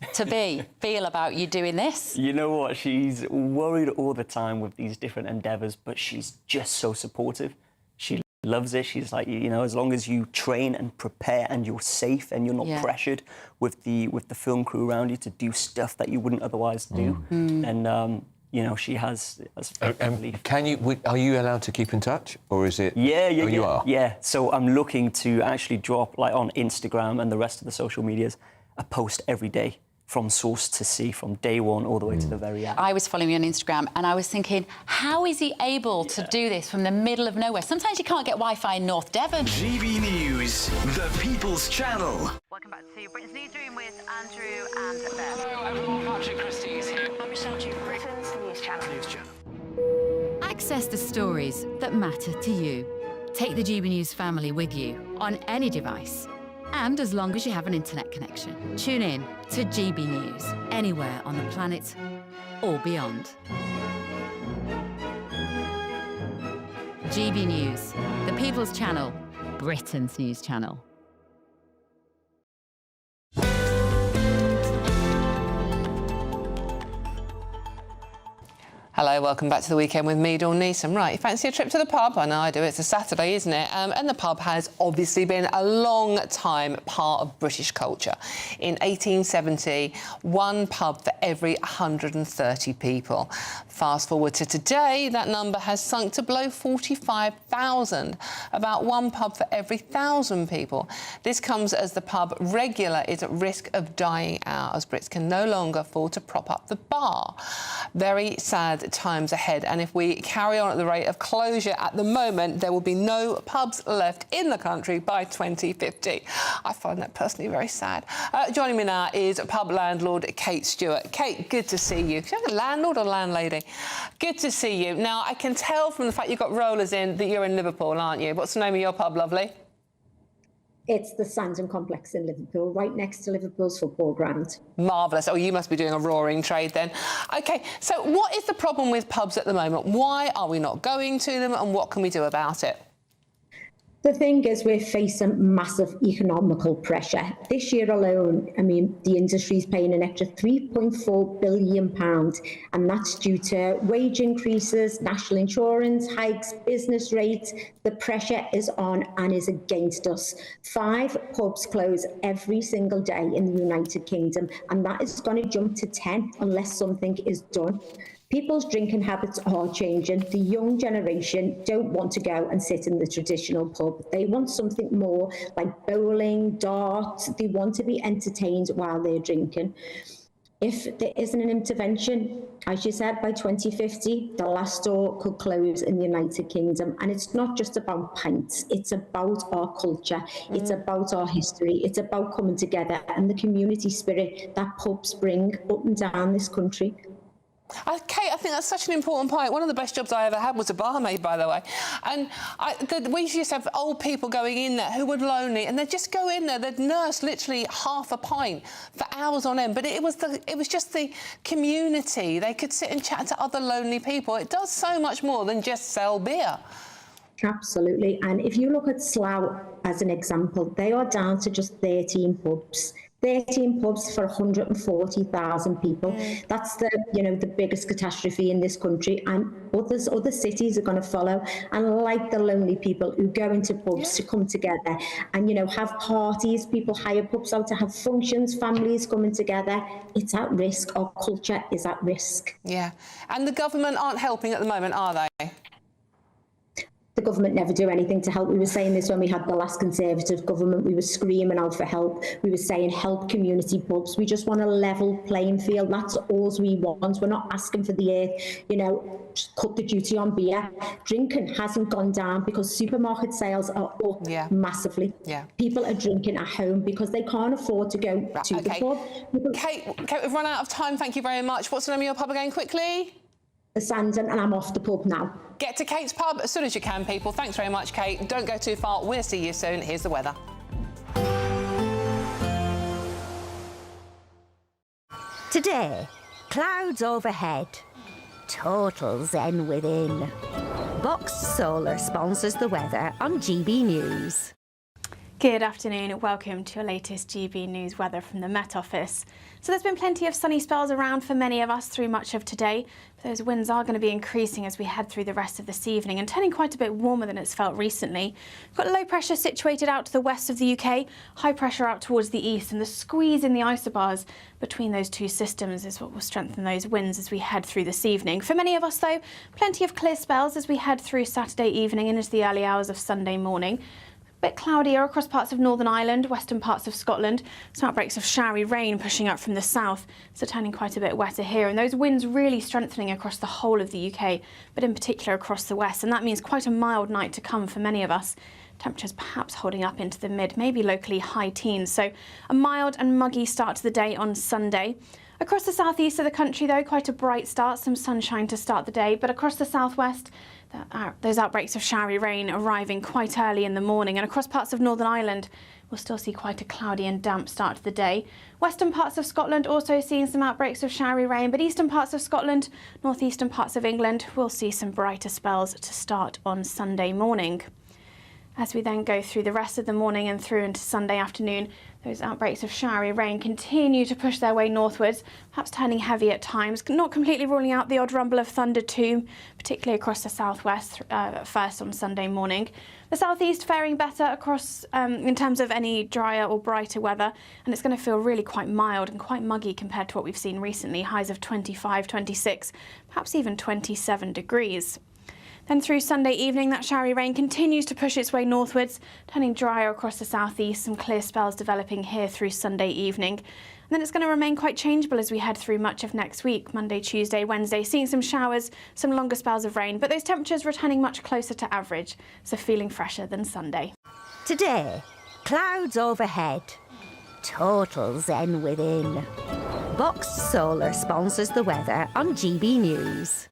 feel about you doing this? You know what? She's worried all the time with these different endeavours, but she's just so supportive. She loves it. She's like, you know, as long as you train and prepare and you're safe and you're not pressured with the film crew around you to do stuff that you wouldn't otherwise do, then you know, she has belief. Are you allowed to keep in touch, or is it? Yeah. You are. Yeah. So I'm looking to actually drop, like on Instagram and the rest of the social medias, a post every day. From source to sea, from day one all the way to the very end. I was following you on Instagram and I was thinking, how is he able to do this from the middle of nowhere? Sometimes you can't get Wi-Fi in North Devon. GB News, the People's Channel. Welcome back to Britain's Newsroom with Andrew and Beth. Hello everyone, Patrick Christie is here. I'm Michelle Chu, Britain's news channel. Access the stories that matter to you. Take the GB News family with you on any device. And as long as you have an internet connection, tune in to GB News, anywhere on the planet or beyond. GB News, the People's Channel, Britain's news channel. Hello, welcome back to the weekend with me, Dawn Neeson. Right, you fancy a trip to the pub? I know I do. It's a Saturday, isn't it? And the pub has obviously been a long time part of British culture. In 1870, one pub for every 130 people. Fast forward to today, that number has sunk to below 45,000, about one pub for every 1,000 people. This comes as the pub regular is at risk of dying out, as Brits can no longer afford to prop up the bar. Very sad times ahead, and if we carry on at the rate of closure at the moment, there will be no pubs left in the country by 2050. I find that personally very sad. Joining me now is pub landlord Kate Stewart. Kate, good to see you. Is you a landlord or landlady? Good to see you. Now, I can tell from the fact you've got rollers in that you're in Liverpool, aren't you? What's the name of your pub, lovely? It's the Sandon Complex in Liverpool, right next to Liverpool's football ground. Marvellous. Oh, you must be doing a roaring trade then. OK, so what is the problem with pubs at the moment? Why are we not going to them, and what can we do about it? The thing is, we're facing massive economical pressure. This year alone, I mean, the industry's paying an extra £3.4 billion, and that's due to wage increases, national insurance hikes, business rates. The pressure is on and is against us. 5 pubs close every single day in the United Kingdom, and that is going to jump to 10 unless something is done. People's drinking habits are changing. The young generation don't want to go and sit in the traditional pub. They want something more like bowling, darts. They want to be entertained while they're drinking. If there isn't an intervention, as you said, by 2050, the last store could close in the United Kingdom. And it's not just about pints. It's about our culture. It's about our history. It's about coming together and the community spirit that pubs bring up and down this country. Kate, I think that's such an important point. One of the best jobs I ever had was a barmaid, by the way. And we used to have old people going in there who were lonely, and they'd just go in there, they'd nurse literally half a pint for hours on end. But it was just the community. They could sit and chat to other lonely people. It does so much more than just sell beer. Absolutely. And if you look at Slough as an example, they are down to just 13 pubs. 13 pubs for 140,000 people. That's the biggest catastrophe in this country, and other cities are going to follow. And like the lonely people who go into pubs to come together and have parties, people hire pubs out to have functions, families coming together. It's at risk. Our culture is at risk. Yeah, and the government aren't helping at the moment, are they? The government never do anything to help. We were saying this when we had the last Conservative government. We were screaming out for help. We were saying help community pubs. We just want a level playing field. That's all we want. We're not asking for the earth, cut the duty on beer. Drinking hasn't gone down because supermarket sales are up massively. Yeah. People are drinking at home because they can't afford to go to the pub. Kate, we've run out of time. Thank you very much. What's the name of your pub again, quickly? The Sandon, and I'm off the pub now. Get to Kate's pub as soon as you can, people. Thanks very much, Kate. Don't go too far. We'll see you soon. Here's the weather. Today, clouds overhead. Total zen within. Box Solar sponsors the weather on GB News. Good afternoon. Welcome to your latest GB News weather from the Met Office. So there's been plenty of sunny spells around for many of us through much of today. But those winds are going to be increasing as we head through the rest of this evening and turning quite a bit warmer than it's felt recently. We've got low pressure situated out to the west of the UK, high pressure out towards the east, and the squeeze in the isobars between those two systems is what will strengthen those winds as we head through this evening. For many of us, though, plenty of clear spells as we head through Saturday evening and into the early hours of Sunday morning. Bit cloudier across parts of Northern Ireland, western parts of Scotland. Some outbreaks of showery rain pushing up from the south, so turning quite a bit wetter here. And those winds really strengthening across the whole of the UK, but in particular across the west. And that means quite a mild night to come for many of us. Temperatures perhaps holding up into the mid, maybe locally high teens. So a mild and muggy start to the day on Sunday. Across the southeast of the country, though, quite a bright start, some sunshine to start the day. But across the southwest, those outbreaks of showery rain arriving quite early in the morning, and across parts of Northern Ireland we'll still see quite a cloudy and damp start to the day. Western parts of Scotland also seeing some outbreaks of showery rain, but eastern parts of Scotland, northeastern parts of England will see some brighter spells to start on Sunday morning. As we then go through the rest of the morning and through into Sunday afternoon, those outbreaks of showery rain continue to push their way northwards, perhaps turning heavy at times, not completely ruling out the odd rumble of thunder too, particularly across the southwest first on Sunday morning. The southeast faring better across in terms of any drier or brighter weather, and it's going to feel really quite mild and quite muggy compared to what we've seen recently, highs of 25, 26, perhaps even 27 degrees. Then through Sunday evening, that showery rain continues to push its way northwards, turning drier across the southeast, some clear spells developing here through Sunday evening. And then it's going to remain quite changeable as we head through much of next week, Monday, Tuesday, Wednesday, seeing some showers, some longer spells of rain, but those temperatures returning much closer to average, so feeling fresher than Sunday. Today, clouds overhead, total zen within. Box Solar sponsors the weather on GB News.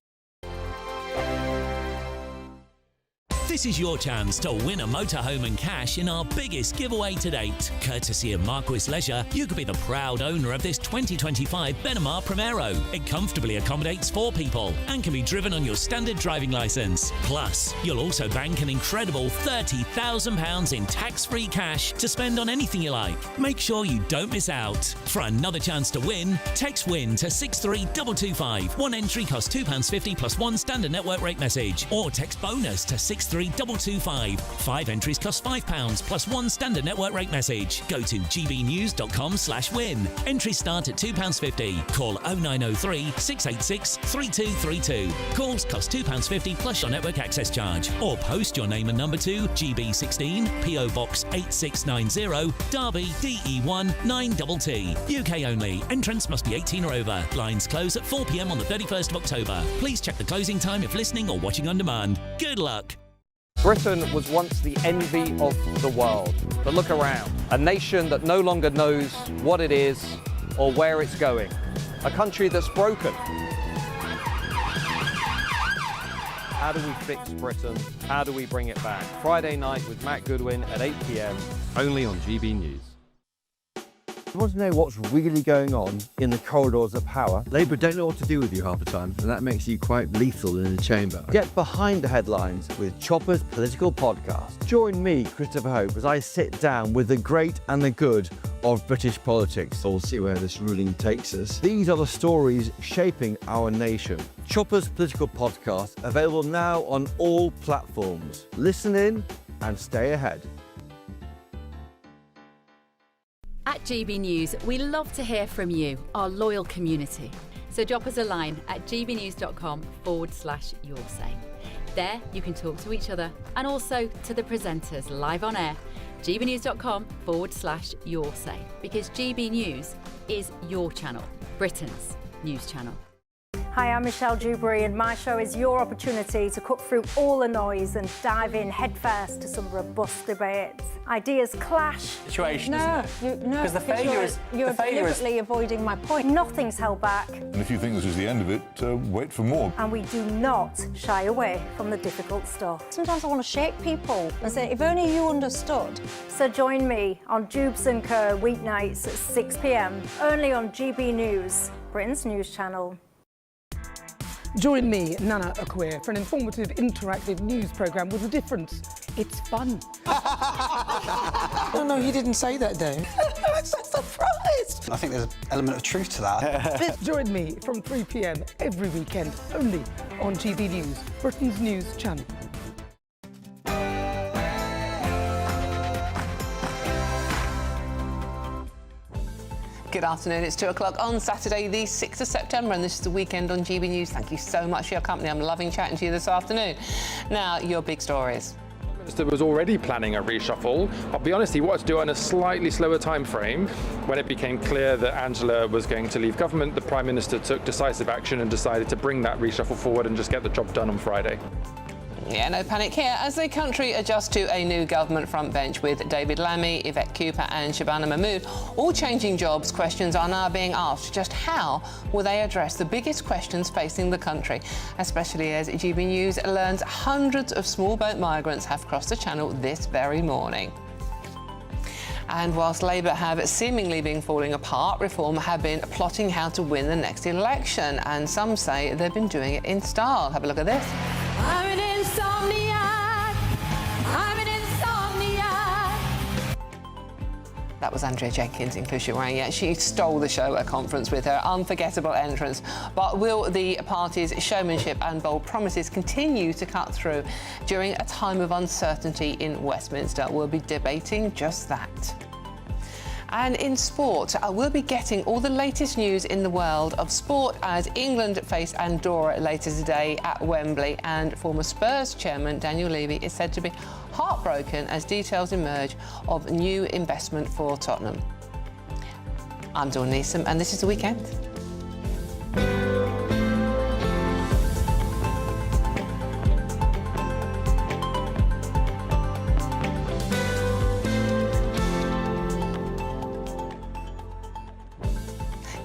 This is your chance to win a motorhome and cash in our biggest giveaway to date. Courtesy of Marquis Leisure, you could be the proud owner of this 2025 Benamar Primero. It comfortably accommodates 4 people and can be driven on your standard driving licence. Plus, you'll also bank an incredible £30,000 in tax-free cash to spend on anything you like. Make sure you don't miss out. For another chance to win, text WIN to 63225. One entry costs £2.50 plus one standard network rate message, or text BONUS to 63225. 5 entries cost £5 plus one standard network rate message. Go to gbnews.com/win. Entries start at £2.50. Call 0903 686 3232. Calls cost £2.50 plus your network access charge. Or post your name and number to GB16 PO Box 8690 Derby DE1 9TT. UK only. Entrance must be 18 or over. Lines close at 4 p.m. on the 31st of October. Please check the closing time if listening or watching on demand. Good luck. Britain was once the envy of the world. But look around. A nation that no longer knows what it is or where it's going. A country that's broken. How do we fix Britain? How do we bring it back? Friday night with Matt Goodwin at 8 p.m. only on GB News. You want to know what's really going on in the corridors of power? Labour don't know what to do with you half the time, and that makes you quite lethal in the chamber. Get behind the headlines with Chopper's Political Podcast. Join me, Christopher Hope, as I sit down with the great and the good of British politics. We'll see where this ruling takes us. These are the stories shaping our nation. Chopper's Political Podcast, available now on all platforms. Listen in and stay ahead. At GB News, we love to hear from you, our loyal community. So drop us a line at gbnews.com/yoursay. There you can talk to each other and also to the presenters live on air. gbnews.com/yoursay, because GB News is your channel, Britain's news channel. Hi, I'm Michelle Dewberry, and my show is your opportunity to cut through all the noise and dive in headfirst to some robust debates. Ideas clash. Situation, no, isn't it? No, Because the failure is you're deliberately avoiding my point. Nothing's held back, And if you think this is the end of it, wait for more. and we do not shy away from the difficult stuff. Sometimes I want to shake people and say, if only you understood. So join me on Dubes & Co weeknights at 6 p.m. only on GB News, Britain's news channel. Join me, Nana Akwe, for an informative, interactive news programme with a difference. It's fun. No, he didn't say that, though. I'm so surprised. I think there's an element of truth to that. Join me from 3 p.m. every weekend, only on GB News, Britain's news channel. Good afternoon, it's 2 o'clock on Saturday, the 6th of September, and this is the weekend on GB News. Thank you so much for your company. I'm loving chatting to you this afternoon. Now, your big stories. The Minister was already planning a reshuffle. I'll be honest, he wanted to do it on a slightly slower time frame. When it became clear that Angela was going to leave government, the Prime Minister took decisive action and decided to bring that reshuffle forward and just get the job done on Friday. Yeah, no panic here as the country adjusts to a new government front bench with David Lammy, Yvette Cooper and Shabana Mahmood all changing jobs. Questions are now being asked. Just how will they address the biggest questions facing the country, especially as GB News learns hundreds of small boat migrants have crossed the channel this very morning. And whilst Labour have seemingly been falling apart, Reform have been plotting how to win the next election, and some say they've been doing it in style. Have a look at this. I'm an insomniac. I'm an insomniac. That was Andrea Jenkins in Cushion Wang. Yeah, she stole the show at a conference with her unforgettable entrance. But will the party's showmanship and bold promises continue to cut through during a time of uncertainty in Westminster? We'll be debating just that. And in sport, we'll be getting all the latest news in the world of sport as England face Andorra later today at Wembley. And former Spurs chairman Daniel Levy is said to be heartbroken as details emerge of new investment for Tottenham. I'm Dawn Neeson, and this is The Weekend.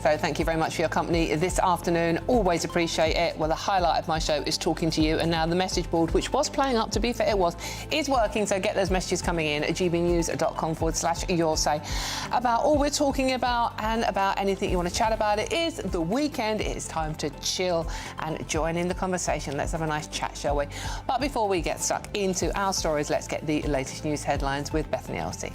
So thank you very much for your company this afternoon. Always appreciate it. Well, the highlight of my show is talking to you, and now the message board, which was playing up, to be fair, is working. So get those messages coming in at gbnews.com/your say about all we're talking about and about anything you want to chat about. It is the weekend. It is time to chill and join in the conversation. Let's have a nice chat, shall we? But before we get stuck into our stories, let's get the latest news headlines with Bethany Elsey.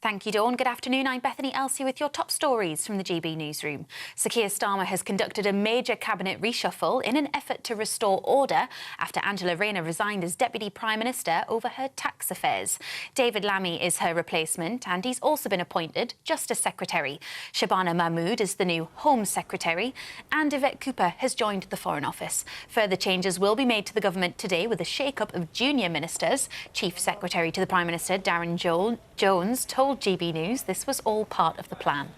Thank you, Dawn. Good afternoon. I'm Bethany Elsey with your top stories from the GB newsroom. Sir Keir Starmer has conducted a major cabinet reshuffle in an effort to restore order after Angela Rayner resigned as Deputy Prime Minister over her tax affairs. David Lammy is her replacement, and he's also been appointed Justice Secretary. Shabana Mahmood is the new Home Secretary, and Yvette Cooper has joined the Foreign Office. Further changes will be made to the government today with a shake-up of junior ministers. Chief Secretary to the Prime Minister, Darren Jones, told GB News this was all part of the plan.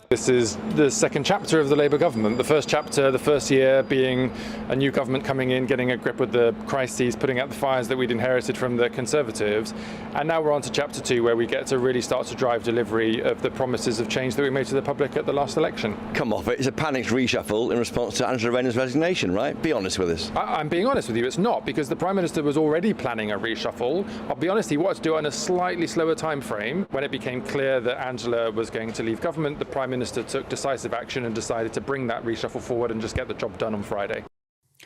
This is the second chapter of the Labour government. The first chapter, the first year, being a new government coming in, getting a grip with the crises, putting out the fires that we'd inherited from the Conservatives. And now we're on to chapter 2, where we get to really start to drive delivery of the promises of change that we made to the public at the last election. Come off it. It's a panicked reshuffle in response to Angela Rayner's resignation, right? Be honest with us. I'm being honest with you, it's not, because the Prime Minister was already planning a reshuffle. I'll be honest, he wanted to do it on a slightly slower time frame. When it became clear that Angela was going to leave government, the Prime Minister took decisive action and decided to bring that reshuffle forward and just get the job done on Friday.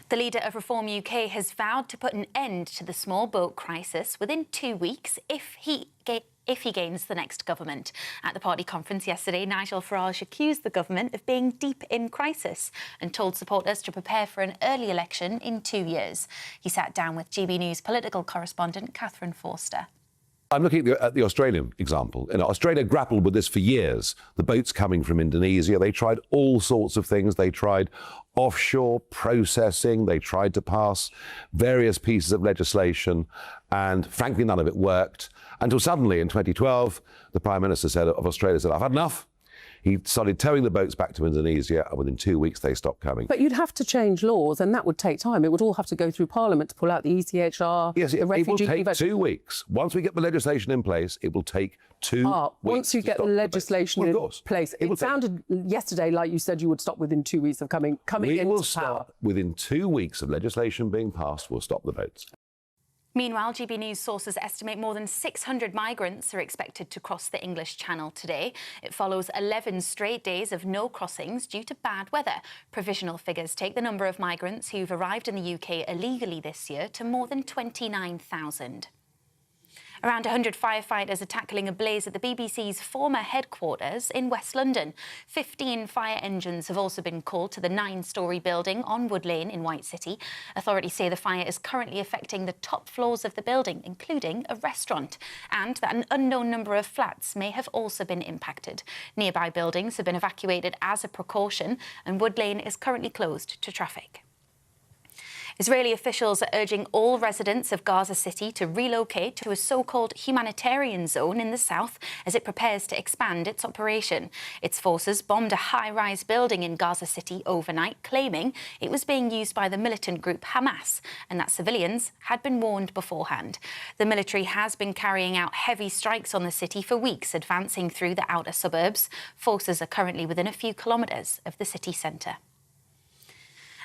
The leader of Reform UK has vowed to put an end to the small boat crisis within 2 weeks if he gains the next government. At the party conference yesterday, Nigel Farage accused the government of being deep in crisis and told supporters to prepare for an early election in 2 years. He sat down with GB News political correspondent Catherine Forster. I'm looking at the Australian example. Australia grappled with this for years. The boats coming from Indonesia, they tried all sorts of things. They tried offshore processing. They tried to pass various pieces of legislation, and frankly, none of it worked. Until suddenly, in 2012, the Prime Minister of Australia said, "I've had enough." He started towing the boats back to Indonesia, and within 2 weeks they stopped coming. But you'd have to change laws, and that would take time. It would all have to go through Parliament to pull out the ECHR, yes, the refugee... It will take 2 weeks. Once we get the legislation in place, it will take 2 weeks. Once you get the legislation in place. It sounded yesterday like you said you would stop within 2 weeks of coming into power. We will start within 2 weeks of legislation being passed. We'll stop the boats. Meanwhile, GB News sources estimate more than 600 migrants are expected to cross the English Channel today. It follows 11 straight days of no crossings due to bad weather. Provisional figures take the number of migrants who've arrived in the UK illegally this year to more than 29,000. Around 100 firefighters are tackling a blaze at the BBC's former headquarters in West London. 15 fire engines have also been called to the 9-storey building on Wood Lane in White City. Authorities say the fire is currently affecting the top floors of the building, including a restaurant, and that an unknown number of flats may have also been impacted. Nearby buildings have been evacuated as a precaution, and Wood Lane is currently closed to traffic. Israeli officials are urging all residents of Gaza City to relocate to a so-called humanitarian zone in the south as it prepares to expand its operation. Its forces bombed a high-rise building in Gaza City overnight, claiming it was being used by the militant group Hamas and that civilians had been warned beforehand. The military has been carrying out heavy strikes on the city for weeks, advancing through the outer suburbs. Forces are currently within a few kilometres of the city centre.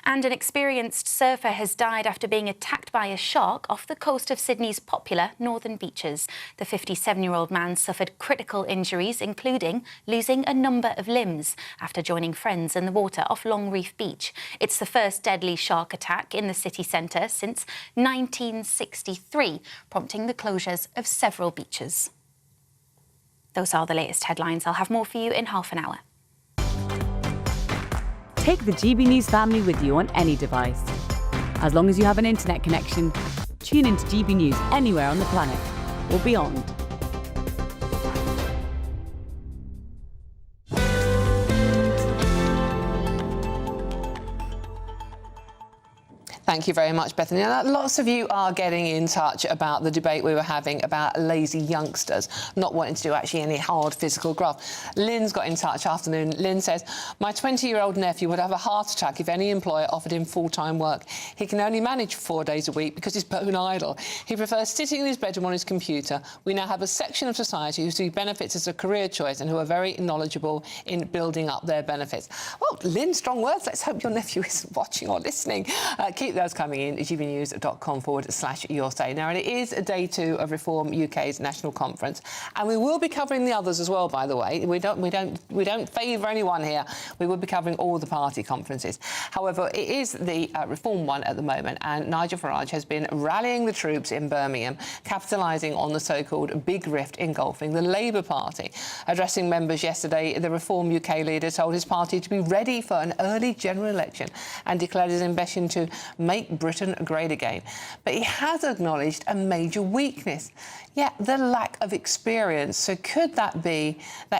And an experienced surfer has died after being attacked by a shark off the coast of Sydney's popular northern beaches. The 57-year-old man suffered critical injuries, including losing a number of limbs after joining friends in the water off Longreef Beach. It's the first deadly shark attack in the city centre since 1963, prompting the closures of several beaches. Those are the latest headlines. I'll have more for you in half an hour. Take the GB News family with you on any device. As long as you have an internet connection, tune into GB News anywhere on the planet or beyond. Thank you very much, Bethany. Now, lots of you are getting in touch about the debate we were having about lazy youngsters not wanting to do actually any hard physical graft. Lynn's got in touch. Afternoon. Lynn says, my 20-year-old nephew would have a heart attack if any employer offered him full-time work. He can only manage 4 days a week because he's bone idle. He prefers sitting in his bedroom on his computer. We now have a section of society who see benefits as a career choice and who are very knowledgeable in building up their benefits. Well, Lynn, strong words. Let's hope your nephew isn't watching or listening. Keep those coming in at gbnews.com/your say. Now, it is day 2 of Reform UK's national conference, and we will be covering the others as well. By the way, we don't favour anyone here. We will be covering all the party conferences. However, it is the Reform one at the moment, and Nigel Farage has been rallying the troops in Birmingham, capitalising on the so-called big rift engulfing the Labour Party. Addressing members yesterday, the Reform UK leader told his party to be ready for an early general election and declared his ambition to make Britain great again. But he has acknowledged a major weakness. Yeah, the lack of experience. So could that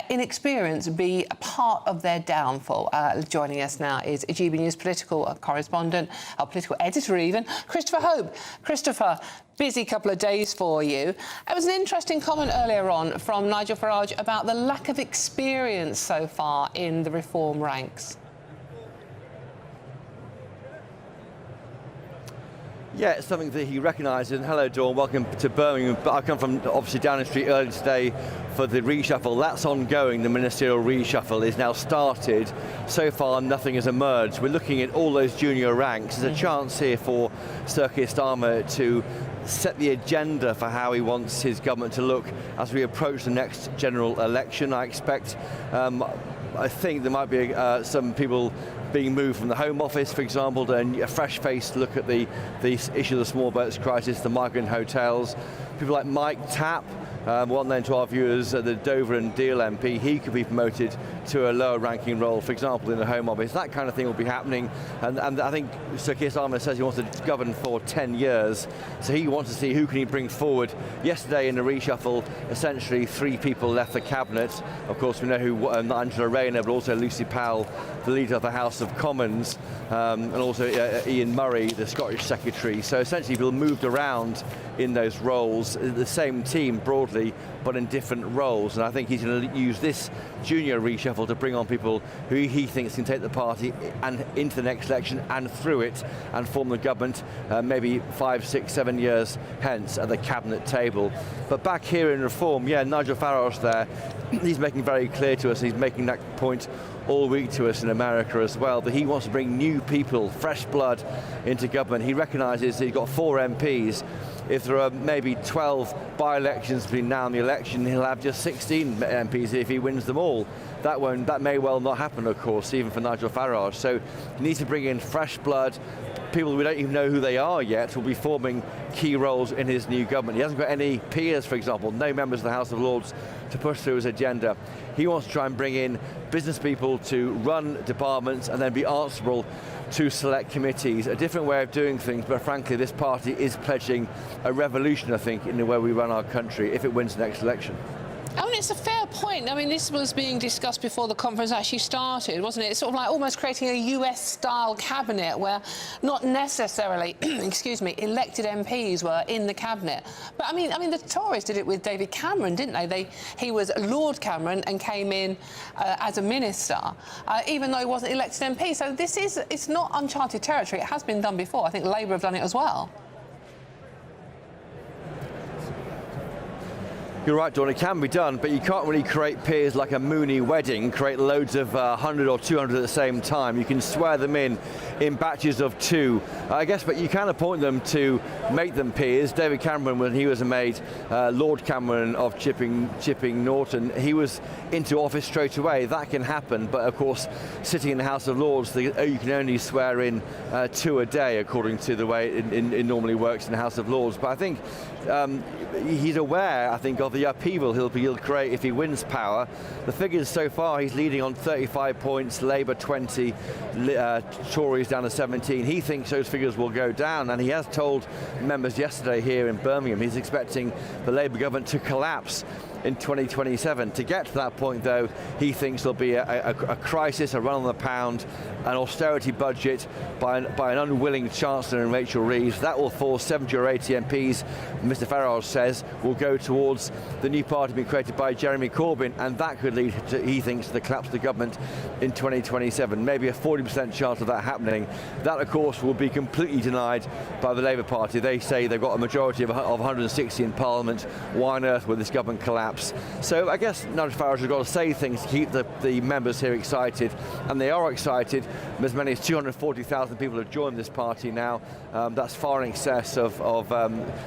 inexperience be a part of their downfall? Joining us now is GB News political correspondent, political editor even, Christopher Hope. Christopher, busy couple of days for you. It was an interesting comment earlier on from Nigel Farage about the lack of experience so far in the Reform ranks. Yeah, it's something that he recognises. And hello, Dawn, welcome to Birmingham. But I come from, obviously, Downing Street early today for the reshuffle. That's ongoing. The ministerial reshuffle is now started. So far, nothing has emerged. We're looking at all those junior ranks. There's a chance here for Sir Keir Starmer to set the agenda for how he wants his government to look as we approach the next general election. I expect, I think there might be some people being moved from the Home Office, for example, and a fresh face to look at the issue of the small boats crisis, the migrant hotels. People like Mike Tapp, well known to our viewers, the Dover and Deal MP, he could be promoted to a lower ranking role, for example, in the Home Office. That kind of thing will be happening. And I think Sir Keir Starmer says he wants to govern for 10 years. So he wants to see who can he bring forward. Yesterday in the reshuffle, essentially 3 people left the cabinet. Of course, we know who, not Angela Rayner, but also Lucy Powell, the leader of the House of Commons, and also Ian Murray, the Scottish Secretary. So essentially people moved around in those roles, the same team broadly, but in different roles. And I think he's going to use this junior reshuffle to bring on people who he thinks can take the party and into the next election and through it and form the government maybe 5, 6, 7 years hence at the cabinet table. But back here in Reform, yeah, Nigel Farage there, he's making very clear to us, he's making that point all week to us in America as well, that he wants to bring new people, fresh blood into government. He recognises he's got 4 MPs. If there are maybe 12 by-elections between now and the election, he'll have just 16 MPs if he wins them all. That may well not happen, of course, even for Nigel Farage. So he needs to bring in fresh blood. People we don't even know who they are yet will be forming key roles in his new government. He hasn't got any peers, for example, no members of the House of Lords to push through his agenda. He wants to try and bring in business people to run departments and then be answerable to select committees. A different way of doing things, but frankly, this party is pledging a revolution, I think, in the way we run our country if it wins the next election. I mean, it's a fair point. I mean, this was being discussed before the conference actually started, wasn't it? It's sort of like almost creating a US-style cabinet where not necessarily, excuse me, elected MPs were in the cabinet. But I mean, the Tories did it with David Cameron, didn't they? He was Lord Cameron and came in as a minister, even though he wasn't elected MP. So it's not uncharted territory. It has been done before. I think Labour have done it as well. You're right, Dawn, it can be done, but you can't really create peers like a Mooney wedding, create loads of 100 or 200 at the same time. You can swear them in batches of 2, I guess, but you can appoint them to make them peers. David Cameron, when he was made Lord Cameron of Chipping Norton, he was into office straight away. That can happen, but of course, sitting in the House of Lords, you can only swear in 2 a day, according to the way it normally works in the House of Lords. But I think he's aware, I think, of the upheaval he'll create if he wins power. The figures so far, he's leading on 35 points, Labour 20, Tories down to 17. He thinks those figures will go down, and he has told members yesterday here in Birmingham he's expecting the Labour government to collapse in 2027. To get to that point, though, he thinks there'll be a crisis, a run on the pound, an austerity budget by an unwilling Chancellor in Rachel Reeves. That will force 70 or 80 MPs, Mr Farage says, will go towards the new party being created by Jeremy Corbyn, and that could lead to, he thinks, to the collapse of the government in 2027. Maybe a 40% chance of that happening. That, of course, will be completely denied by the Labour Party. They say they've got a majority of 160 in Parliament. Why on earth will this government collapse? So I guess Nigel Farage has got to say things to keep the members here excited, and they are excited. As many as 240,000 people have joined this party now. That's far in excess of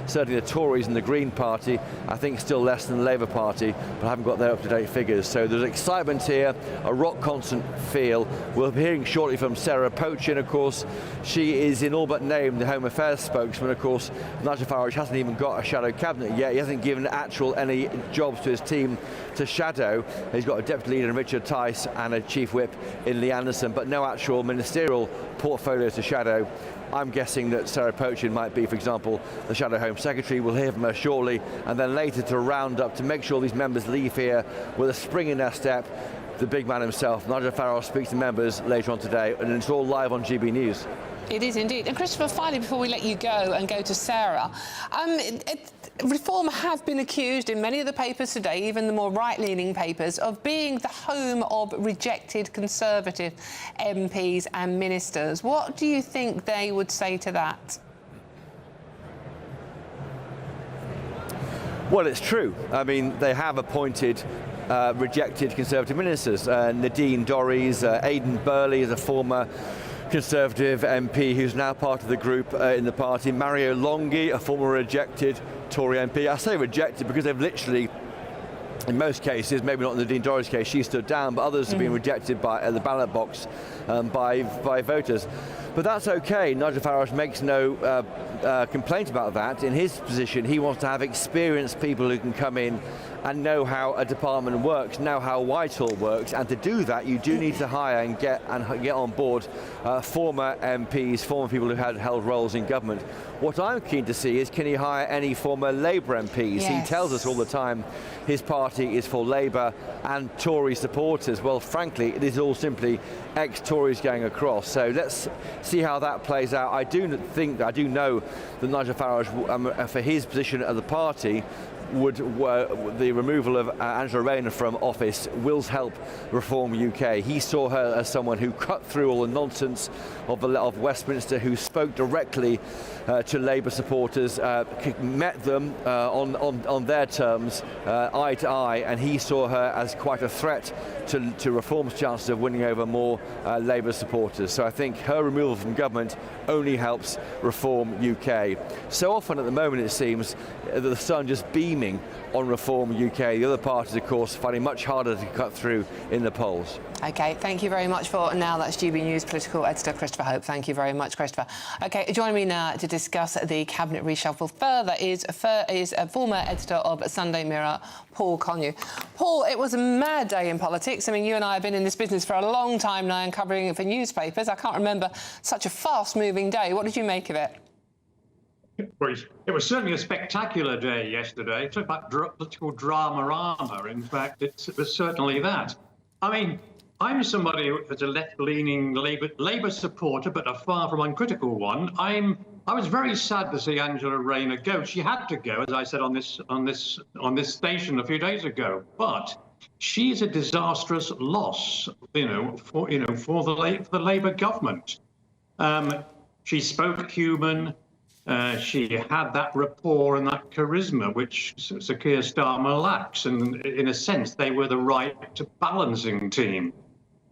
certainly the Tories and the Green Party. I think still less than the Labour Party, but I haven't got their up-to-date figures. So there's excitement here, a rock constant feel. We'll be hearing shortly from Sarah Pochin, of course. She is in all but name the Home Affairs spokesman. Of course, Nigel Farage hasn't even got a shadow cabinet yet. He hasn't given any jobs to his team to shadow. He's got a deputy leader in Richard Tice and a chief whip in Lee Anderson, but no actual ministerial portfolio to shadow. I'm guessing that Sarah Pochin might be, for example, the Shadow Home Secretary. We'll hear from her shortly, and then later to round up to make sure these members leave here with a spring in their step. The big man himself, Nigel Farage, speaks to members later on today, and it's all live on GB News. It is indeed. And Christopher, finally, before we let you go and go to Sarah, Reform have been accused in many of the papers today, even the more right-leaning papers, of being the home of rejected Conservative MPs and ministers. What do you think they would say to that? Well, it's true. I mean, they have appointed rejected Conservative ministers. Nadine Dorries, Aidan Burley is a former Conservative MP who's now part of the group in the party. Mario Longhi, a former rejected Tory MP. I say rejected because they've literally, in most cases, maybe not in the Nadine Dorries case, she stood down, but others have been rejected by the ballot box by voters. But that's okay. Nigel Farage makes no complaint about that. In his position, he wants to have experienced people who can come in and know how a department works, know how Whitehall works, and to do that, you do need to hire and get on board former MPs, former people who had held roles in government. What I'm keen to see is, can he hire any former Labour MPs? Yes. He tells us all the time his party is for Labour and Tory supporters. Well, frankly, it is all simply ex-Tories going across. So let's see how that plays out. I do know that Nigel Farage, for his position at the party, the removal of Angela Rayner from office will help Reform UK. He saw her as someone who cut through all the nonsense of Westminster, who spoke directly to Labour supporters, met them on their terms, eye to eye, and he saw her as quite a threat to Reform's chances of winning over more Labour supporters. So I think her removal from government only helps Reform UK. So often at the moment it seems that the sun just beaming on Reform UK. The other parties, of course, finding much harder to cut through in the polls. OK, thank you very much for now. That's GB News political editor Christopher Hope. Thank you very much, Christopher. OK, joining me now to discuss the cabinet reshuffle further is a former editor of Sunday Mirror, Paul Connew. Paul, it was a mad day in politics. I mean, you and I have been in this business for a long time now and covering it for newspapers. I can't remember such a fast-moving day. What did you make of it? Well, it was certainly a spectacular day yesterday. It's about political drama-rama. In fact, it was certainly that. I mean, I'm somebody who is a left-leaning Labour supporter, but a far from uncritical one. I was very sad to see Angela Rayner go. She had to go, as I said on this station a few days ago. But she's a disastrous loss, for the Labour government. She spoke human. she had that rapport and that charisma which Sir Keir Starmer lacks, and in a sense they were the right balancing team.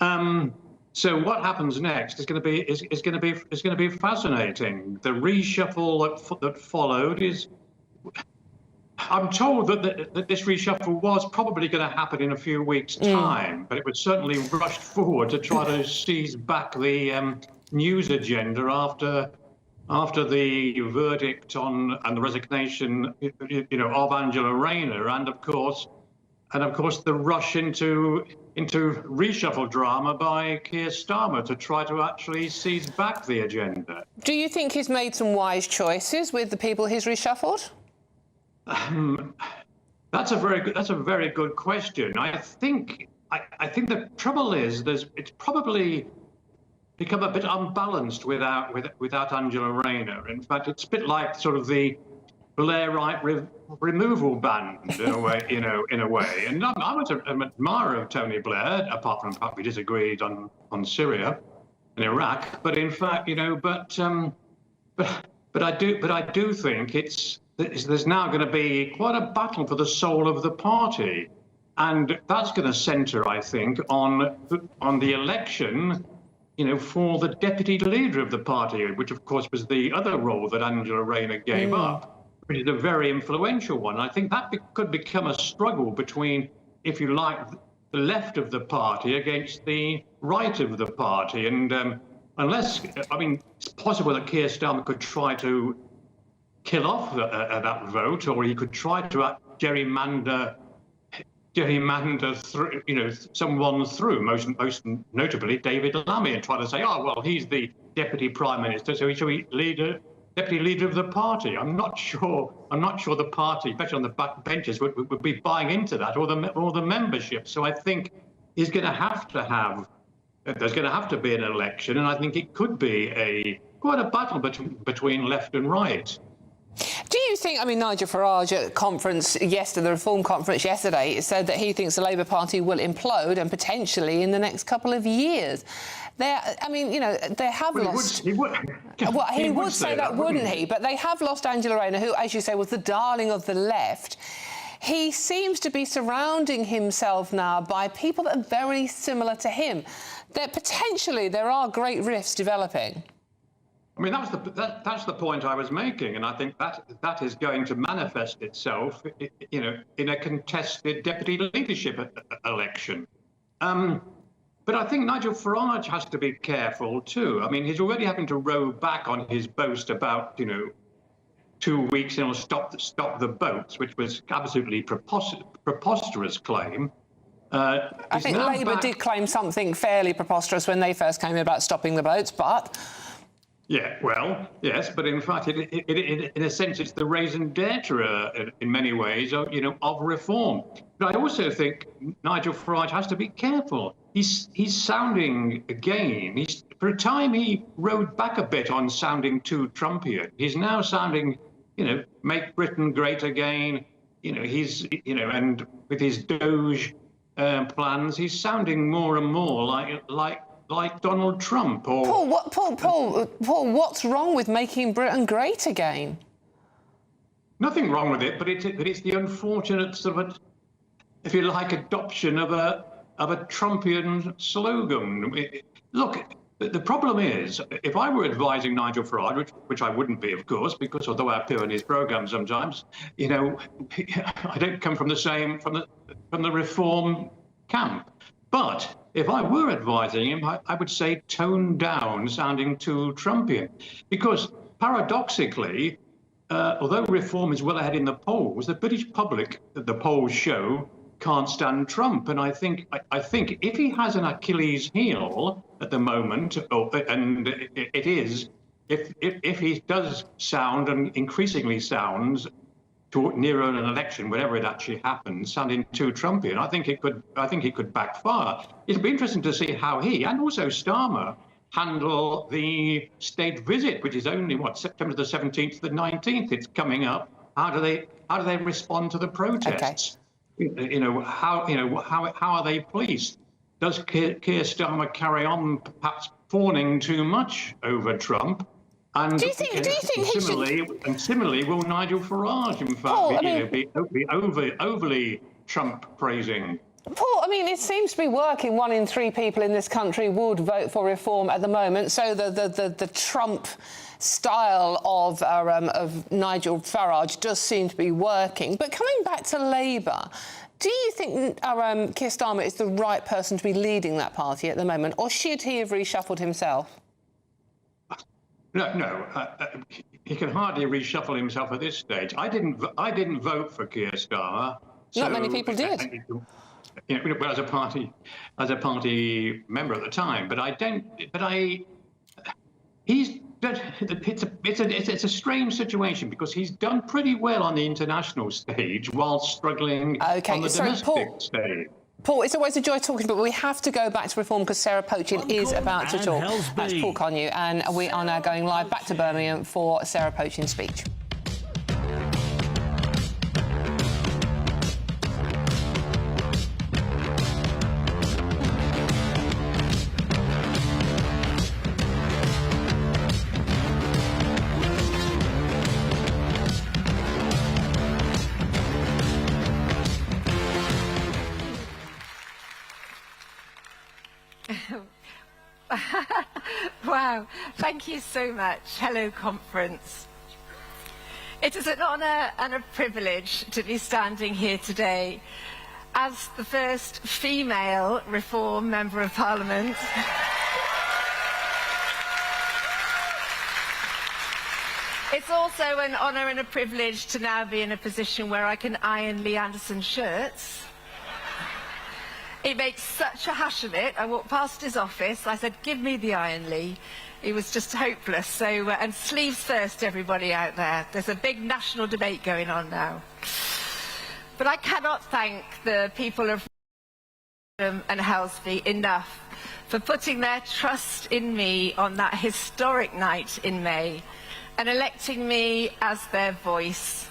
So what happens next is going to be fascinating. The reshuffle that followed is. I'm told that this reshuffle was probably going to happen in a few weeks' time, but it was certainly rushed forward to try to seize back the news agenda after the verdict on and the resignation, of Angela Rayner, and of course the rush into reshuffle drama by Keir Starmer to try to actually seize back the agenda. Do you think he's made some wise choices with the people he's reshuffled? That's a very good question. I think the trouble is it's probably become a bit unbalanced without Angela Rayner. In fact, it's a bit like sort of the Blairite removal band in a way, in a way. And I was an admirer of Tony Blair, apart from the fact we disagreed on Syria and Iraq. But in fact, but I do think there's now going to be quite a battle for the soul of the party, and that's going to centre, I think, on the election, for the deputy leader of the party, which of course was the other role that Angela Rayner gave up, which is a very influential one. I think that could become a struggle between, if you like, the left of the party against the right of the party, and it's possible that Keir Starmer could try to kill off that vote, or he could try to gerrymander through, someone through, most notably David Lammy, and try to say, oh well, he's the deputy prime minister, so he should be deputy leader of the party. I'm not sure the party, especially on the back benches, would be buying into that, or the membership. So I think there's going to have to be an election, and I think it could be quite a battle between left and right. Do you think, Nigel Farage at the Reform conference yesterday, said that he thinks the Labour Party will implode, and potentially in the next couple of years? They have lost. He would. Well, he would say that, wouldn't he? But they have lost Angela Rayner, who, as you say, was the darling of the left. He seems to be surrounding himself now by people that are very similar to him. That potentially there are great rifts developing. That's the point I was making, and I think that is going to manifest itself, in a contested deputy leadership election. But I think Nigel Farage has to be careful too. He's already having to row back on his boast about 2 weeks and he'll stop the boats, which was absolutely preposterous claim. I think Labour did claim something fairly preposterous when they first came in about stopping the boats, but. Yeah, well, yes, but in fact, in a sense, it's the raison d'etre in many ways, of reform. But I also think Nigel Farage has to be careful. He's sounding again. For a time, he rode back a bit on sounding too Trumpian. He's now sounding, make Britain great again. And with his Doge plans, he's sounding more and more like Donald Trump. Or Paul, what's wrong with making Britain great again? Nothing wrong with it, but it's the unfortunate sort of, if you like, adoption of a Trumpian slogan. Look, the problem is, if I were advising Nigel Farage, which I wouldn't be, of course, because although I appear in his programme sometimes, I don't come from the Reform camp. But if I were advising him, I would say tone down sounding too Trumpian. Because paradoxically, although Reform is well ahead in the polls, the British public, the polls show, can't stand Trump. And I think if he has an Achilles heel at the moment, and it is, if he does sound and increasingly sounds near an election, whenever it actually happens, sounding too Trumpian, I think it could backfire. It'll be interesting to see how he and also Starmer handle the state visit, which is only September the 17th to the 19th. It's coming up. How do they respond to the protests? Okay. How are they policed? Does Keir Starmer carry on perhaps fawning too much over Trump? And do you think he should... similarly, will Nigel Farage, in fact, Paul, be overly Trump praising? Paul, I mean, it seems to be working. 1 in 3 people in this country would vote for reform at the moment. So the Trump style of Nigel Farage does seem to be working. But coming back to Labour, do you think Keir Starmer is the right person to be leading that party at the moment, or should he have reshuffled himself? No, he can hardly reshuffle himself at this stage. I didn't vote for Keir Starmer. Not many people did. Well, as a party member at the time, but I don't. But it's a strange situation because he's done pretty well on the international stage while struggling on the domestic stage. Paul, it's always a joy talking, but we have to go back to reform because Sarah Pochin is about to talk. That's Paul Connew, and we are now going live back to Birmingham for Sarah Pochin's speech. Wow, thank you so much. Hello, conference. It is an honour and a privilege to be standing here today as the first female Reform Member of Parliament. It's also an honour and a privilege to now be in a position where I can iron Lee Anderson's shirts. He makes such a hash of it. I walked past his office. I said, give me the iron, Lee. He was just hopeless. So, and sleeves first, everybody out there. There's a big national debate going on now. But I cannot thank the people of and Helsby enough for putting their trust in me on that historic night in May and electing me as their voice.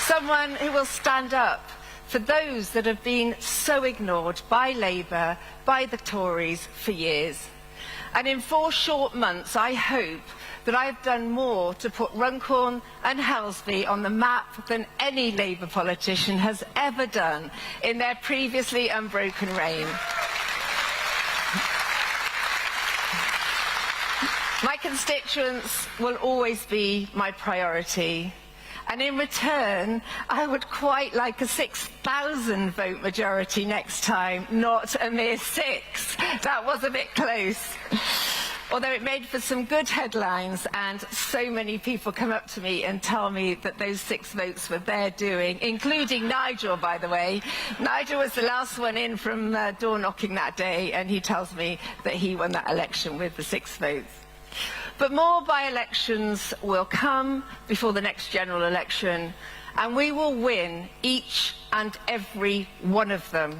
Someone who will stand up for those that have been so ignored by Labour, by the Tories for years. And in 4 short months, I hope that I've done more to put Runcorn and Helsby on the map than any Labour politician has ever done in their previously unbroken reign. My constituents will always be my priority. And in return, I would quite like a 6,000 vote majority next time, not a mere 6. That was a bit close. Although it made for some good headlines, and so many people come up to me and tell me that those 6 votes were their doing, including Nigel, by the way. Nigel was the last one in from door knocking that day, and he tells me that he won that election with the 6 votes. But more by-elections will come before the next general election, and we will win each and every one of them.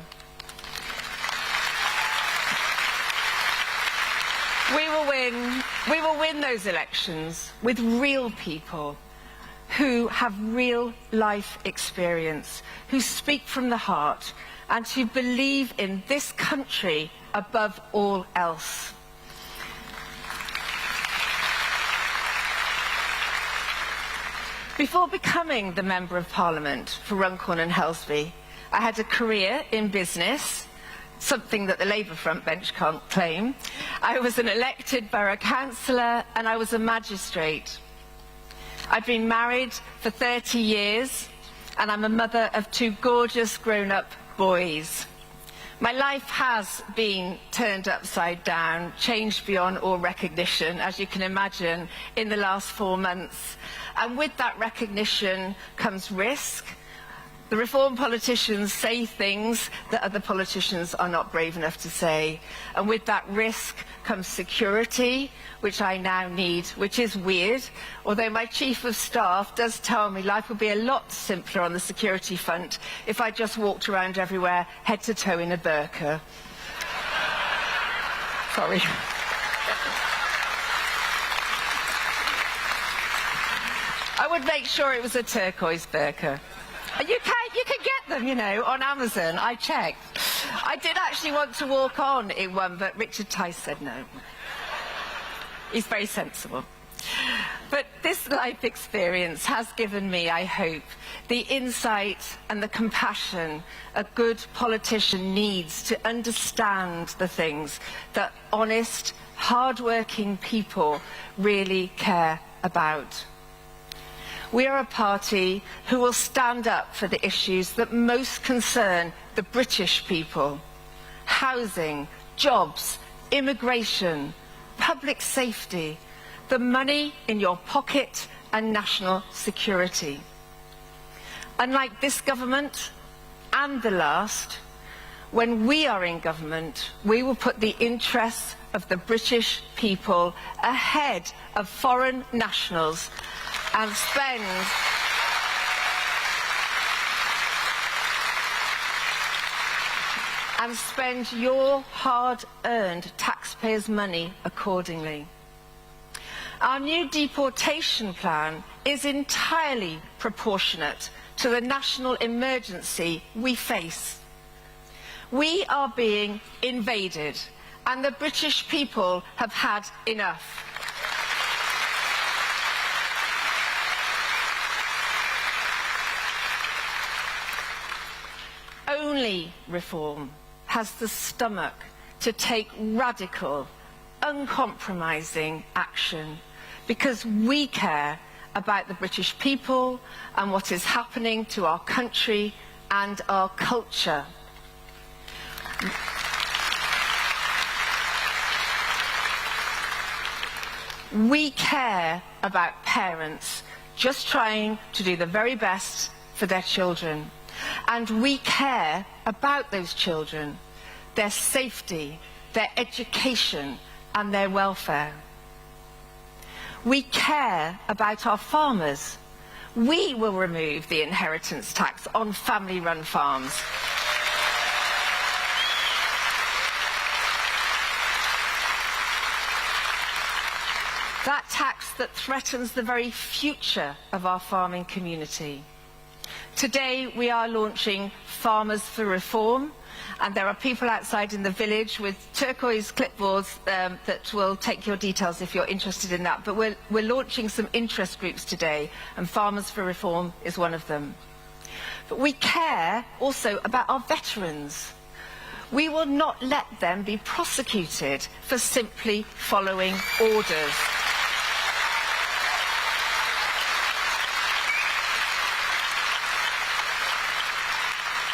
We will win those elections with real people who have real life experience, who speak from the heart, and who believe in this country above all else. Before becoming the Member of Parliament for Runcorn and Helsby, I had a career in business, something that the Labour front bench can't claim. I was an elected borough councillor and I was a magistrate. I've been married for 30 years and I'm a mother of 2 gorgeous grown-up boys. My life has been turned upside down, changed beyond all recognition, as you can imagine, in the last 4 months. And with that recognition comes risk. The Reform politicians say things that other politicians are not brave enough to say. And with that risk comes security, which I now need, which is weird. Although my Chief of Staff does tell me life would be a lot simpler on the security front if I just walked around everywhere head to toe in a burqa. Sorry. I would make sure it was a turquoise burqa. You can get them, you know, on Amazon. I checked. I did actually want to walk on in one, but Richard Tice said no. He's very sensible. But this life experience has given me, I hope, the insight and the compassion a good politician needs to understand the things that honest, hard-working people really care about. We are a party who will stand up for the issues that most concern the British people: housing, jobs, immigration, public safety, the money in your pocket and national security. Unlike this government and the last, when we are in government, we will put the interests of the British people ahead of foreign nationals and spend your hard-earned taxpayers' money accordingly. Our new deportation plan is entirely proportionate to the national emergency we face. We are being invaded, and the British people have had enough. Only reform has the stomach to take radical, uncompromising action, because we care about the British people and what is happening to our country and our culture. We care about parents just trying to do the very best for their children. And we care about those children, their safety, their education, and their welfare. We care about our farmers. We will remove the inheritance tax on family-run farms. That tax that threatens the very future of our farming community. Today we are launching Farmers for Reform, and there are people outside in the village with turquoise clipboards that will take your details if you're interested in that. But we're launching some interest groups today, and Farmers for Reform is one of them. But we care also about our veterans. We will not let them be prosecuted for simply following orders.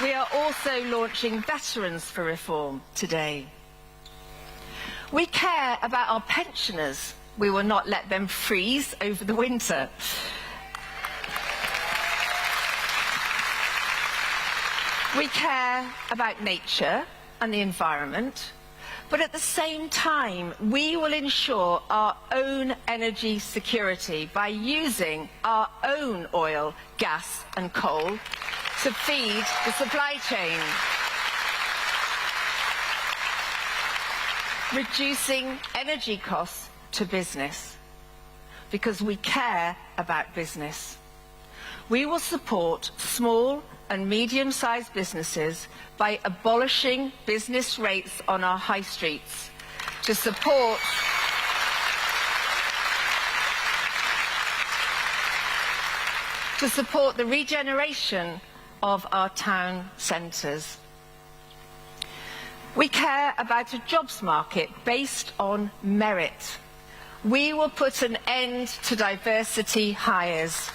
We are also launching Veterans for Reform today. We care about our pensioners. We will not let them freeze over the winter. We care about nature and the environment, but at the same time, we will ensure our own energy security by using our own oil, gas and coal to feed the supply chain, reducing energy costs to business, because we care about business. We will support small and medium-sized businesses by abolishing business rates on our high streets to support the regeneration of our town centres. We care about a jobs market based on merit. We will put an end to diversity hires.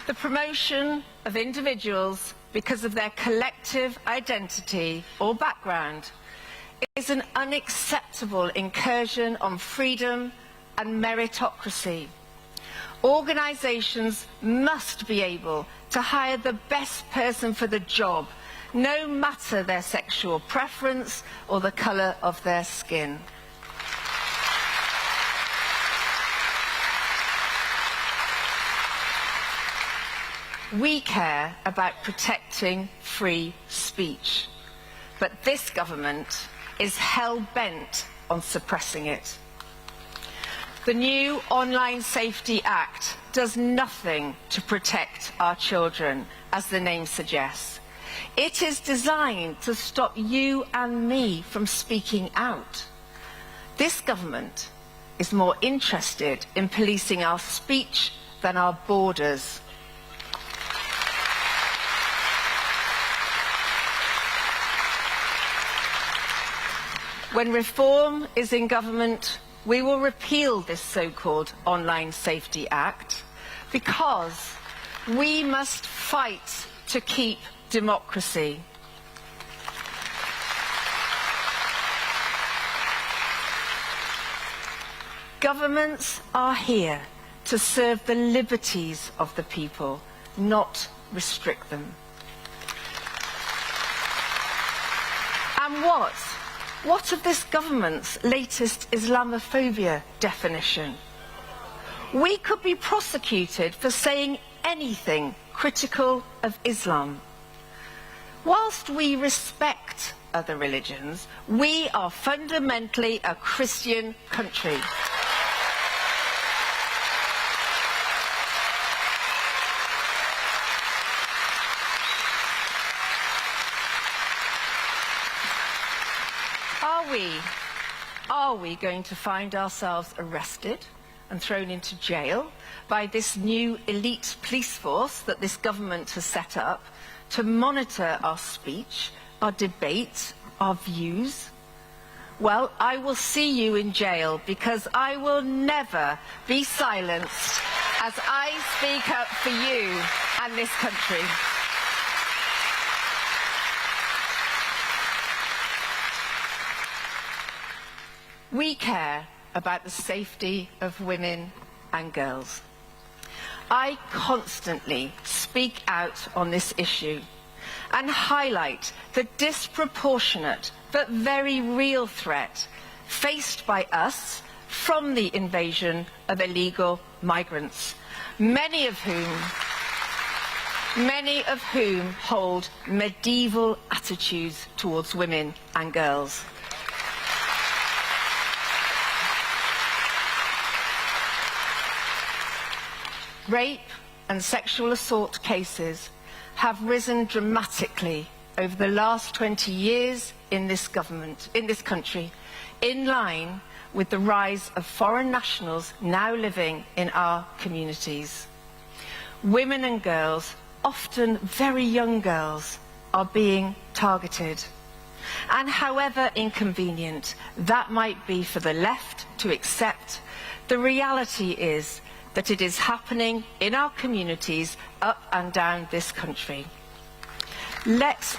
The promotion of individuals because of their collective identity or background is an unacceptable incursion on freedom and meritocracy. Organisations must be able to hire the best person for the job, no matter their sexual preference or the colour of their skin. We care about protecting free speech, but this government is hell-bent on suppressing it. The new Online Safety Act does nothing to protect our children, as the name suggests. It is designed to stop you and me from speaking out. This government is more interested in policing our speech than our borders. When Reform is in government, we will repeal this so-called Online Safety Act because we must fight to keep democracy. Governments are here to serve the liberties of the people, not restrict them. And what of this government's latest Islamophobia definition? We could be prosecuted for saying anything critical of Islam. Whilst we respect other religions, we are fundamentally a Christian country. Are we going to find ourselves arrested and thrown into jail by this new elite police force that this government has set up to monitor our speech, our debate, our views? Well, I will see you in jail because I will never be silenced as I speak up for you and this country. We care about the safety of women and girls. I constantly speak out on this issue and highlight the disproportionate but very real threat faced by us from the invasion of illegal migrants, many of whom hold medieval attitudes towards women and girls. Rape and sexual assault cases have risen dramatically over the last 20 years in this country, in line with the rise of foreign nationals now living in our communities. Women and girls, often very young girls, are being targeted. And however inconvenient that might be for the left to accept, the reality is that it is happening in our communities up and down this country. Let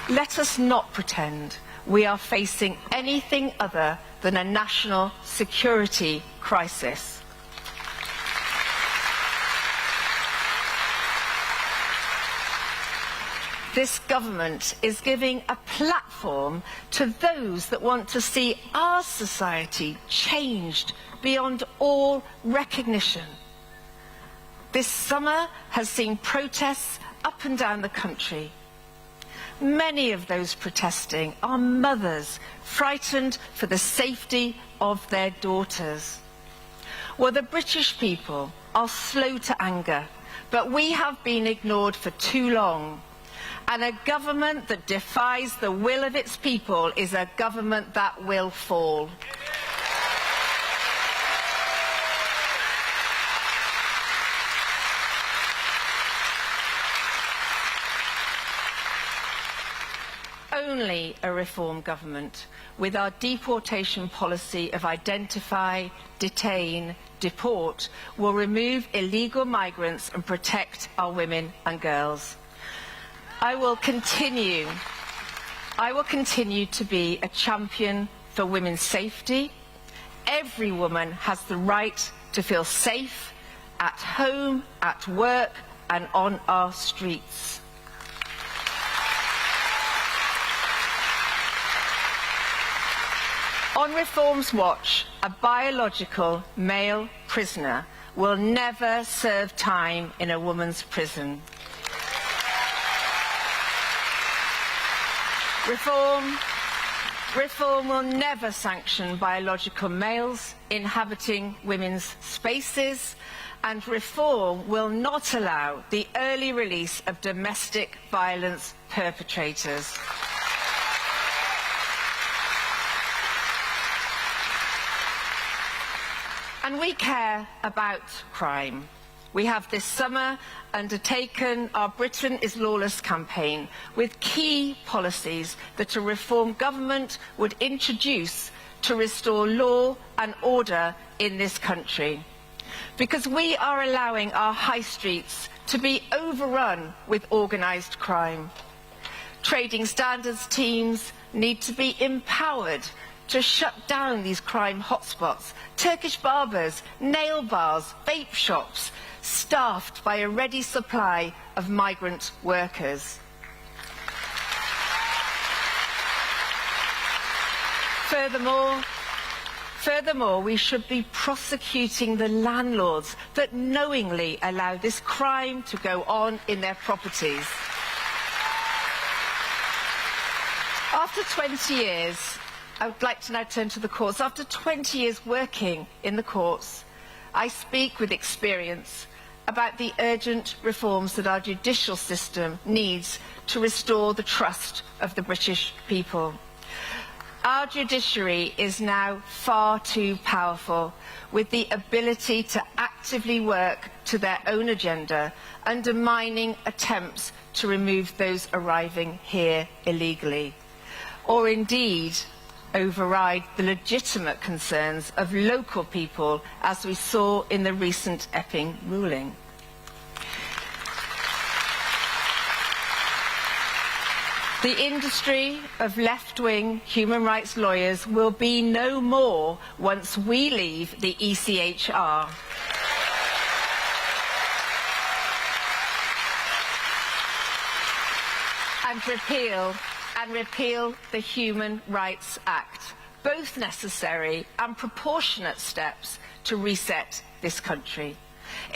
us not pretend we are facing anything other than a national security crisis. This government is giving a platform to those that want to see our society changed beyond all recognition. This summer has seen protests up and down the country. Many of those protesting are mothers frightened for the safety of their daughters. Well, the British people are slow to anger, but we have been ignored for too long. And a government that defies the will of its people is a government that will fall. Only a reform government with our deportation policy of identify, detain, deport will remove illegal migrants and protect our women and girls. I will continue to be a champion for women's safety. Every woman has the right to feel safe at home, at work, and on our streets. On Reform's watch, a biological male prisoner will never serve time in a woman's prison. Reform will never sanction biological males inhabiting women's spaces, and reform will not allow the early release of domestic violence perpetrators. And we care about crime. We have this summer undertaken our Britain is Lawless campaign with key policies that a reform government would introduce to restore law and order in this country. Because we are allowing our high streets to be overrun with organised crime. Trading standards teams need to be empowered to shut down these crime hotspots. Turkish barbers, nail bars, vape shops, staffed by a ready supply of migrant workers. Furthermore, we should be prosecuting the landlords that knowingly allow this crime to go on in their properties. After 20 years, I would like to now turn to the courts. After 20 years working in the courts, I speak with experience about the urgent reforms that our judicial system needs to restore the trust of the British people. Our judiciary is now far too powerful, with the ability to actively work to their own agenda, undermining attempts to remove those arriving here illegally, or indeed override the legitimate concerns of local people, as we saw in the recent Epping ruling. The industry of left-wing human rights lawyers will be no more once we leave the ECHR. And repeal the Human Rights Act, both necessary and proportionate steps to reset this country.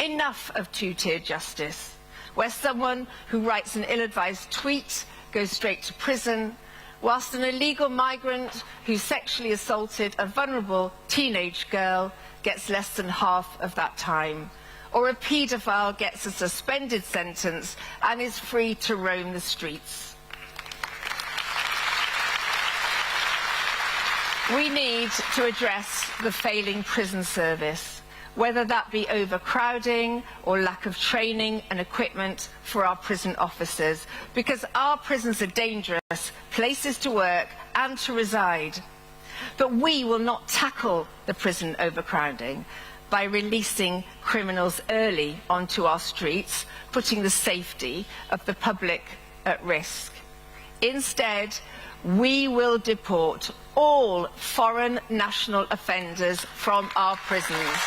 Enough of two-tier justice, where someone who writes an ill-advised tweet goes straight to prison, whilst an illegal migrant who sexually assaulted a vulnerable teenage girl gets less than half of that time, or a paedophile gets a suspended sentence and is free to roam the streets. We need to address the failing prison service, whether that be overcrowding or lack of training and equipment for our prison officers, because our prisons are dangerous places to work and to reside. But we will not tackle the prison overcrowding by releasing criminals early onto our streets, putting the safety of the public at risk. Instead, we will deport all foreign national offenders from our prisons.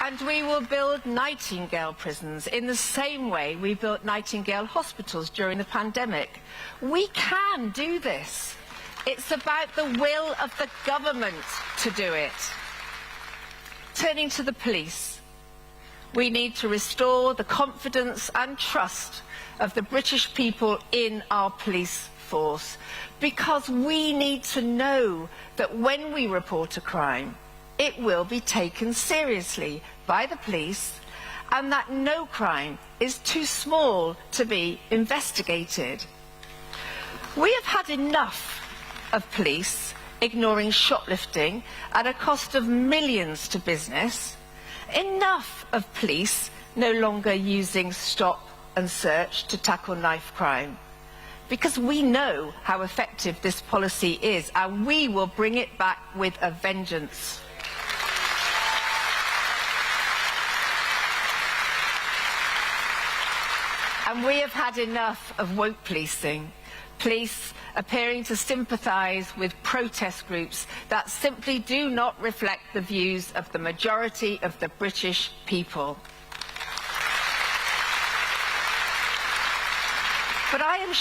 And we will build Nightingale prisons in the same way we built Nightingale hospitals during the pandemic. We can do this. It's about the will of the government to do it. Turning to the police, we need to restore the confidence and trust of the British people in our police force, because we need to know that when we report a crime, it will be taken seriously by the police, and that no crime is too small to be investigated. We have had enough of police ignoring shoplifting at a cost of millions to business, enough of police no longer using stop and search to tackle knife crime, because we know how effective this policy is, and we will bring it back with a vengeance. And we have had enough of woke policing. Police appearing to sympathise with protest groups that simply do not reflect the views of the majority of the British people. But I am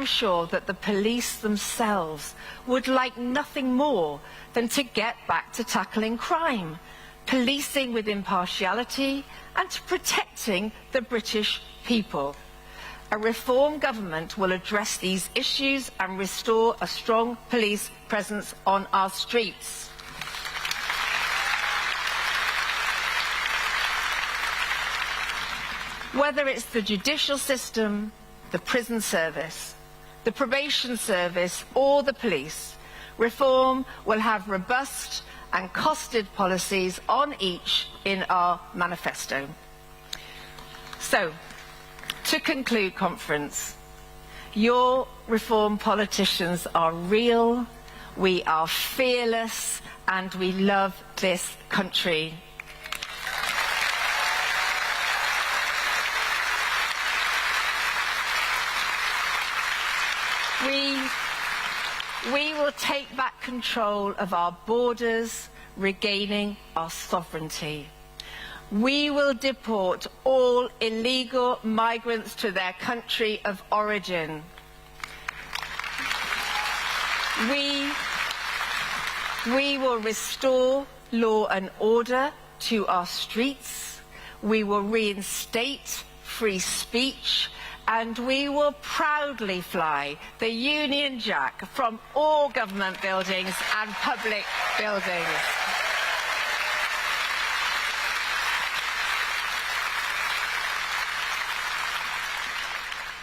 sure that the police themselves would like nothing more than to get back to tackling crime. policing with impartiality, and to protecting the British people. A reform government will address these issues and restore a strong police presence on our streets. Whether it's the judicial system, the prison service, the probation service or the police, reform will have robust and costed policies on each in our manifesto. So, to conclude, conference, your reform politicians are real, we are fearless, and we love this country. We will take back control of our borders, regaining our sovereignty. We will deport all illegal migrants to their country of origin. We will restore law and order to our streets. We will reinstate free speech. And we will proudly fly the Union Jack from all government buildings and public buildings.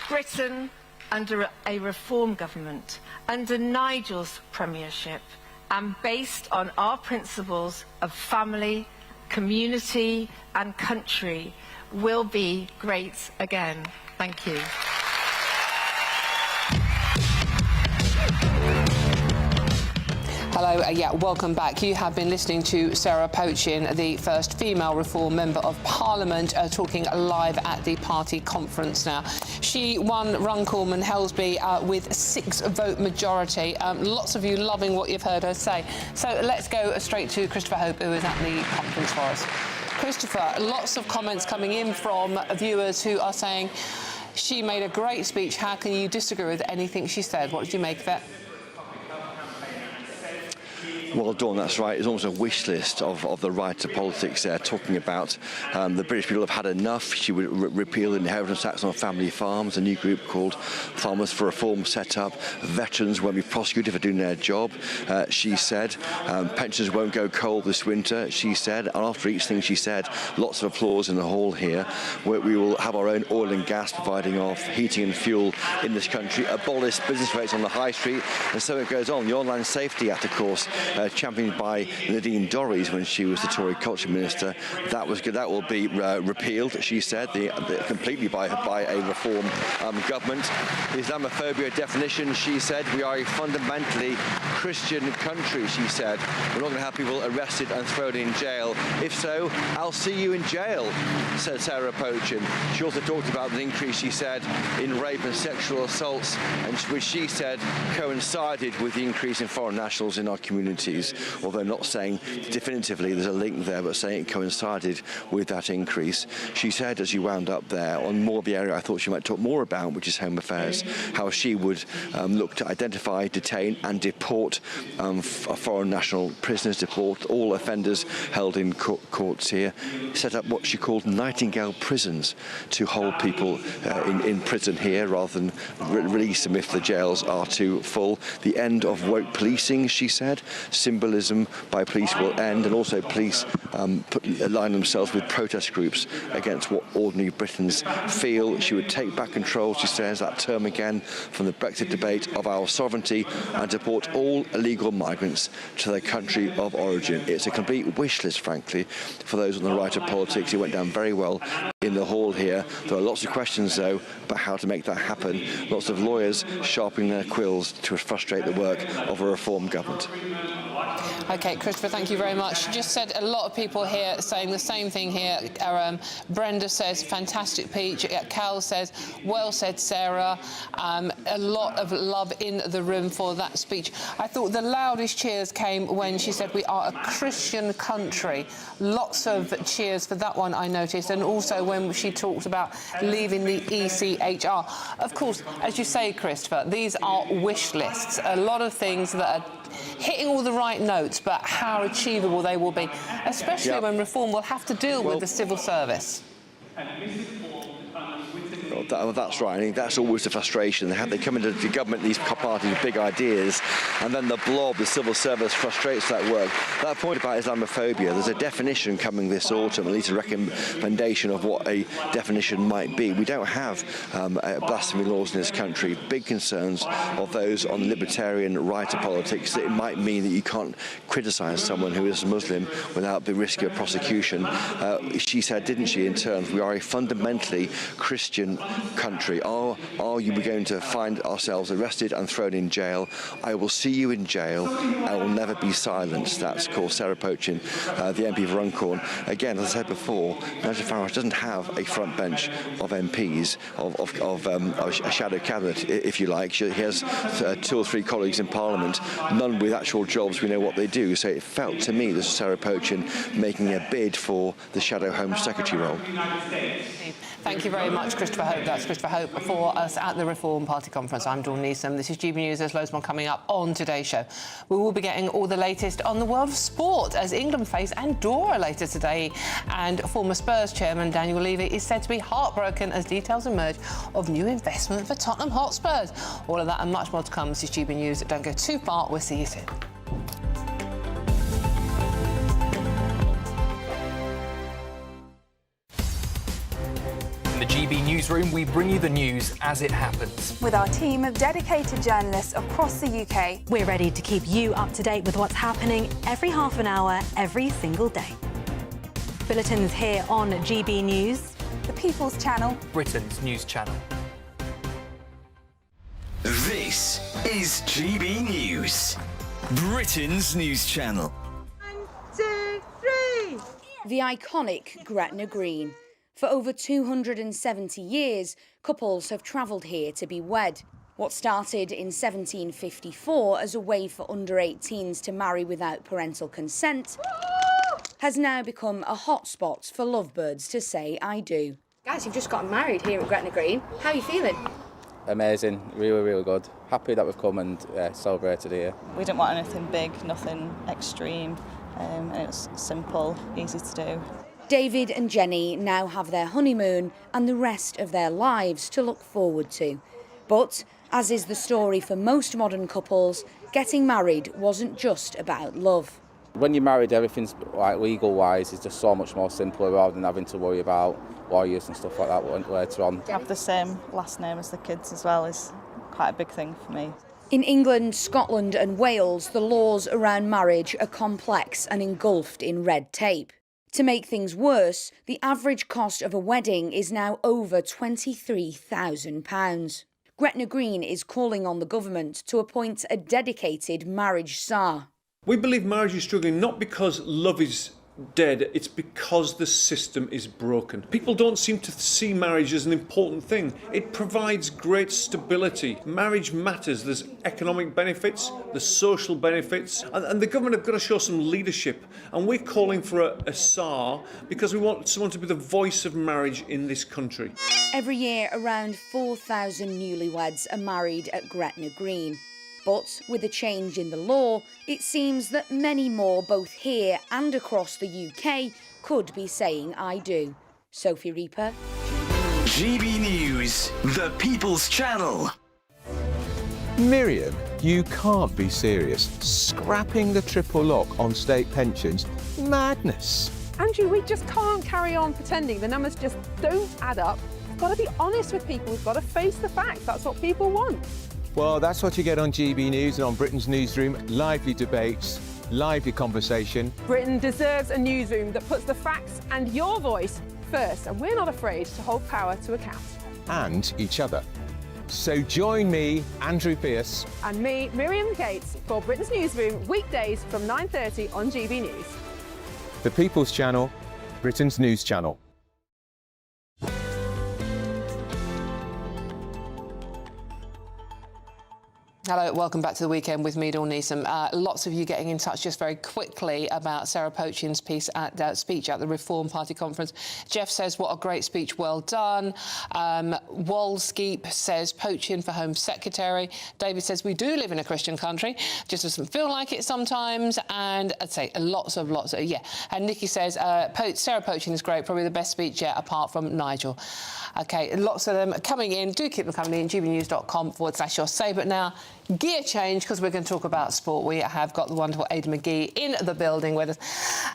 Britain, under a reform government, under Nigel's premiership, and based on our principles of family, community and country, will be great again. Thank you. Hello, welcome back. You have been listening to Sarah Pochin, the first female Reform Member of Parliament, talking live at the party conference now. She won Runcorn and Helsby with 6-vote majority. Lots of you loving what you've heard her say. So let's go straight to Christopher Hope, who is at the conference for us. Christopher, lots of comments coming in from viewers who are saying she made a great speech. How can you disagree with anything she said? What did you make of it? Well, Dawn, that's right. It's almost a wish list of the right to politics there, talking about the British people have had enough. She would repeal the inheritance tax on family farms. A new group called Farmers for Reform set up. Veterans won't be prosecuted for doing their job, she said. Pensioners won't go cold this winter, she said. And after each thing she said, lots of applause in the hall here, where we will have our own oil and gas providing off heating and fuel in this country, abolish business rates on the high street, and so it goes on. The Online Safety Act, of course, championed by Nadine Dorries when she was the Tory Culture Minister, that will be repealed, she said, completely by a reform government. The Islamophobia definition, she said, we are a fundamentally Christian country, she said. We're not going to have people arrested and thrown in jail. If so, I'll see you in jail, said Sarah Pochin. She also talked about the increase, she said, in rape and sexual assaults, and which she said coincided with the increase in foreign nationals in our communities, although not saying definitively there's a link there, but saying it coincided with that increase. She said, as you wound up there, on more of the area I thought she might talk more about, which is Home Affairs, how she would look to identify, detain and deport foreign national prisoners, deport all offenders held in courts here, set up what she called Nightingale prisons to hold people in prison here rather than release them if the jails are too full. The end of woke policing, she said. Symbolism by police will end, and also police align themselves with protest groups against what ordinary Britons feel. She would take back control, she says, that term again, from the Brexit debate, of our sovereignty, and deport all illegal migrants to their country of origin. It's a complete wish list, frankly, for those on the right of politics. It went down very well in the hall here. There are lots of questions, though, about how to make that happen. Lots of lawyers sharpening their quills to frustrate the work of a reform government. OK, Christopher, thank you very much. Just said a lot of people here saying the same thing here. Brenda says, fantastic speech. Cal says, well said, Sarah. A lot of love in the room for that speech. I thought the loudest cheers came when she said we are a Christian country. Lots of cheers for that one, I noticed, and also when she talked about leaving the ECHR. Of course, as you say, Christopher, these are wish lists. A lot of things that are hitting all the right notes, but how achievable they will be, especially when reform will have to deal with the civil service. That's right. I think that's always the frustration. They come into the government, these parties with big ideas, and then the blob, the civil service, frustrates that work. That point about Islamophobia, there's a definition coming this autumn, at least a recommendation of what a definition might be. We don't have blasphemy laws in this country. Big concerns of those on the libertarian right of politics that it might mean that you can't criticise someone who is a Muslim without the risk of prosecution. She said, didn't she, in terms, we are a fundamentally Christian country. Are you going to find ourselves arrested and thrown in jail? I will see you in jail. I will never be silenced. That's called Sarah Pochin, the MP for Runcorn. Again, as I said before, Nigel Farage doesn't have a front bench of MPs, of a shadow cabinet, if you like. He has 2 or 3 colleagues in Parliament, none with actual jobs. We know what they do. So it felt to me this was Sarah Pochin making a bid for the shadow Home Secretary role. Thank you very much, Christopher Hope. That's Christopher Hope for us at the Reform Party Conference. I'm Dawn Neeson. This is GB News. There's loads more coming up on today's show. We will be getting all the latest on the world of sport as England face Andorra later today. And former Spurs chairman Daniel Levy is said to be heartbroken as details emerge of new investment for Tottenham Hotspurs. All of that and much more to come. This is GB News. Don't go too far. We'll see you soon. In the GB Newsroom, we bring you the news as it happens. With our team of dedicated journalists across the UK, we're ready to keep you up to date with what's happening every half an hour, every single day. Bulletins here on GB News, the People's Channel, Britain's news channel. This is GB News, Britain's news channel. 1, 2, 3. The iconic Gretna Green. For over 270 years, couples have travelled here to be wed. What started in 1754 as a way for under-18s to marry without parental consent has now become a hotspot for lovebirds to say I do. Guys, you've just gotten married here at Gretna Green. How are you feeling? Amazing, really, really good. Happy that we've come and celebrated here. We didn't want anything big, nothing extreme, and it was simple, easy to do. David and Jenny now have their honeymoon and the rest of their lives to look forward to. But, as is the story for most modern couples, getting married wasn't just about love. When you're married, everything's like legal-wise is just so much more simpler rather than having to worry about lawyers and stuff like that later on. To have the same last name as the kids as well is quite a big thing for me. In England, Scotland and Wales, the laws around marriage are complex and engulfed in red tape. To make things worse, the average cost of a wedding is now over £23,000. Gretna Green is calling on the government to appoint a dedicated marriage czar. We believe marriage is struggling not because love is dead, it's because the system is broken. People don't seem to see marriage as an important thing. It provides great stability. Marriage matters. There's economic benefits, there's social benefits, and the government have got to show some leadership. And we're calling for a czar because we want someone to be the voice of marriage in this country. Every year, around 4,000 newlyweds are married at Gretna Green. But with a change in the law, it seems that many more, both here and across the UK, could be saying I do. Sophie Reaper. GB News, the People's Channel. Miriam, you can't be serious. Scrapping the triple lock on state pensions? Madness. Andrew, we just can't carry on pretending. The numbers just don't add up. We've got to be honest with people. We've got to face the facts. That's what people want. Well, that's what you get on GB News and on Britain's Newsroom. Lively debates, lively conversation. Britain deserves a newsroom that puts the facts and your voice first, and we're not afraid to hold power to account. And each other. So join me, Andrew Pearce. And me, Miriam Cates, for Britain's Newsroom, weekdays from 9:30 on GB News. The People's Channel, Britain's News Channel. Hello, welcome back to the weekend with me, Dawn Neeson. Lots of you getting in touch just very quickly about Sarah Pochin's speech at the Reform Party conference. Jeff says, what a great speech, well done. Walskeep says, Pochin for Home Secretary. David says, we do live in a Christian country, just doesn't feel like it sometimes. And I'd say lots of, yeah. And Nikki says, Sarah Pochin is great, probably the best speech yet, apart from Nigel. OK, lots of them coming in. Do keep them coming in, gbnews.com/your say. But now, gear change, because we're going to talk about sport. We have got the wonderful Aidan McGee in the building with us.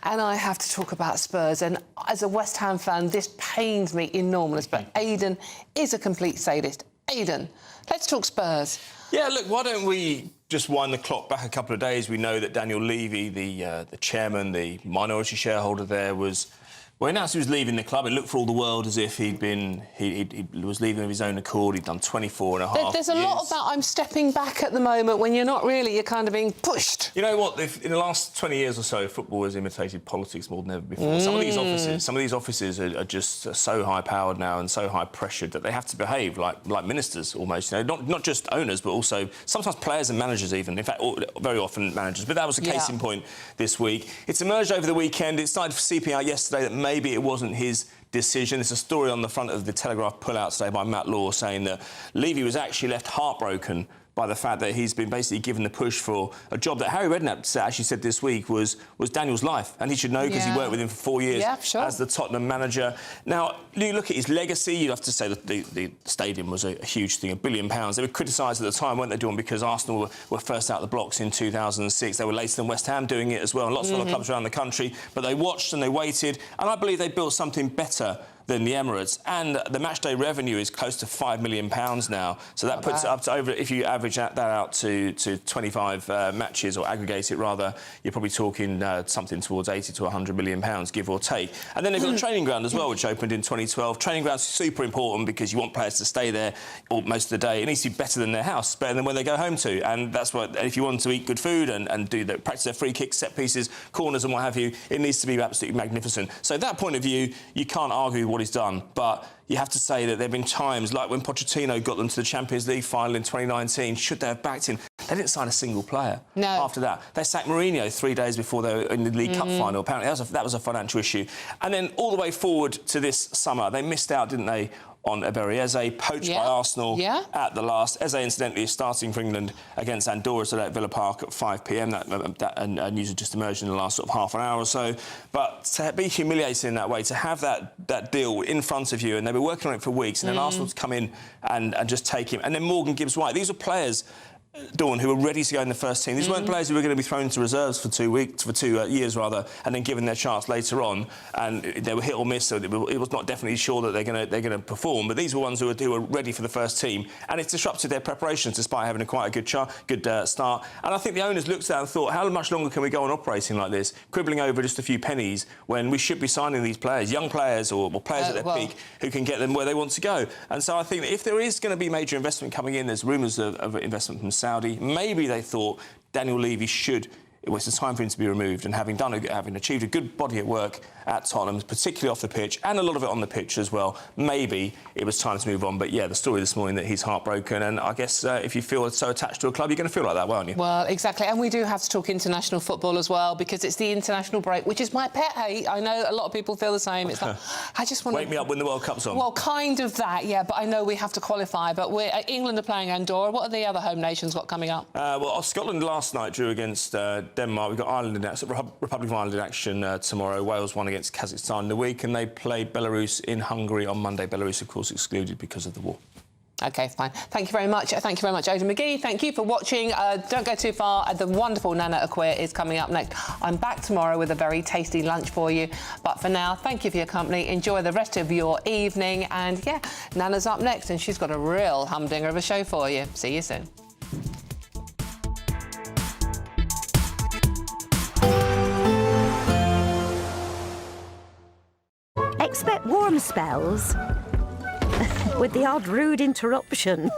And I have to talk about Spurs. And as a West Ham fan, this pains me enormously. But Aidan is a complete sadist. Aidan, let's talk Spurs. Yeah, look, why don't we just wind the clock back a couple of days? We know that Daniel Levy, the chairman, the minority shareholder there, when he announced he was leaving the club, it looked for all the world as if he was leaving of his own accord. He'd done 24 and a half There's a lot of that I'm stepping back at the moment when you're not really, you're kind of being pushed. You know what? In the last 20 years or so, football has imitated politics more than ever before. Some of these offices are just so high-powered now and so high-pressured that they have to behave like ministers almost. You know, not just owners, but also sometimes players and managers even. In fact, very often managers. But that was a case in point this week. It's emerged over the weekend. It started seeping out yesterday that maybe it wasn't his decision. It's a story on the front of the Telegraph pull-out today by Matt Law saying that Levy was actually left heartbroken by the fact that he's been basically given the push for a job that Harry Redknapp actually said this week was Daniel's life, and he should know because he worked with him for 4 years as the Tottenham manager. Now, you look at his legacy, you'd have to say that the stadium was a huge thing, £1 billion. They were criticised at the time, weren't they, Dawn, because Arsenal were first out the blocks in 2006. They were later than West Ham doing it as well, and lots of other clubs around the country, but they watched and they waited, and I believe they built something better than the Emirates, and the matchday revenue is close to £5 million now. So that puts it up to over, if you average that out to 25 matches, or aggregate it rather, you're probably talking something towards £80 to £100 million, give or take. And then they've got the training ground as well, which opened in 2012. Training ground's super important because you want players to stay there most of the day. It needs to be better than their house, better than when they go home to. And that's what, if you want to eat good food and practice their free kicks, set pieces, corners and what have you, it needs to be absolutely magnificent. So that point of view, you can't argue what he's done, but you have to say that there have been times, like when Pochettino got them to the Champions League final in 2019, should they have backed him? They didn't sign a single player after that. They sacked Mourinho 3 days before they were in the League Cup final. Apparently that was a financial issue. And then all the way forward to this summer, they missed out, didn't they, on Ebery Eze, poached by Arsenal at the last. Eze, incidentally, is starting for England against Andorra today at Villa Park at 5 p.m. That news had just emerged in the last sort of half an hour or so. But to be humiliated in that way, to have that deal in front of you, and they were working on it for weeks, and then Arsenal to come in and just take him. And then Morgan Gibbs-White. These are players, Dawn, who were ready to go in the first team. These weren't players who were going to be thrown into reserves for 2 years rather, and then given their chance later on. And they were hit or miss, so it was not definitely sure that they're going to perform. But these were ones who were ready for the first team, and it's disrupted their preparations despite having quite a good start. And I think the owners looked at that and thought, how much longer can we go on operating like this, quibbling over just a few pennies when we should be signing these players, young players or players at their peak, who can get them where they want to go. And so I think that if there is going to be major investment coming in, there's rumours of investment from Saudi. Maybe they thought Daniel Levy should. It was the time for him to be removed, and having achieved a good body of work at Tottenham, particularly off the pitch, and a lot of it on the pitch as well, maybe it was time to move on. But yeah, the story this morning that he's heartbroken, and I guess if you feel so attached to a club, you're going to feel like that, won't you? Well, exactly, and we do have to talk international football as well, because it's the international break, which is my pet hate. I know a lot of people feel the same. It's like, I just want to... Wake me up when the World Cup's on. Well, kind of that, yeah, but I know we have to qualify. But England are playing Andorra. What are the other home nations got coming up? Well, Scotland last night drew against Denmark. We've got Ireland Republic of Ireland in action tomorrow. Wales won against Kazakhstan in the week, and they play Belarus in Hungary on Monday. Belarus, of course, excluded because of the war. OK, fine. Thank you very much. Thank you very much, Aidan McGee. Thank you for watching. Don't go too far. The wonderful Nana Akua is coming up next. I'm back tomorrow with a very tasty lunch for you. But for now, thank you for your company. Enjoy the rest of your evening. And, yeah, Nana's up next, and she's got a real humdinger of a show for you. See you soon. Expect warm spells with the odd rude interruption.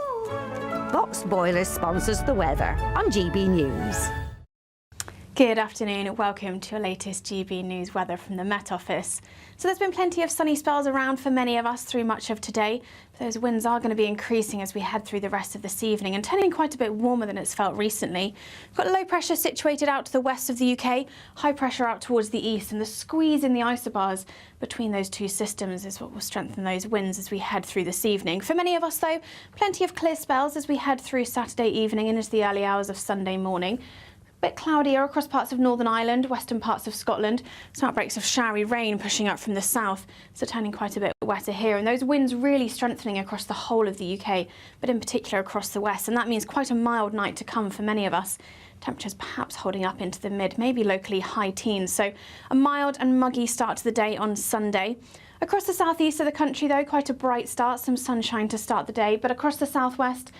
Box Boilers sponsors the weather on GB News. Good afternoon. Welcome to your latest GB News weather from the Met Office. So there's been plenty of sunny spells around for many of us through much of today. But those winds are going to be increasing as we head through the rest of this evening and turning quite a bit warmer than it's felt recently. We've got low pressure situated out to the west of the UK, high pressure out towards the east, and the squeeze in the isobars between those two systems is what will strengthen those winds as we head through this evening. For many of us though, plenty of clear spells as we head through Saturday evening and into the early hours of Sunday morning. Bit cloudier across parts of Northern Ireland, western parts of Scotland. Some outbreaks of showery rain pushing up from the south, so turning quite a bit wetter here. And those winds really strengthening across the whole of the UK, but in particular across the west. And that means quite a mild night to come for many of us. Temperatures perhaps holding up into the mid, maybe locally high teens. So a mild and muggy start to the day on Sunday. Across the southeast of the country, though, quite a bright start, some sunshine to start the day. But across the southwest,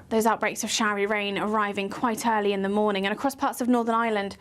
those outbreaks of showery rain arriving quite early in the morning, and across parts of Northern Ireland,